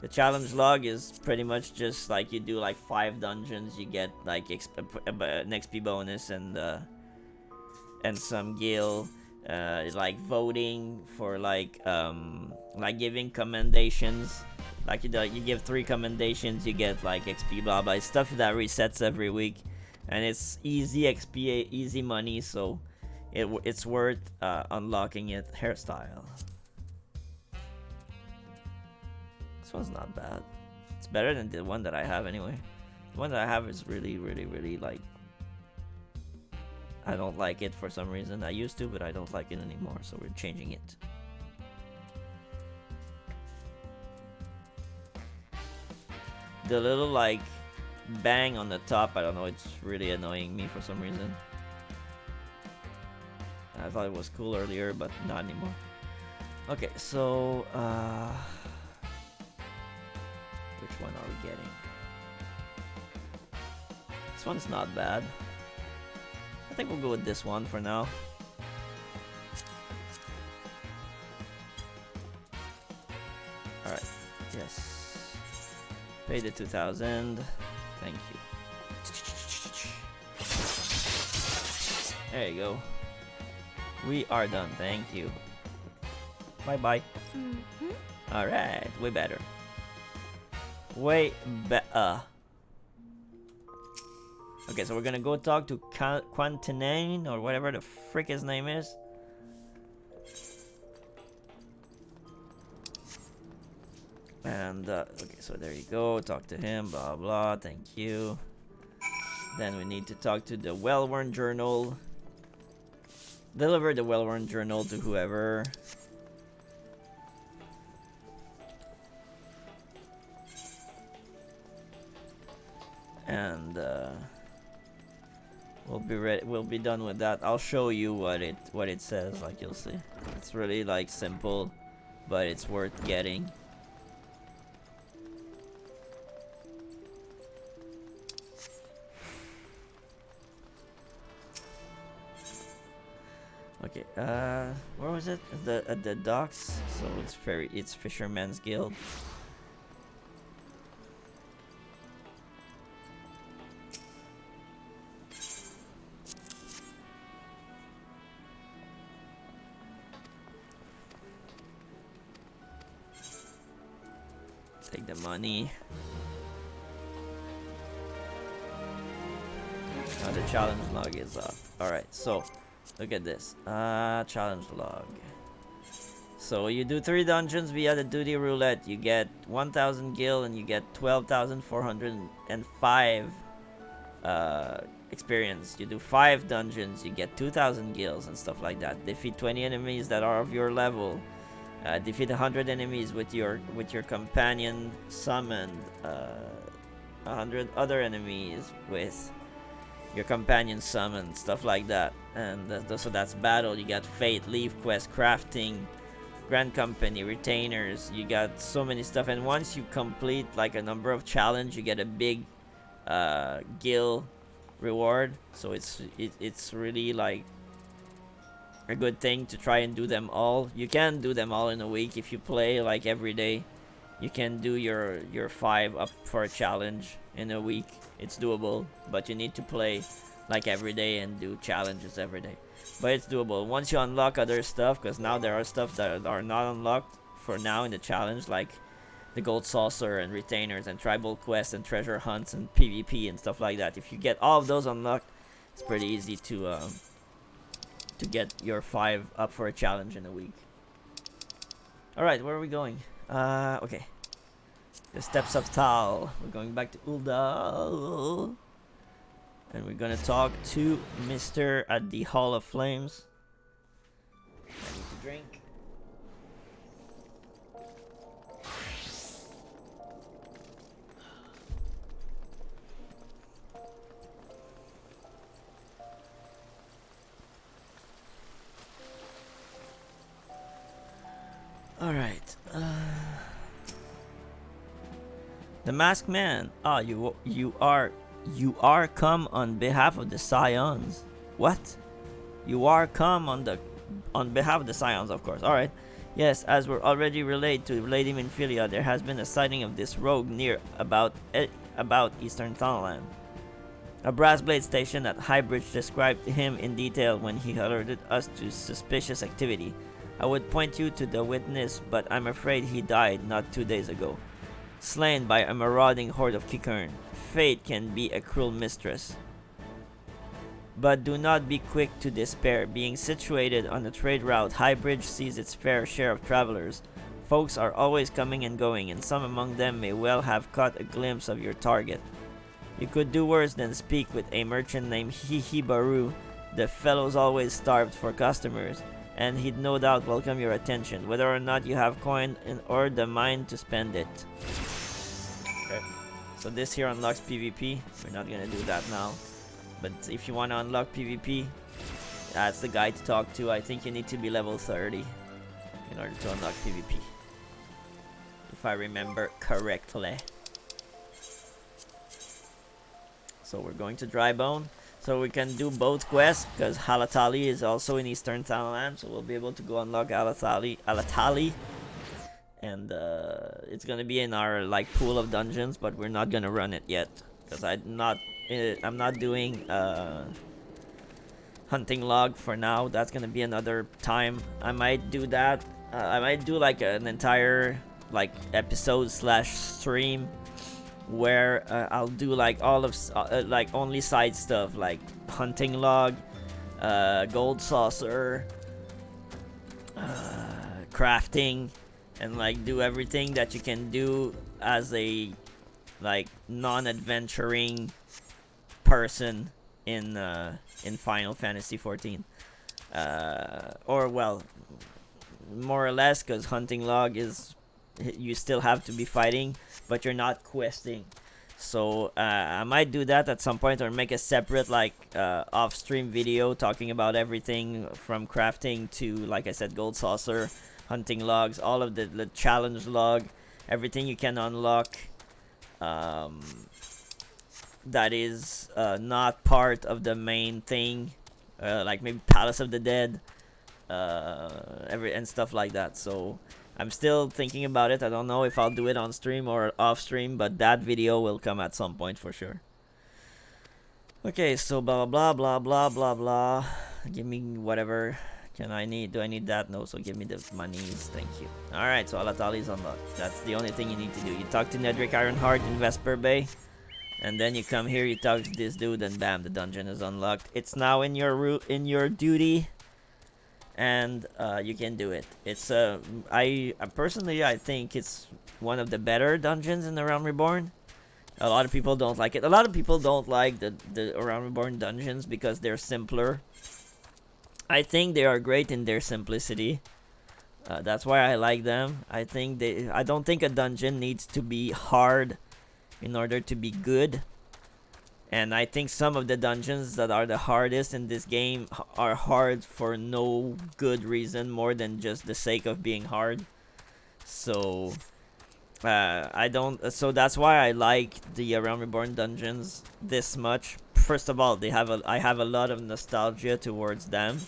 The challenge log is pretty much just like you do like 5 dungeons, you get like an XP bonus and some gil. Like voting for like giving commendations. Like you give 3 commendations, you get like XP blah blah stuff that resets every week, and it's easy XP, easy money, so it's worth unlocking it. Hairstyle. This one's not bad. It's better than the one that I have anyway. The one that I have is really like, I don't like it for some reason. I used to, but I don't like it anymore, so we're changing it. The little like bang on the top, I don't know, it's really annoying me for some reason. I thought it was cool earlier, but not anymore. Okay, so which one are we getting? This one's not bad. I think we'll go with this one for now. Alright, yes. Pay the 2,000. Thank you. There you go. We are done, thank you. Bye-bye. Alright, way better. Way better. Okay, so we're gonna go talk to Quantinane, or whatever the frick his name is. And, okay, so there you go. Talk to him, blah blah, thank you. Then we need to talk to the well-worn journal. Deliver the well-worn journal to whoever. And, we'll be done with that. I'll show you what it says, like you'll see. It's really like simple, but it's worth getting. Okay, where was it? At the docks. So it's Fisherman's Guild. Take the money. Now the challenge log is up. Alright, so look at this. Challenge log. So you do 3 dungeons via the duty roulette. You get 1,000 gil and you get 12,405 experience. You do 5 dungeons, you get 2,000 gils and stuff like that. Defeat 20 enemies that are of your level. Defeat 100 enemies with your companion summoned. 100 other enemies with your companion summoned, stuff like that. And so that's battle. You got fate, leave quest, crafting, grand company, retainers. You got so many stuff, and once you complete like a number of challenge, you get a big gil reward. So it's really like a good thing to try and do them all. You can do them all in a week if you play like every day. You can do your 5 up for a challenge in a week. It's doable, but you need to play like every day and do challenges every day. But it's doable once you unlock other stuff, because now there are stuff that are not unlocked for now in the challenge, like the gold saucer and retainers and tribal quests and treasure hunts and PvP and stuff like that. If you get all of those unlocked, it's pretty easy to get your 5 up for a challenge in a week. Alright, where are we going? Okay. The Steps of Tal. We're going back to Ul'dah. And we're gonna talk to Mr. at the Hall of Flames. I need to drink. Alright. The Masked Man. Ah, you are come on behalf of the Scions. What? You are come on behalf of the Scions, of course. Alright. Yes, as we're already relayed to Lady Minfilia, there has been a sighting of this rogue near about Eastern Thanalan. A brass blade station at Highbridge described him in detail when he alerted us to suspicious activity. I would point you to the witness, but I'm afraid he died not 2 days ago. Slain by a marauding horde of Kikern. Fate can be a cruel mistress. But do not be quick to despair. Being situated on a trade route, Highbridge sees its fair share of travelers. Folks are always coming and going, and some among them may well have caught a glimpse of your target. You could do worse than speak with a merchant named Hihibaru. The fellow's always starved for customers, and he'd no doubt welcome your attention, whether or not you have coin or the mind to spend it. Okay. So this here unlocks PvP. We're not gonna do that now. But if you want to unlock PvP, that's the guy to talk to. I think you need to be level 30 in order to unlock PvP, if I remember correctly. So we're going to Drybone, so we can do both quests, because Halatali is also in Eastern Thanalan, so we'll be able to go unlock Alatali, and it's gonna be in our like pool of dungeons, but we're not gonna run it yet, because I'm not doing hunting log for now. That's gonna be another time. I might do that. I might do like an entire like episode slash stream where I'll do like all of like only side stuff like hunting log, gold saucer, crafting, and like do everything that you can do as a like non-adventuring person in Final Fantasy XIV, or well, more or less, because hunting log is you still have to be fighting, but you're not questing. So I might do that at some point, or make a separate like off-stream video talking about everything from crafting to, like I said, gold saucer, hunting logs, all of the challenge log, everything you can unlock that is not part of the main thing, like maybe Palace of the Dead, and stuff like that. So I'm still thinking about it. I don't know if I'll do it on stream or off stream, but that video will come at some point for sure. Okay, so blah blah blah blah blah blah. Give me whatever. Do I need that? No, so give me the monies. Thank you. Alright, so Alatali is unlocked. That's the only thing you need to do. You talk to Nedric Ironheart in Vesper Bay, and then you come here, you talk to this dude, and bam, the dungeon is unlocked. It's now in your duty, and you can do it. It's I personally think it's one of the better dungeons in the Realm Reborn. A lot of people don't like it. A lot of people don't like the Realm Reborn dungeons because they're simpler. I think they are great in their simplicity. That's why I like them. I don't think a dungeon needs to be hard in order to be good. And I think some of the dungeons that are the hardest in this game are hard for no good reason, more than just the sake of being hard. So so that's why I like the Realm Reborn dungeons this much. First of all, I have a lot of nostalgia towards them.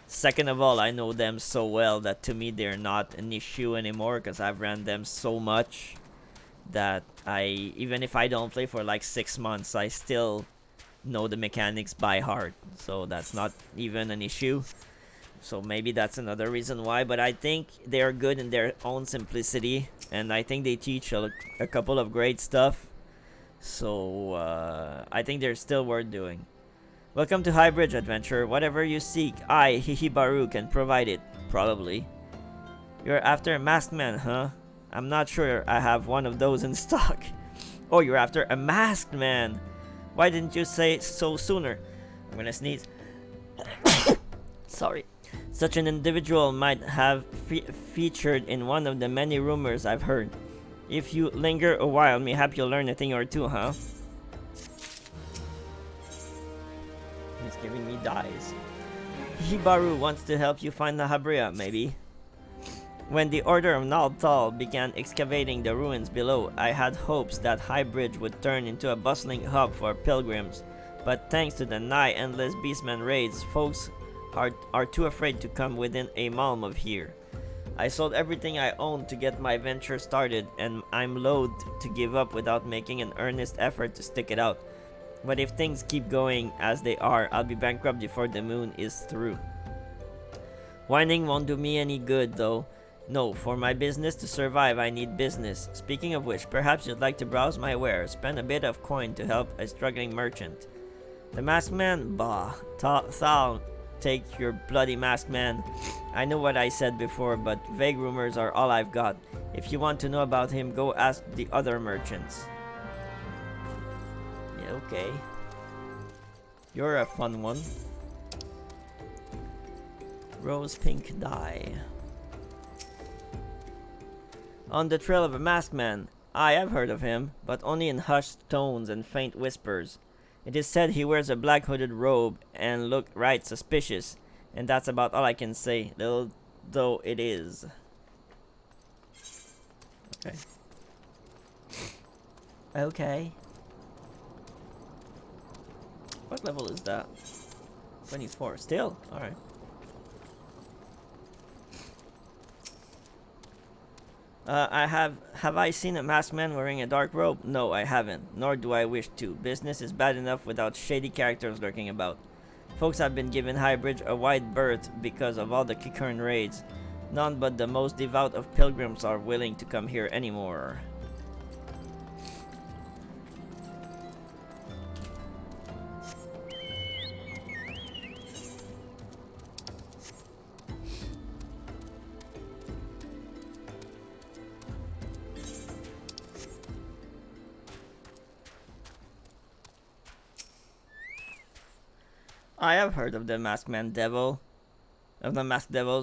Second of all, I know them so well that to me they're not an issue anymore, because I've ran them so much that even if I don't play for like 6 months, I still know the mechanics by heart. So that's not even an issue. So maybe that's another reason why, but I think they are good in their own simplicity, and I think they teach a couple of great stuff. So I think they're still worth doing. Welcome to Highbridge, adventurer. Whatever you seek, I, Hihibaru, can provide it. Probably. You're after a masked man, huh? I'm not sure I have one of those in stock. Oh, you're after a masked man. Why didn't you say so sooner? I'm gonna sneeze. Sorry. Such an individual might have featured in one of the many rumors I've heard. If you linger a while, mayhap you'll learn a thing or two, huh? He's giving me dies. Hibaru wants to help you find the Habria, maybe. When the Order of Nalthal began excavating the ruins below, I had hopes that Highbridge would turn into a bustling hub for pilgrims, but thanks to the nigh-endless beastman raids, folks are too afraid to come within a malm of here. I sold everything I owned to get my venture started, and I'm loath to give up without making an earnest effort to stick it out. But if things keep going as they are, I'll be bankrupt before the moon is through. Whining won't do me any good, though. No, for my business to survive, I need business. Speaking of which, perhaps you'd like to browse my wares, spend a bit of coin to help a struggling merchant. The masked man? Bah. Thal, take your bloody masked man. I know what I said before, but vague rumors are all I've got. If you want to know about him, go ask the other merchants. Yeah, okay. You're a fun one. Rose pink dye. On the trail of a masked man. Aye, I've heard of him, but only in hushed tones and faint whispers. It is said he wears a black hooded robe and look right suspicious, and that's about all I can say, little though it is. Okay. Okay. What level is that? 24. Still? Alright. Have I seen a masked man wearing a dark robe? No, I haven't, nor do I wish to. Business is bad enough without shady characters lurking about. Folks have been given Highbridge a wide berth because of all the Kikurn raids. None but the most devout of pilgrims are willing to come here anymore. I have heard of the masked devil.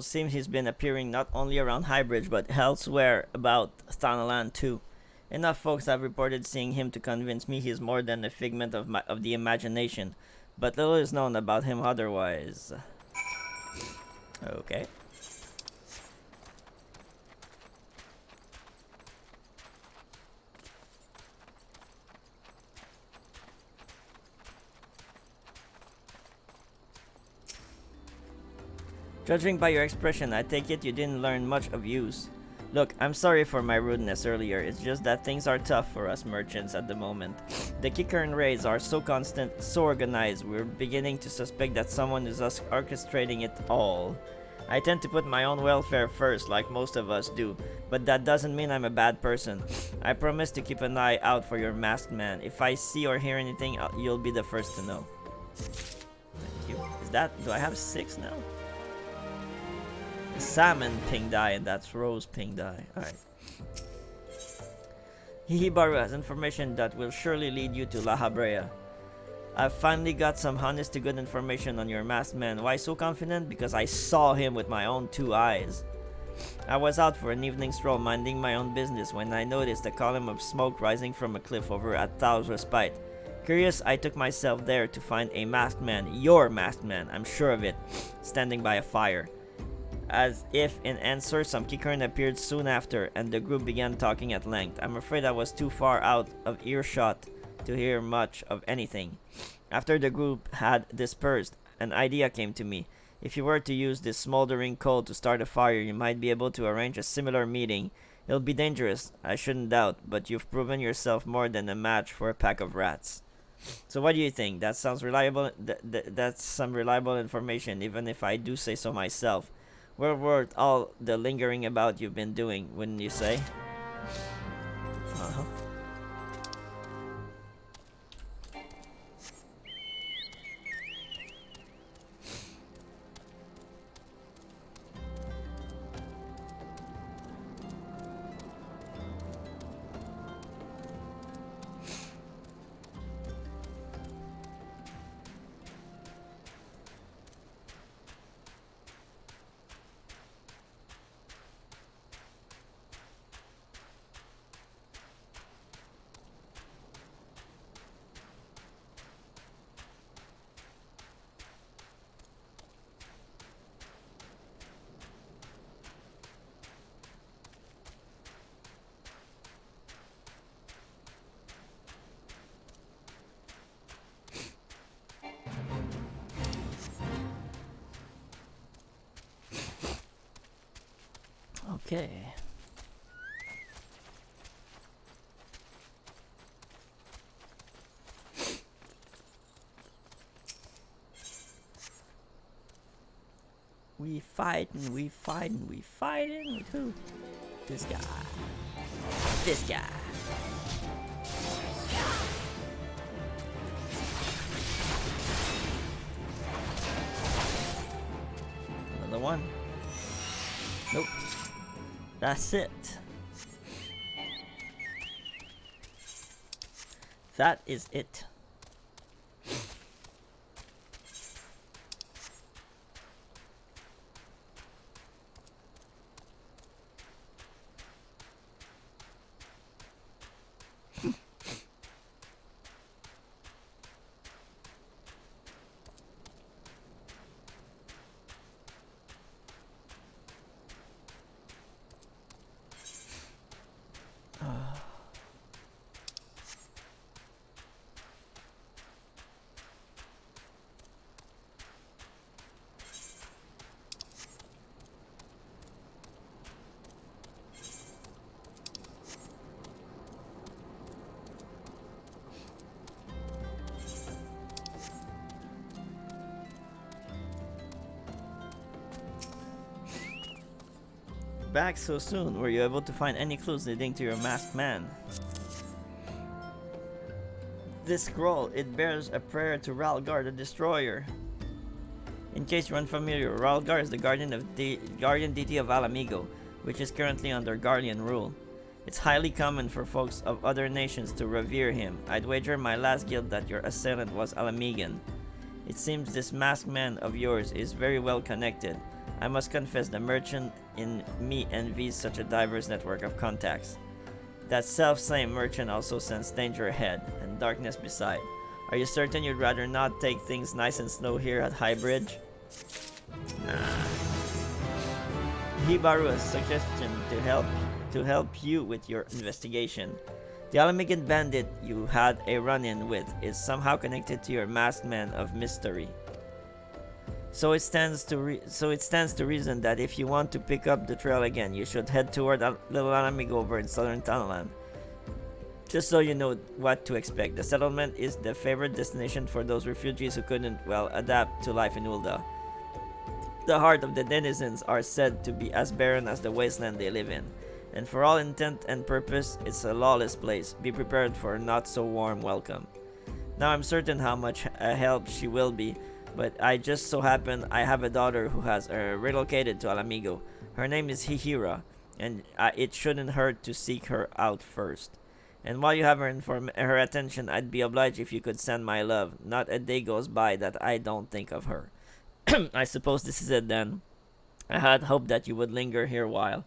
Seems he's been appearing not only around Highbridge but elsewhere about Thanalan too. Enough folks have reported seeing him to convince me he's more than a figment of the imagination, but little is known about him otherwise. Okay. Judging by your expression, I take it you didn't learn much of use. Look, I'm sorry for my rudeness earlier, it's just that things are tough for us merchants at the moment. The Kikurn raids are so constant, so organized, we're beginning to suspect that someone is orchestrating it all. I tend to put my own welfare first, like most of us do, but that doesn't mean I'm a bad person. I promise to keep an eye out for your masked man. If I see or hear anything, you'll be the first to know. Thank you. Do I have 6 now? Salmon pink dye, and that's rose pink dye. Alright. Hihibaru has information that will surely lead you to La Habrea. I've finally got some honest to good information on your masked man. Why so confident? Because I saw him with my own 2 eyes. I was out for an evening stroll minding my own business when I noticed a column of smoke rising from a cliff over at Tau's Respite. Curious, I took myself there to find a masked man, your masked man, I'm sure of it, standing by a fire. As if in answer, some Kikurn appeared soon after, and the group began talking at length. I'm afraid I was too far out of earshot to hear much of anything. After the group had dispersed, an idea came to me. If you were to use this smoldering coal to start a fire, you might be able to arrange a similar meeting. It'll be dangerous, I shouldn't doubt, but you've proven yourself more than a match for a pack of rats. So what do you think? That sounds reliable. That's some reliable information, even if I do say so myself. Well worth all the lingering about you've been doing, wouldn't you say? Uh-huh. Okay. We fightin', we fightin', we fightin' with who? This guy. This guy. Another one. Nope. That's it. That is it. Back so soon. Were you able to find any clues leading to your masked man? This scroll, it bears a prayer to Ralgar the Destroyer. In case you're unfamiliar, Ralgar is the guardian deity of Alamigo, which is currently under Guardian rule. It's highly common for folks of other nations to revere him. I'd wager my last guild that your assailant was Alamigan. It seems this masked man of yours is very well connected. I must confess the merchant in me envies such a diverse network of contacts. That self-same merchant also sensed danger ahead, and darkness beside. Are you certain you'd rather not take things nice and slow here at High Bridge? Hibaru's suggestion to help you with your investigation. The Alamigan bandit you had a run-in with is somehow connected to your masked man of mystery. So it stands to reason that if you want to pick up the trail again, you should head toward Little Alamigo over in southern Tunnelland. Just so you know what to expect, the settlement is the favorite destination for those refugees who couldn't, well, adapt to life in Ul'dah. The heart of the denizens are said to be as barren as the wasteland they live in, and for all intent and purpose, it's a lawless place. Be prepared for a not so warm welcome. Now I'm certain how much a help she will be, but I just so happen I have a daughter who has relocated to Alamigo. Her name is Hihira, and it shouldn't hurt to seek her out first. And while you have her attention, I'd be obliged if you could send my love. Not a day goes by that I don't think of her. I suppose this is it then. I had hoped that you would linger here a while.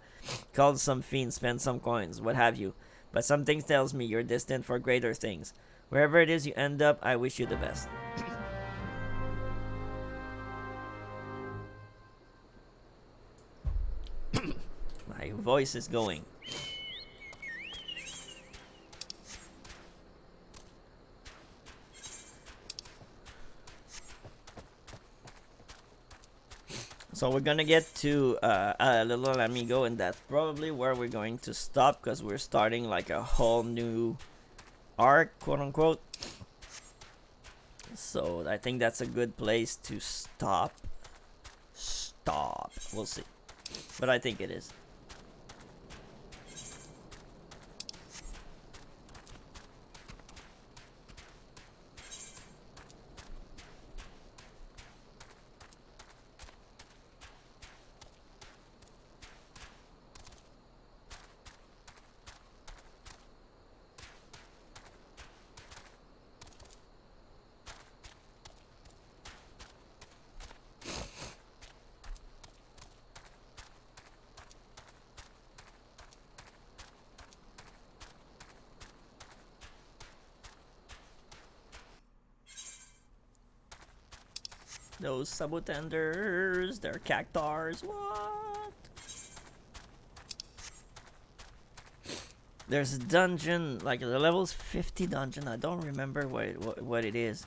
Call some fiend, spend some coins, what have you. But something tells me you're destined for greater things. Wherever it is you end up, I wish you the best. My voice is going. So we're gonna get to Little Alamigo, and that's probably where we're going to stop, because we're starting like a whole new arc, quote unquote. So I think that's a good place to stop. We'll see. But I think it is. Those sabotenders, they're cactars. What? There's a dungeon, like the level's 50 dungeon. I don't remember what it is,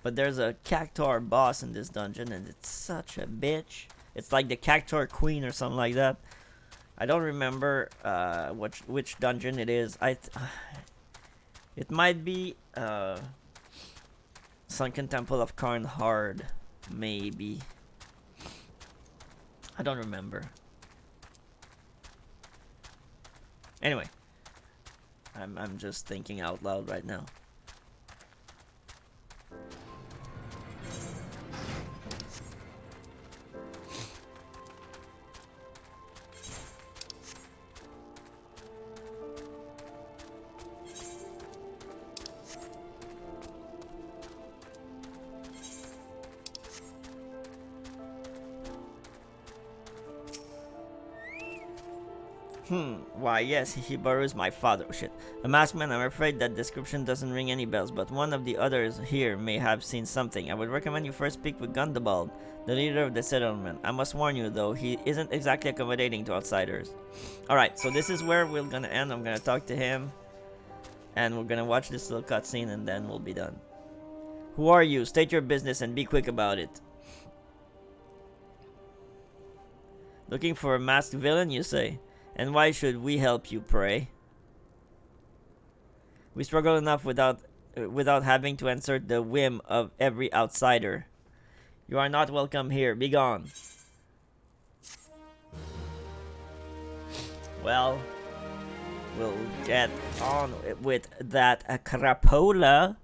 but there's a cactar boss in this dungeon, and it's such a bitch. It's like the cactar queen or something like that. I don't remember which dungeon it is. It might be Sunken Temple of Karn Hard, maybe. I don't remember. Anyway, I'm just thinking out loud right now. Why, yes, Hibaru is my father. Oh, shit. A masked man, I'm afraid that description doesn't ring any bells, but one of the others here may have seen something. I would recommend you first speak with Gundabald, the leader of the settlement. I must warn you, though, he isn't exactly accommodating to outsiders. Alright, so this is where we're gonna end. I'm gonna talk to him, and we're gonna watch this little cutscene, and then we'll be done. Who are you? State your business and be quick about it. Looking for a masked villain, you say? And why should we help you, pray? We struggle enough without having to answer the whim of every outsider. You are not welcome here. Be gone. Well, we'll get on with that crapola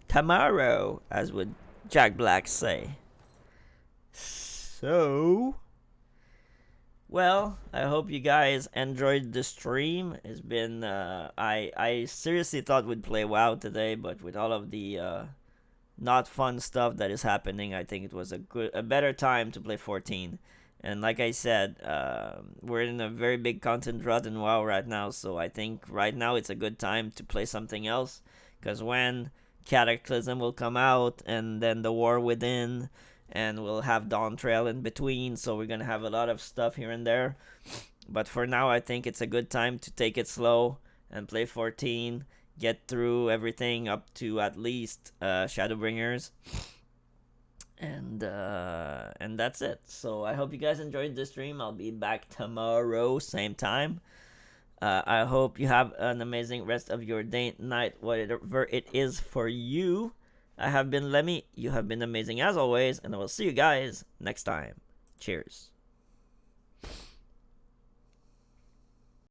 tomorrow, as would Jack Black say. So... well, I hope you guys enjoyed the stream. It's been, I seriously thought we'd play WoW today, but with all of the not fun stuff that is happening, I think it was a better time to play 14. And like I said, we're in a very big content drought in WoW right now, so I think right now it's a good time to play something else. Because when Cataclysm will come out, and then the War Within, and we'll have Dawn Trail in between, so we're gonna have a lot of stuff here and there. But for now, I think it's a good time to take it slow and play 14, get through everything up to at least Shadowbringers, and that's it. So I hope you guys enjoyed this stream. I'll be back tomorrow, same time. I hope you have an amazing rest of your day, night, whatever it is for you. I have been Lemmy, you have been amazing as always, and I will see you guys next time. Cheers.